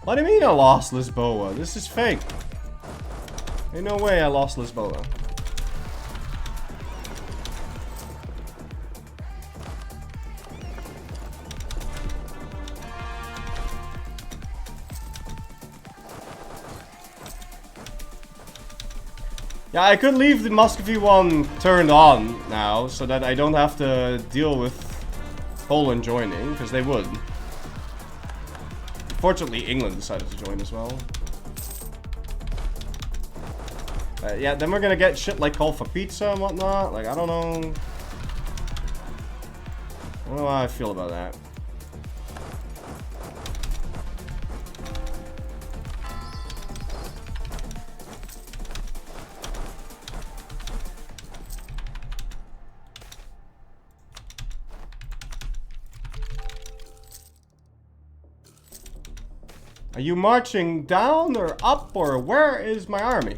What do you mean I lost Lisboa? This is fake. Ain't no way I lost Lisboa. Yeah, I could leave the Muscovy one turned on now, so that I don't have to deal with Poland joining, because they would. Fortunately, England decided to join as well. Yeah, then we're gonna get shit like call for pizza and whatnot. Like, I don't know. I don't know how I feel about that. Are you marching down or up, or where is my army?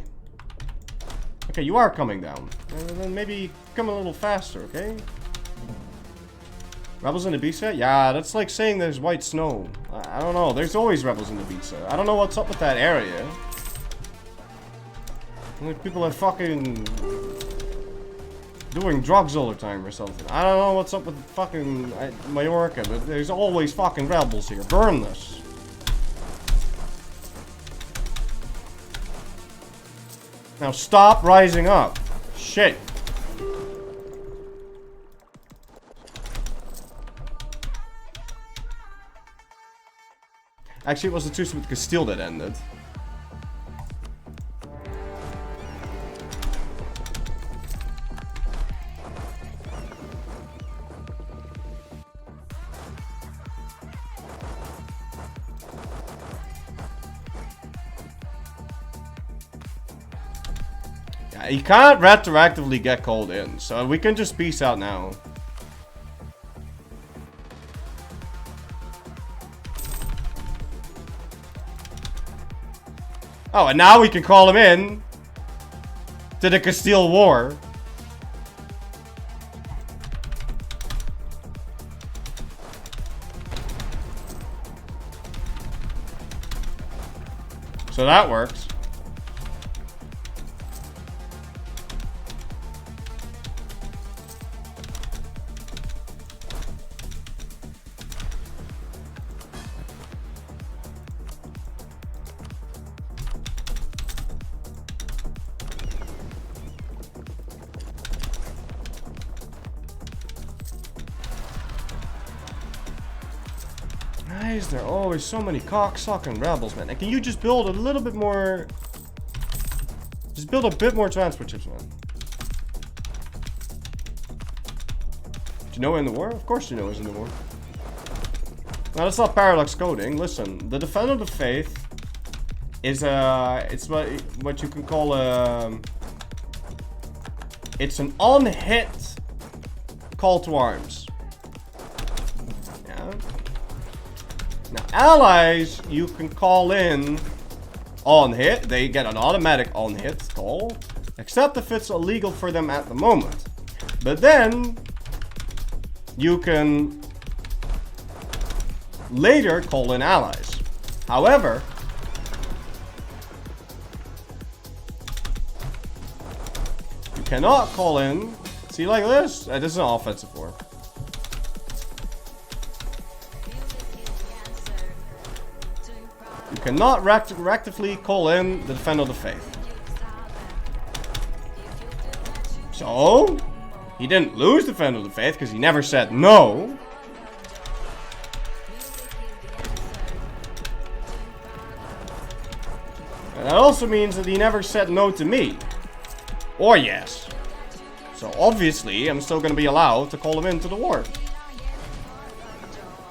Okay, you are coming down. Then maybe come a little faster, okay? Rebels in Ibiza? Yeah, that's like saying there's white snow. I don't know. There's always rebels in Ibiza. I don't know what's up with that area. Like people are fucking doing drugs all the time or something. I don't know what's up with fucking Mallorca, but there's always fucking rebels here. Burn this. Now stop rising up. Shit. Actually, it was the truce with Castile that ended. Yeah, he can't retroactively get called in, so we can just peace out now. Oh, and now we can call him in to the Castile War. So that works. Why is there always so many cocksucking rebels, man? And can you just build a little bit more... Just build a bit more transport ships, man. Genoa in the war? Of course Genoa is in the war. Now that's not paradox coding. Listen, the Defender of the Faith is it's what you can call a... It's an on-hit call to arms. Yeah. Now, allies, you can call in on hit. They get an automatic on hit call, except if it's illegal for them at the moment. But then, you can later call in allies. However, you cannot call in. See, like this? This is an offensive war. You cannot reactively call in the Defender of the Faith. So, he didn't lose Defender of the Faith because he never said no. And that also means that he never said no to me. Or yes. So obviously, I'm still going to be allowed to call him into the war.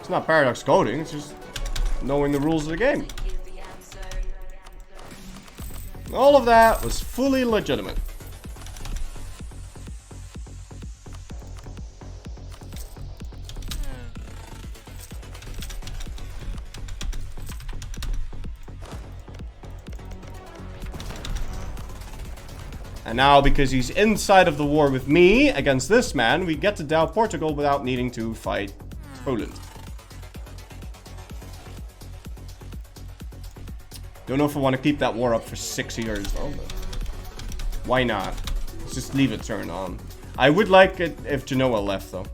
It's not paradox coding, it's just knowing the rules of the game. All of that was fully legitimate. And now, because he's inside of the war with me against this man, we get to down Portugal without needing to fight Poland. Don't know if I want to keep that war up for 6 years though, but why not? Let's just leave it turned on. I would like it if Genoa left though.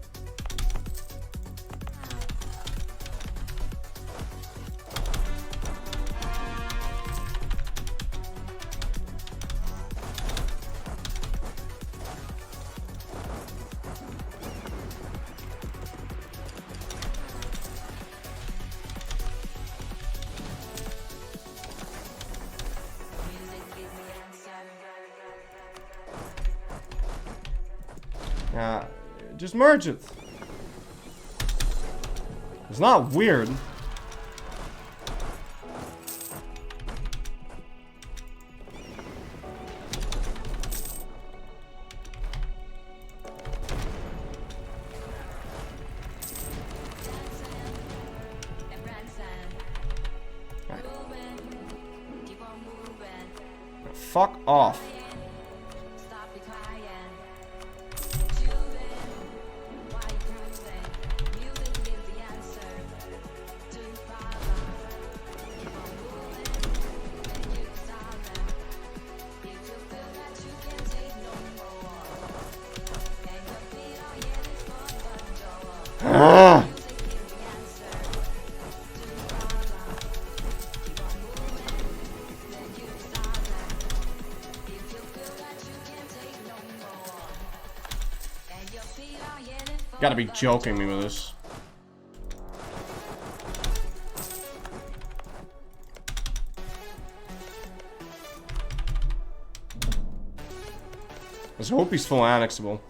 Just merge it. It's not weird. fuck off. Gotta be joking me with this. Let's hope he's full annexable.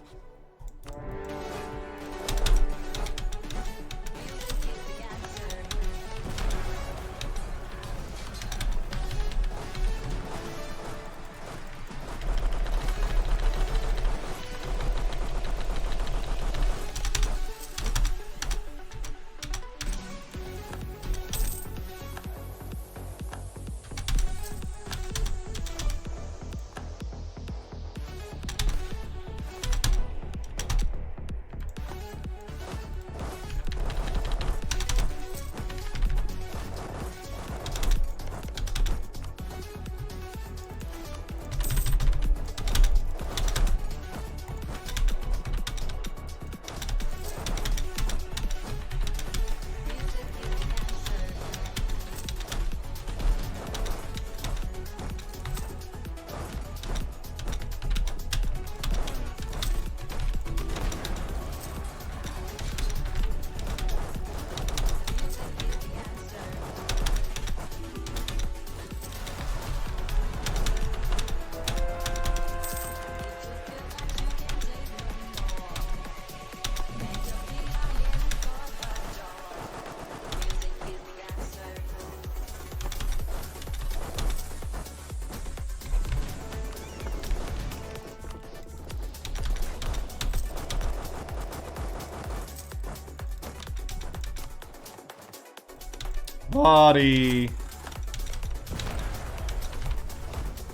Buddy.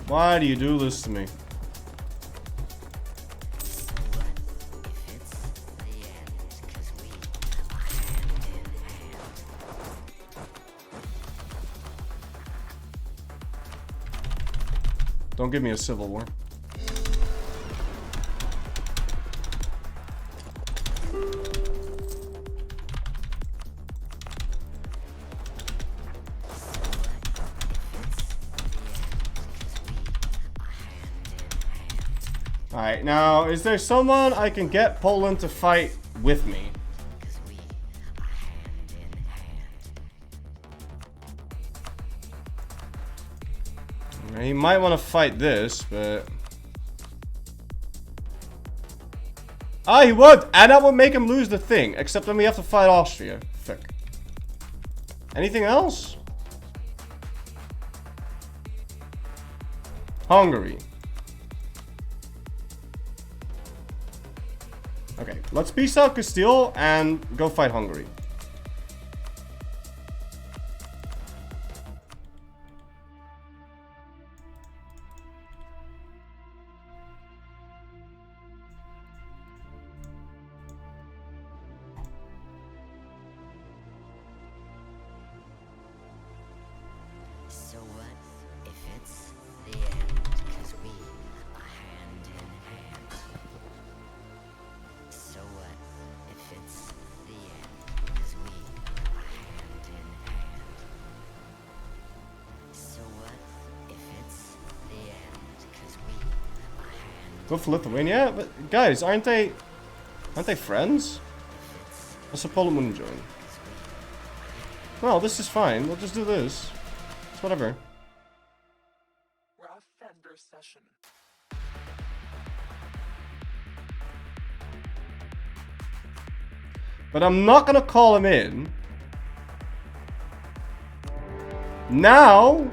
Why do you do this to me? Don't give me a civil war. Alright, now, is there someone I can get Poland to fight with me? He might want to fight this, but... Ah, he would! And that would make him lose the thing. Except then we have to fight Austria. Fuck. Anything else? Hungary. Okay, let's peace out Castile and go fight Hungary. So what if it's the end? 'Cause we are hand in hand. So what if it's the end? 'Cause we are hand in hand. So what if it's the end? 'Cause we are hand. Go for Lithuania? But guys, aren't they friends? Also, Poland wouldn't join. Well, this is fine. We'll just do this. It's whatever. Rough Fender session. But I'm not gonna call him in. Now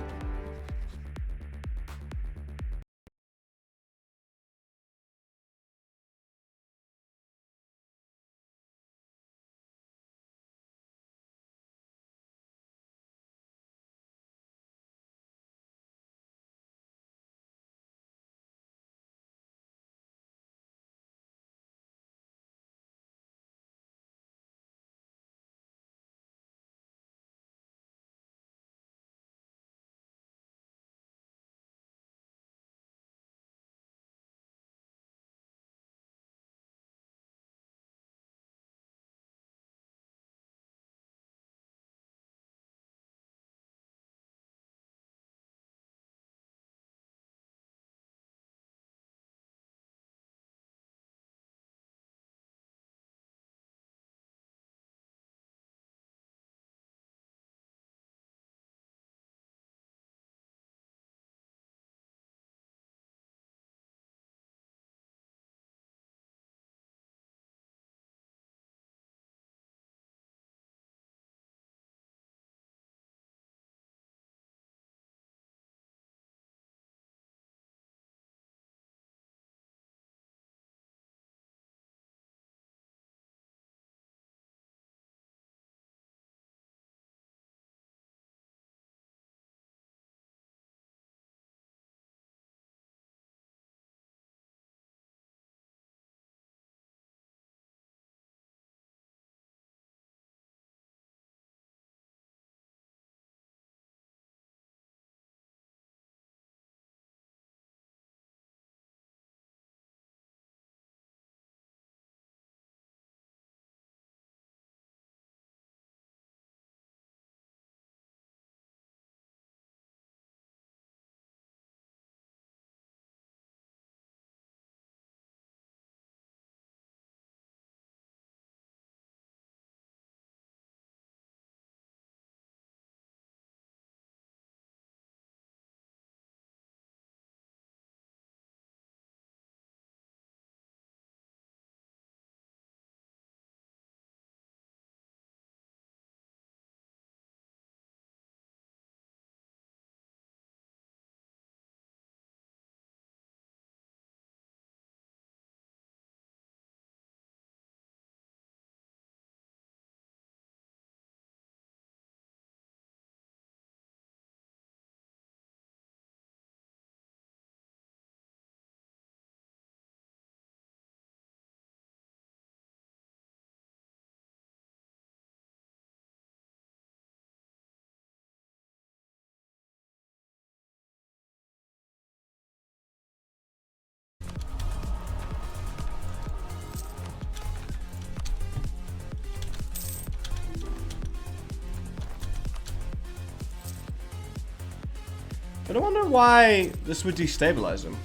But I wonder why this would destabilize him.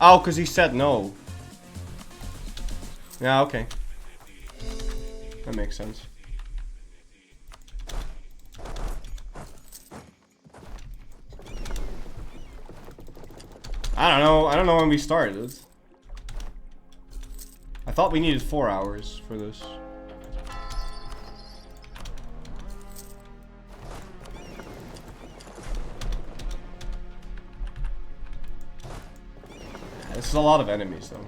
Oh, because he said no. Yeah, okay. That makes sense. I don't know. I don't know when we started. I thought we needed 4 hours for this. This is a lot of enemies, though.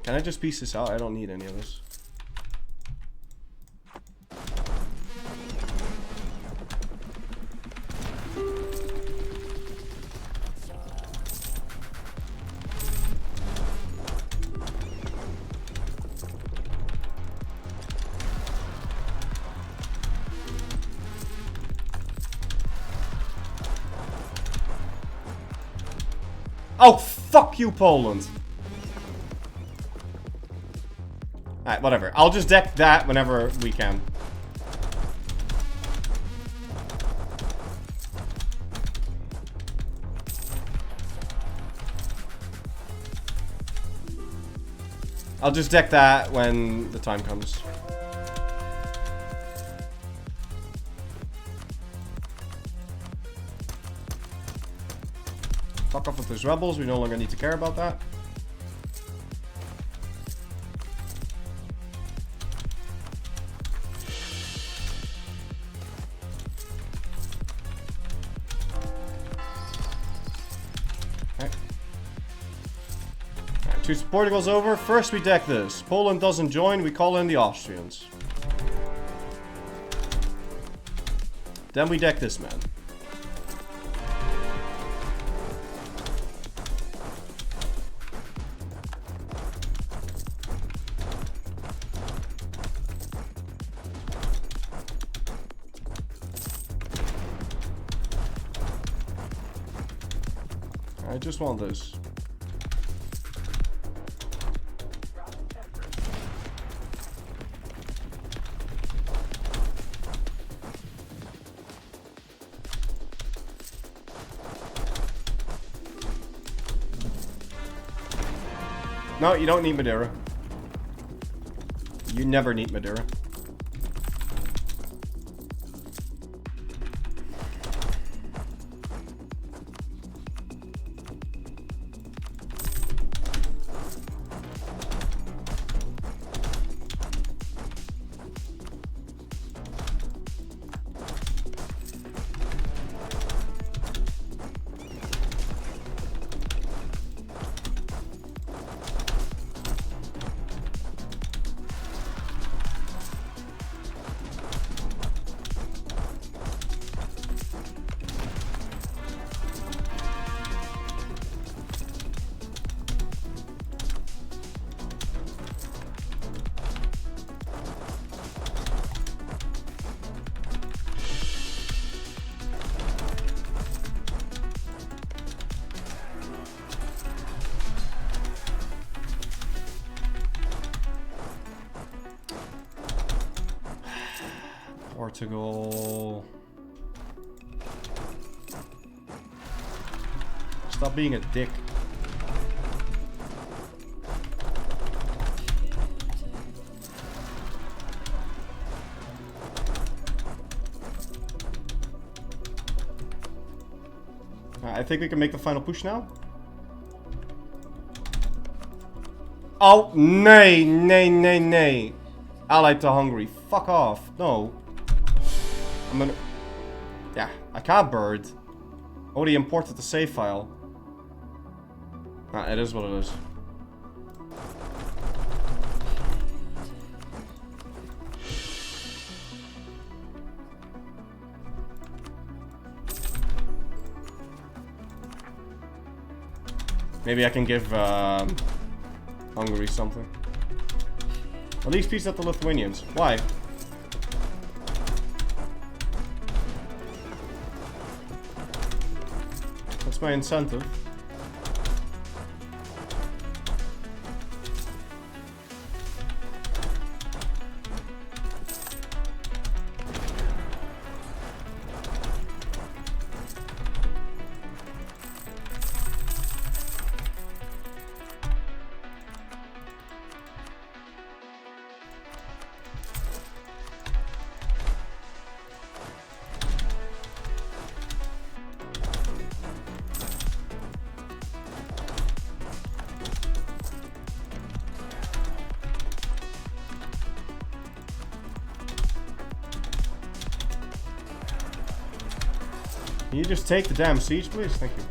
Can I just piece this out? I don't need any of this. Oh, fuck you, Poland! Alright, whatever. I'll just deck that whenever we can. I'll just deck that when the time comes. Fuck off with those rebels. We no longer need to care about that. Portugal's over. First we deck this. Poland doesn't join, we call in the Austrians. Then we deck this man. I just want this. No, you don't need Madeira. You never need Madeira. Portugal. Stop being a dick. I think we can make the final push now. Oh, nee, nee, nee, nee. Allied to Hungary. Fuck off. No. I'm gonna... Yeah, I can't bird. Already imported the save file. Ah, it is what it is. Maybe I can give Hungary something. At least peace out the Lithuanians. Why? That's my incentive. Can you just take the damn siege, please? Thank you.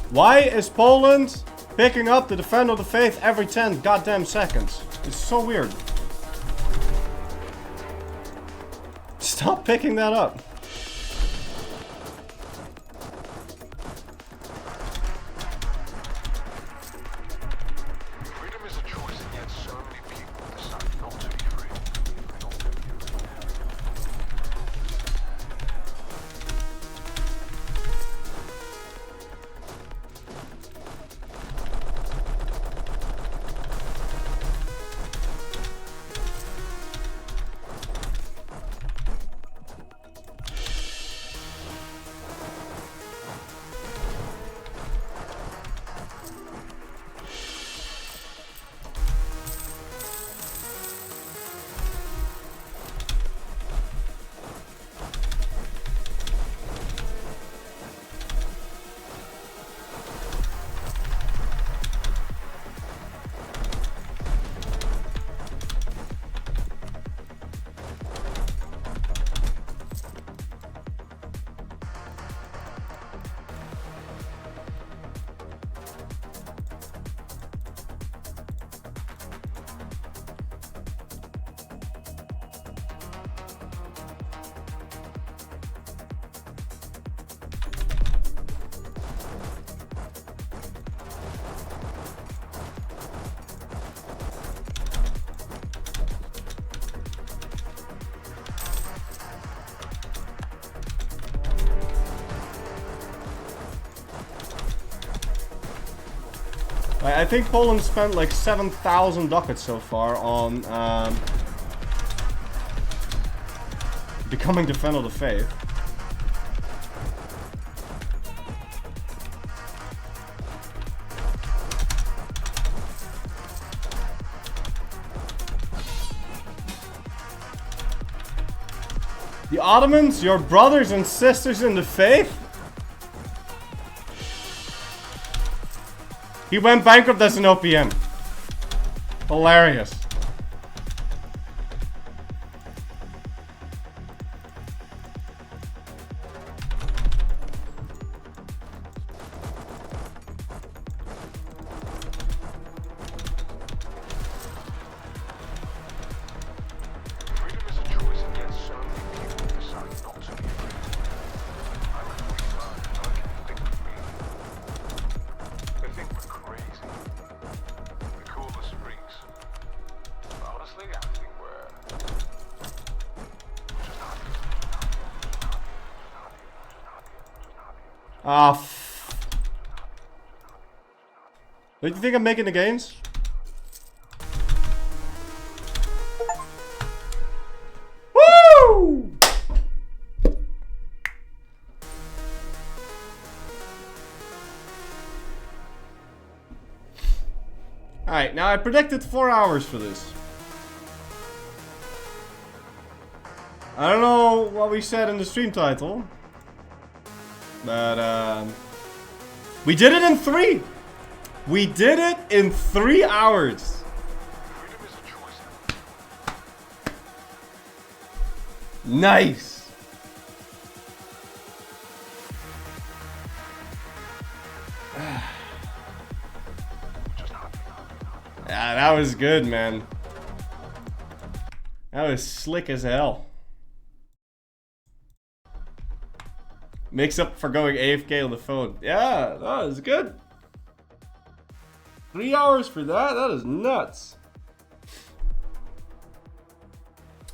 Why is Poland picking up the Defender of the Faith every 10 goddamn seconds? It's so weird. Stop picking that up. Freedom is a choice, and yet so many people decide not to be free. I think Poland spent like 7,000 ducats so far on becoming Defender of the Faith. The Ottomans, your brothers and sisters in the faith? He went bankrupt as an OPM. Hilarious. Freedom is a choice, and yet so many people decide not to be free. I can relearn, and I can think freely. They think we're crazy. We call us freaks. But honestly, I think we're just happy. Ah, Don't you think I'm making the gains? Woo! Alright, now I predicted 4 hours for this. I don't know what we said in the stream title. But, we did it in 3! We did it in 3 hours! Freedom is a choice. Nice! Just hopping. Yeah, that was good, man. That was slick as hell. Makes up for going AFK on the phone. Yeah, that was good. 3 hours for that? That is nuts.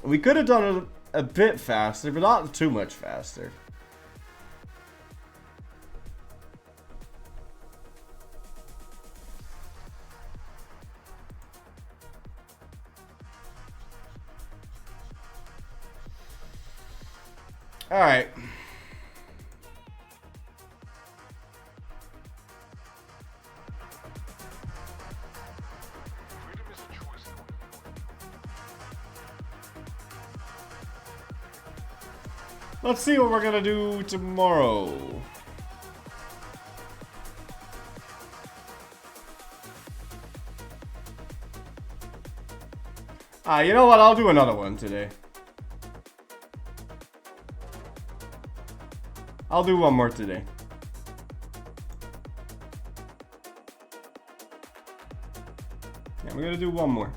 We could have done it a bit faster, but not too much faster. Alright. Freedom is a choice. Let's see what we're gonna do tomorrow. You know what? I'll do another one today. I'll do one more today. Yeah, we're gonna do one more.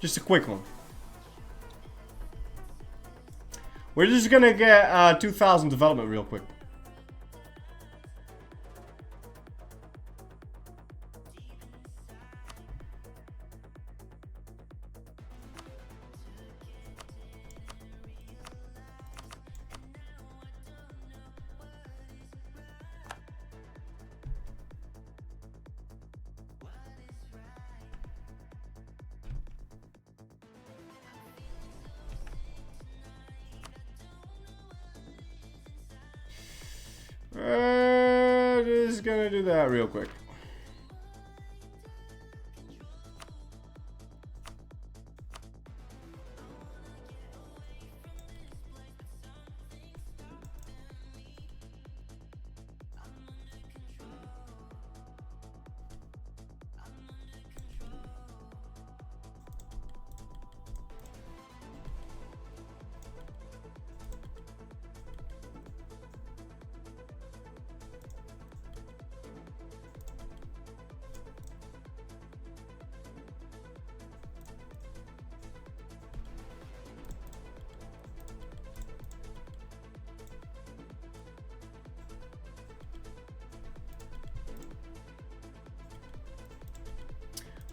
Just a quick one. We're just gonna get 2,000 development real quick. Just gonna do that real quick.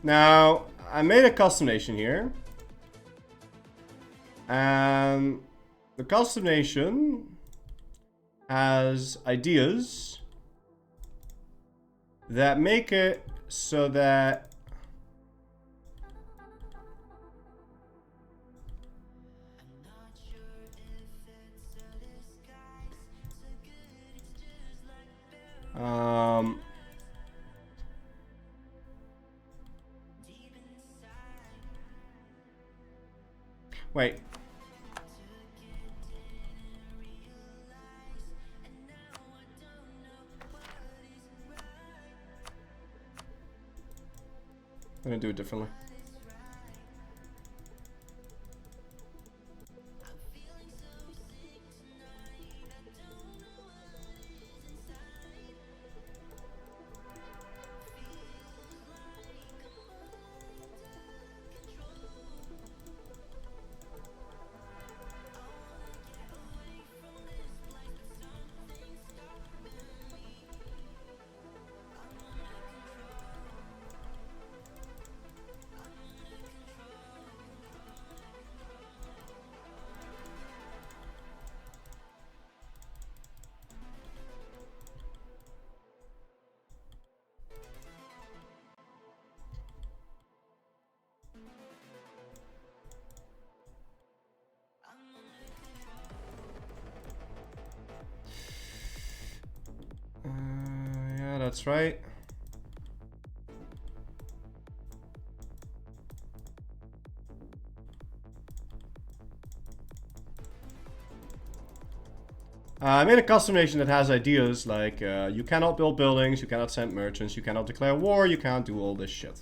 Now, I made a custom nation here. And the custom nation has ideas that make it so that wait. I'm gonna do it differently. that's right. I made a custom nation that has ideas like you cannot build buildings, you cannot send merchants, you cannot declare war, you can't do all this shit.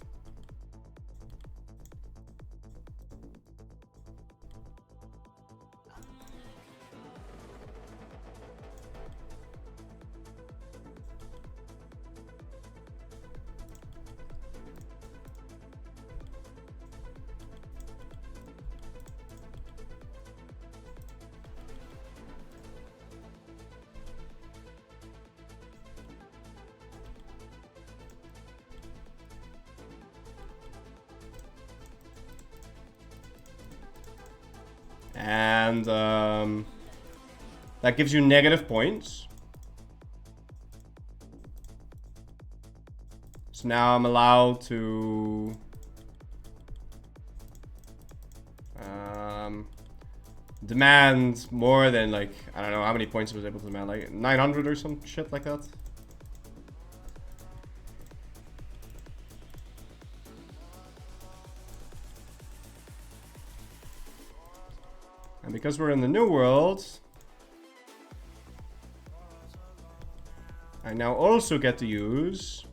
And that gives you negative points. So now I'm allowed to demand more than, like, I don't know how many points I was able to demand, like 900 or some shit like that. And because we're in the new world, I now also get to use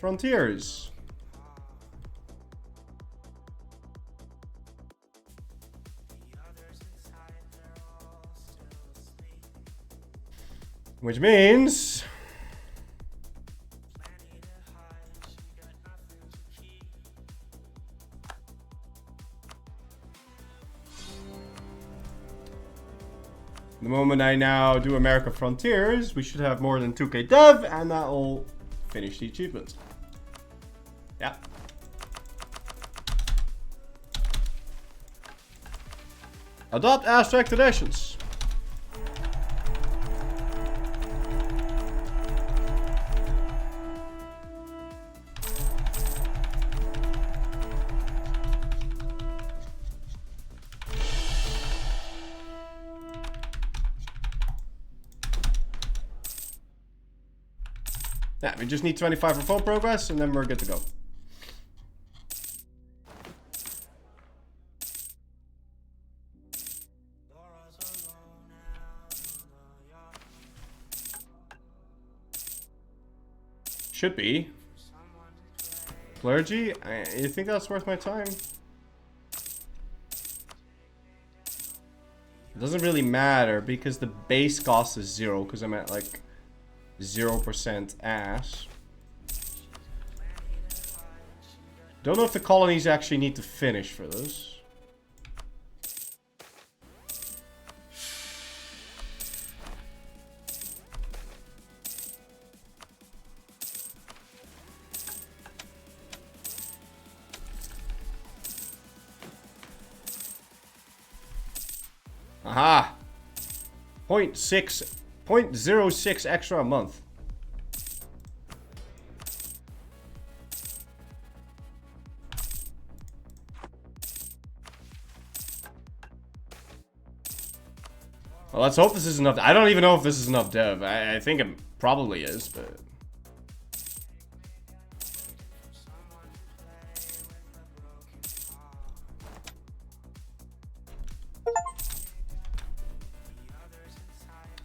frontiers. Which means the moment I now do America Frontiers, we should have more than 2k dev, and that will finish the achievement. Yeah. Adopt abstract traditions. Yeah, we just need 25 for full progress, and then we're good to go. Should be. Clergy? You think that's worth my time? It doesn't really matter, because the base cost is 0, because I'm at, like, 0% ass. Don't know if the colonies actually need to finish for this. Aha! 0.06 extra a month. Well, let's hope this is enough. I don't even know if this is enough dev. I think it probably is, but...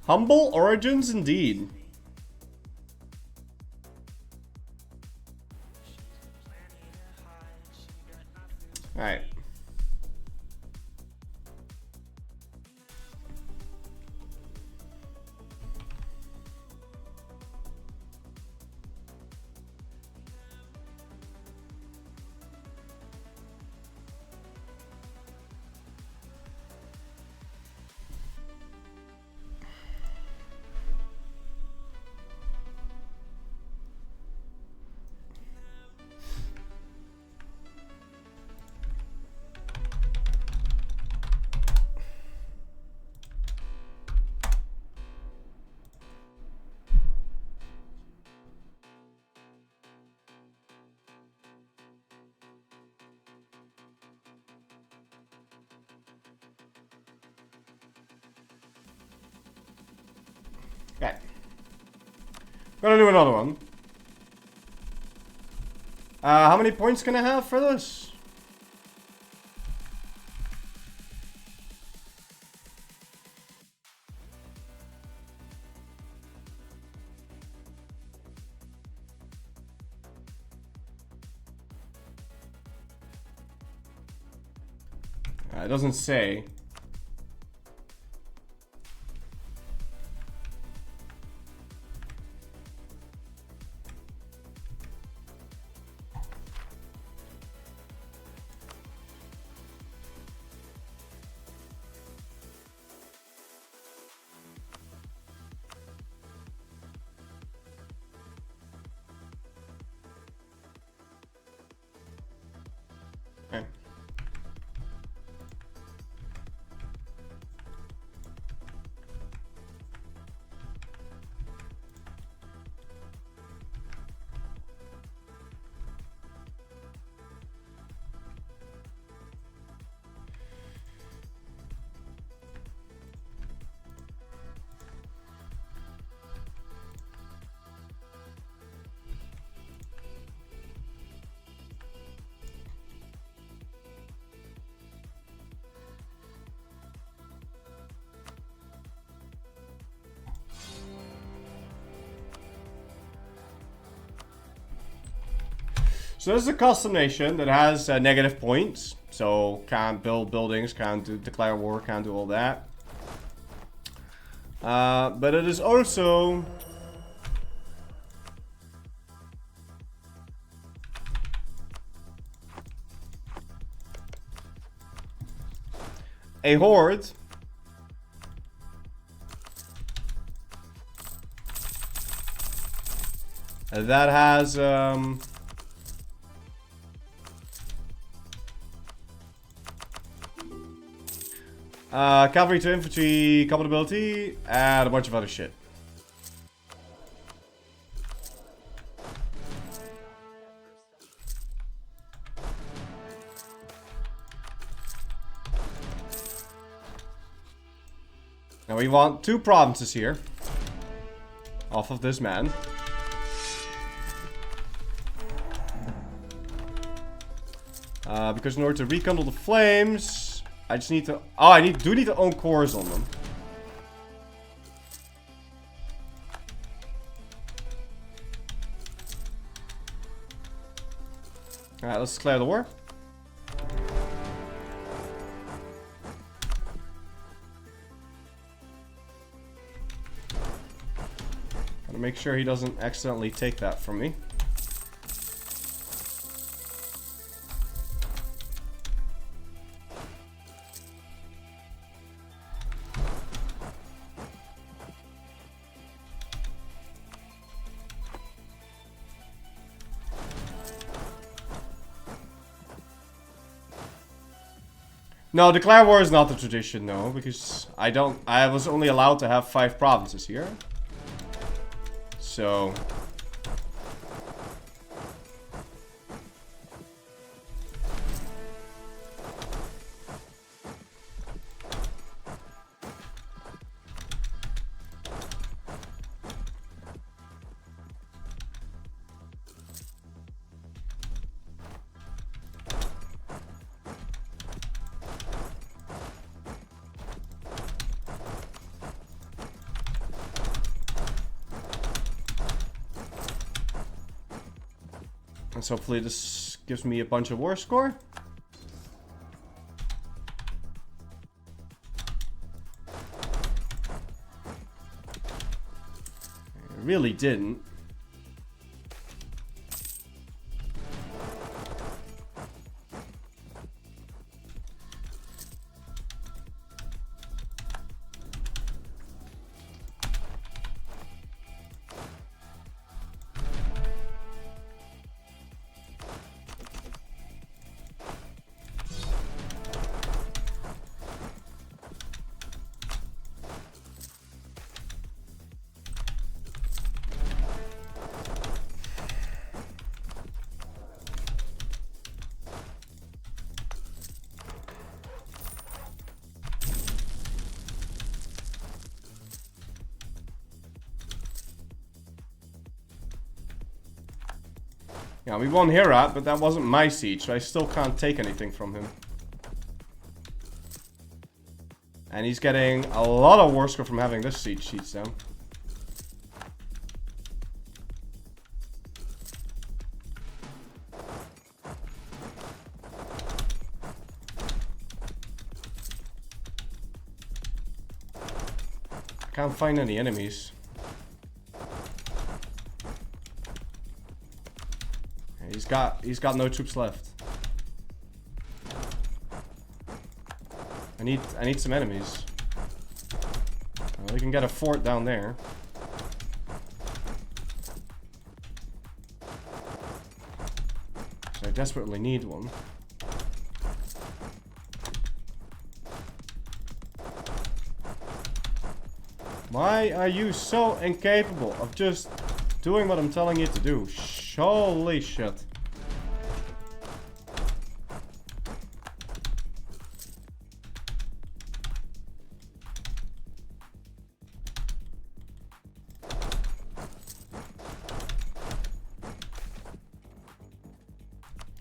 Humble origins indeed. Alright. Okay. Gonna do another one. How many points can I have for this? It doesn't say. Okay. So this is a custom nation that has negative points. So can't build buildings, can't declare war, can't do all that. But it is also a horde that has cavalry to infantry compatibility and a bunch of other shit. Now we want 2 provinces here off of this man. Because in order to rekindle the flames, I just need to... Oh, I do need to own cores on them. Alright, let's declare the war. Gotta make sure he doesn't accidentally take that from me. No, declare war is not the tradition, no, because I was only allowed to have 5 provinces here. So... And so hopefully this gives me a bunch of war score. It really didn't. Yeah, we won Herat, but that wasn't my siege, so I still can't take anything from him. And he's getting a lot of war score from having this siege down. Can't find any enemies. He's got no troops left. I need some enemies. We can get a fort down there. So I desperately need one. Why are you so incapable of just doing what I'm telling you to do? Holy shit.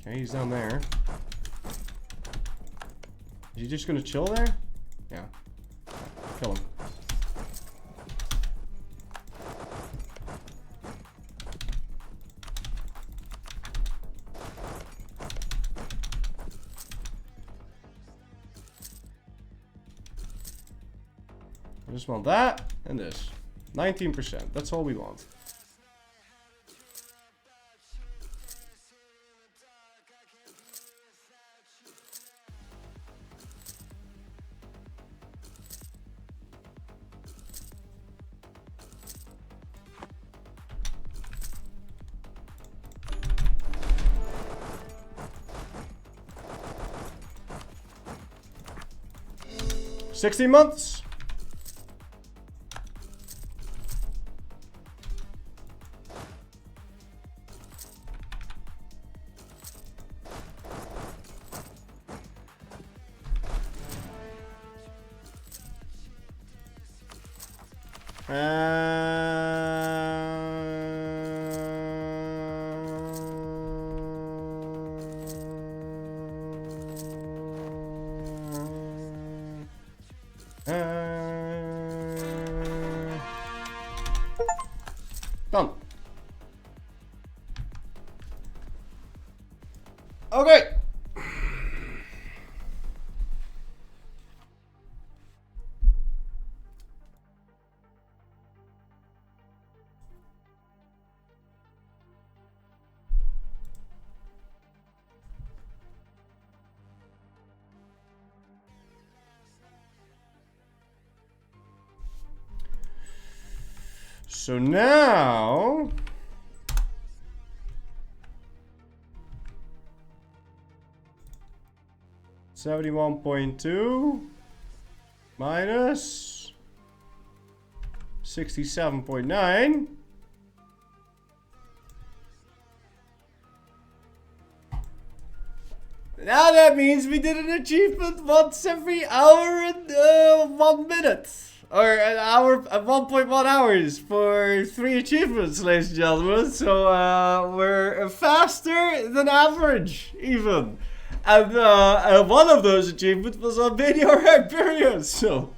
Okay, he's down there. Is he just gonna chill there? Yeah. Kill him. I just want that and this. 19%. That's all we want. $16 months. Done. Okay. So now, $71.2 minus 67.9. Now that means we did an achievement once every hour and 1 minute. Or an hour, 1.1 hours for 3 achievements, ladies and gentlemen. So we're faster than average, even. And one of those achievements was Albania Or Iberia. So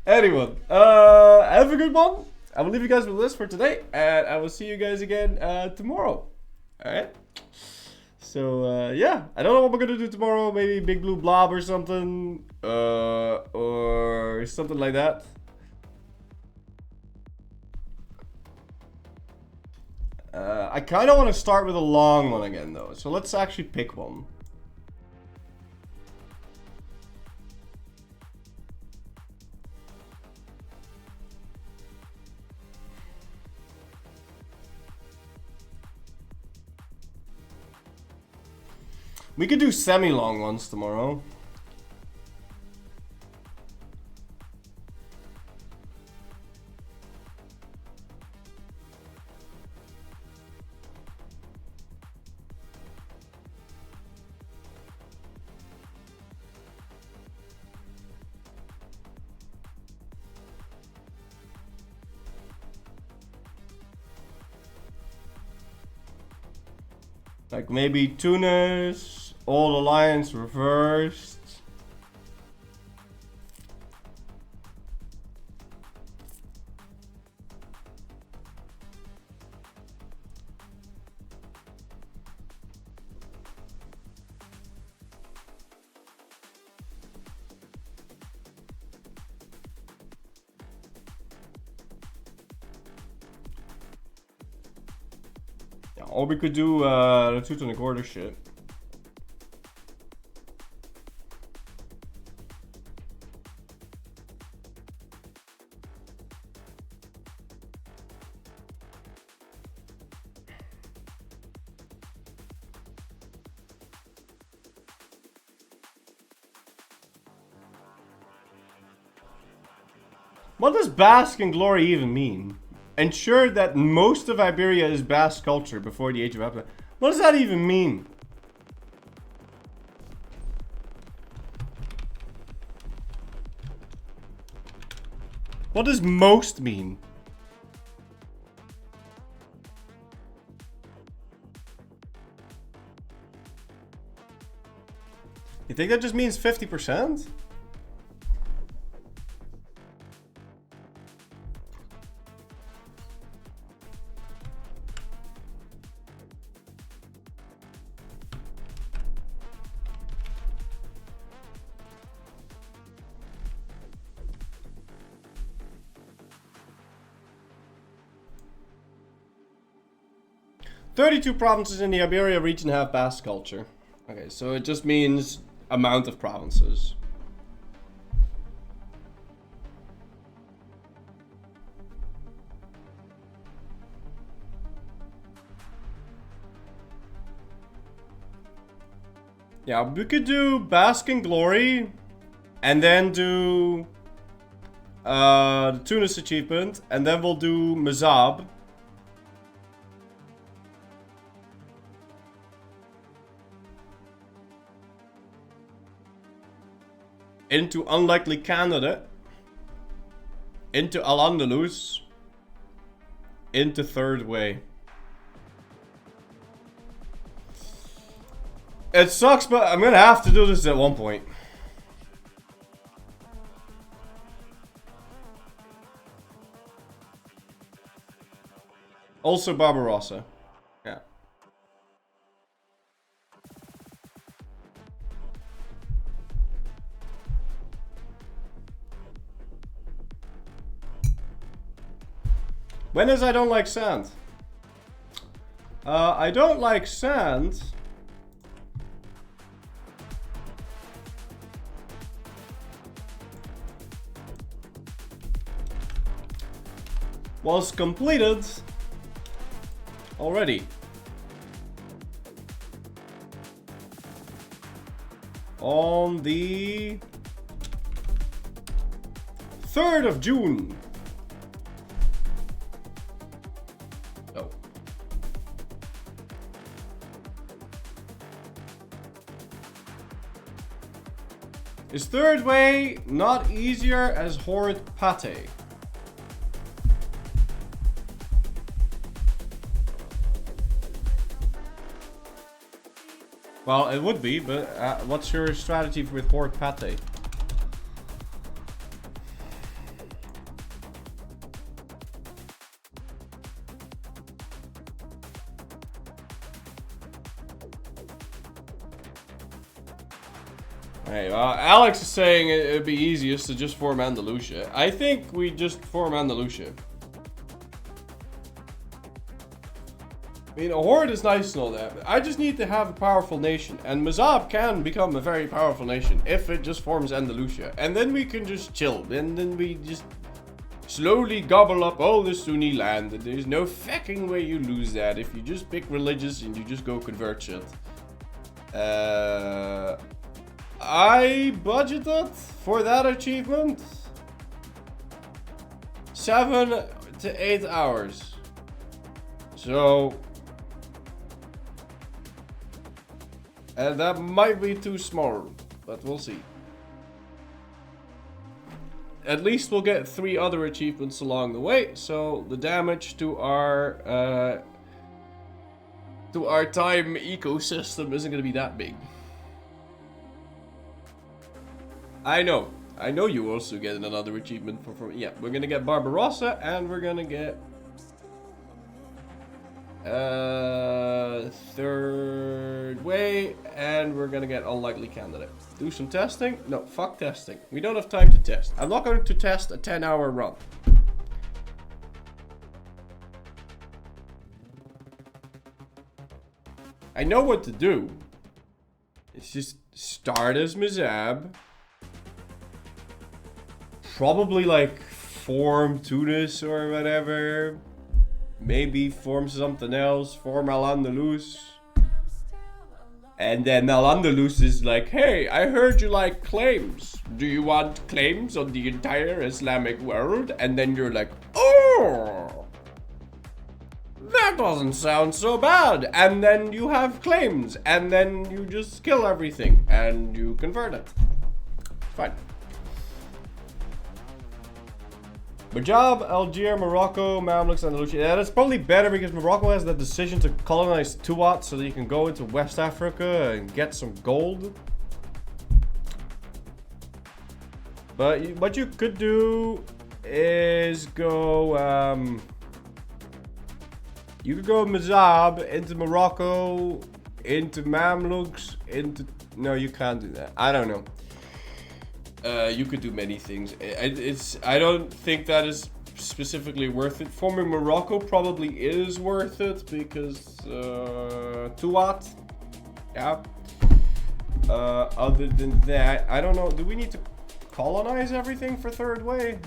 anyway, have a good one. I will leave you guys with this for today, and I will see you guys again tomorrow. All right. So, yeah, I don't know what we're gonna do tomorrow. Maybe Big Blue Blob or something. Or something like that. I kind of want to start with a long one again, though. So let's actually pick one. We could do semi-long ones tomorrow. Like maybe Tunis, Old Alliance reversed. Yeah, or we could do the Teutonic Order shit. What does Basque in Glory even mean? Ensure that most of Iberia is Basque culture before the Age of Empire. What does that even mean? What does most mean? You think that just means 50%? "32 provinces in the Iberia region have Basque culture." Okay, so it just means amount of provinces. Yeah, we could do Basque in Glory, and then do the Tunis achievement, and then we'll do Mazab. Into Unlikely Candidate. Into Al-Andalus. Into Third Way. It sucks, but I'm gonna have to do this at one point. Also Barbarossa. Yeah. When is I don't like sand? I don't like sand. Was completed already on the 3rd of June. Oh. Is Third Way not easier as Horrid Pate? Well, it would be, but what's your strategy with Horrid Pate? Hey, Alex is saying it'd be easiest to just form Andalusia. I think we just form Andalusia. I mean, a horde is nice and all that, but I just need to have a powerful nation. And Mazab can become a very powerful nation if it just forms Andalusia. And then we can just chill. And then we just slowly gobble up all the Sunni land. And there's no fucking way you lose that if you just pick religious and you just go convert shit. I budgeted for that achievement 7 to 8 hours. So... and that might be too small, but we'll see. At least we'll get 3 other achievements along the way, so the damage to our our time ecosystem isn't gonna be that big. I know you also get another achievement for yeah, we're gonna get Barbarossa and we're gonna get third way and we're gonna get unlikely candidate. Do some testing? No, fuck testing. We don't have time to test. I'm not going to test a 10-hour run. I know what to do. It's just start as Mizab. Probably like form Tunis or whatever. Maybe form something else. Form Al-Andalus. And then Al-Andalus is like, hey, I heard you like claims. Do you want claims on the entire Islamic world? And then you're like, oh, that doesn't sound so bad. And then you have claims. And then you just kill everything. And you convert it. Fine. Punjab, Algeria, Morocco, Mamluks, Andalusia. Yeah, that's probably better because Morocco has the decision to colonize Tuat so that you can go into West Africa and get some gold. But what you could do is go, you could go Mazab into Morocco, into Mamluks, into... No, you can't do that. I don't know. You could do many things. I don't think that is specifically worth it. Forming Morocco probably is worth it because Tuat. Yeah. Other than that, I don't know. Do we need to colonize everything for third way?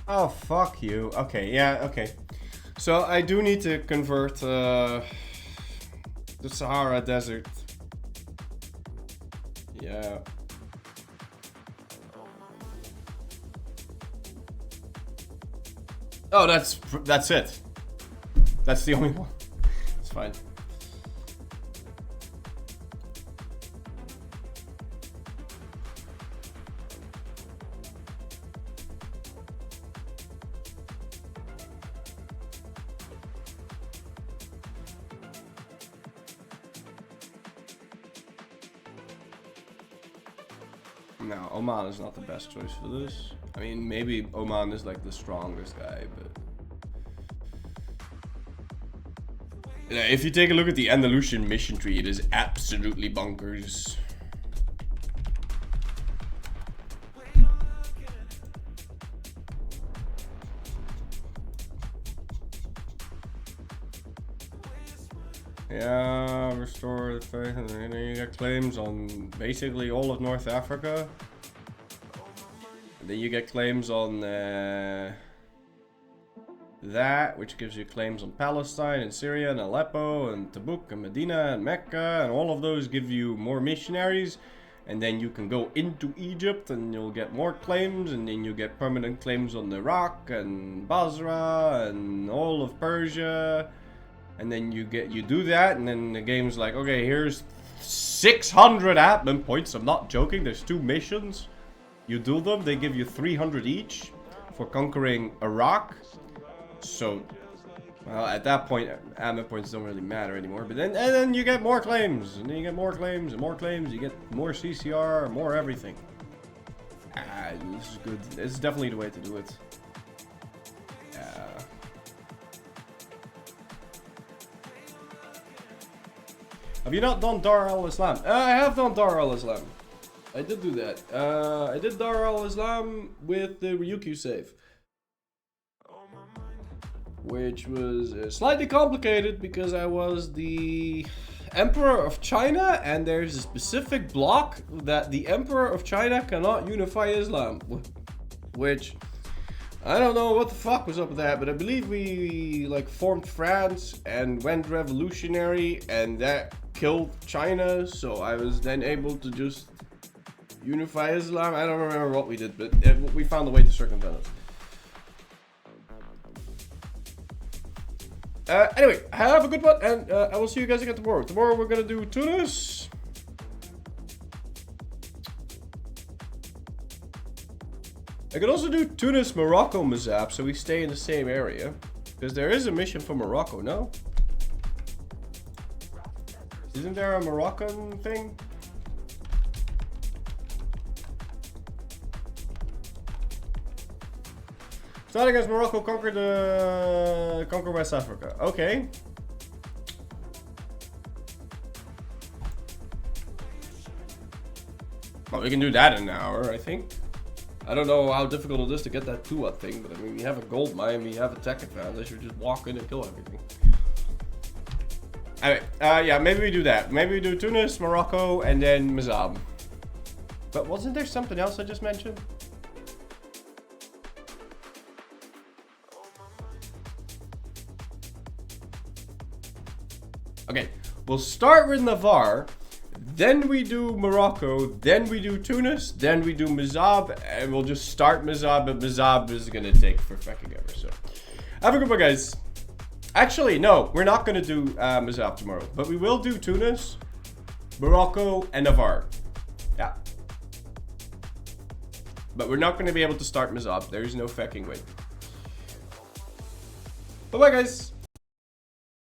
Oh, fuck you. Okay, yeah, okay. So I do need to convert the Sahara Desert. Yeah. Oh, that's it. That's the only one. It's fine. No, Oman is not the best choice for this. I mean, maybe Oman is like the strongest guy, but... Yeah, if you take a look at the Andalusian mission tree, it is absolutely bonkers. Yeah, restore the faith, and then you get claims on basically all of North Africa. And then you get claims on that, which gives you claims on Palestine and Syria and Aleppo and Tabuk and Medina and Mecca, and all of those give you more missionaries. And then you can go into Egypt and you'll get more claims, and then you get permanent claims on Iraq and Basra and all of Persia. And then you do that, and then the game's like, okay, here's 600 admin points. I'm not joking. There's 2 missions. You do them, they give you 300 each for conquering Iraq. So Well, at that point, admin points don't really matter anymore. But then you get more claims, and then you get more claims and more claims. You get more CCR, more everything. This is good. This is definitely the way to do it. Have you not done Dar al-Islam? I have done Dar al-Islam. I did do that. I did Dar al-Islam with the Ryukyu save. Which was slightly complicated because I was the Emperor of China, and there's a specific block that the Emperor of China cannot unify Islam. Which, I don't know what the fuck was up with that, but I believe we like formed France and went revolutionary, and that killed China, so I was then able to just unify Islam. I don't remember what we did, but we found a way to circumvent it. Anyway, have a good one, and I will see you guys again tomorrow. Tomorrow we're gonna do Tunis. I could also do Tunis, Morocco, Mazab, so we stay in the same area. Because there is a mission for Morocco, no? Isn't there a Moroccan thing? Start against Morocco, conquer West Africa. Okay. Well, we can do that in an hour, I think. I don't know how difficult it is to get that Tuat thing, but I mean, we have a gold mine, we have a tech advantage, we just walk in and kill everything. Anyway, yeah, maybe we do that. Maybe we do Tunis, Morocco, and then Mazab. But wasn't there something else I just mentioned? Okay, we'll start with Navarre, then we do Morocco, then we do Tunis, then we do Mazab, and we'll just start Mazab, but Mazab is gonna take for fucking ever, so. Have a good one, guys. Actually, no, we're not gonna do Mazab tomorrow, but we will do Tunis, Morocco, and Navarre. Yeah. But we're not gonna be able to start Mazab. There is no fucking way. Bye-bye, guys.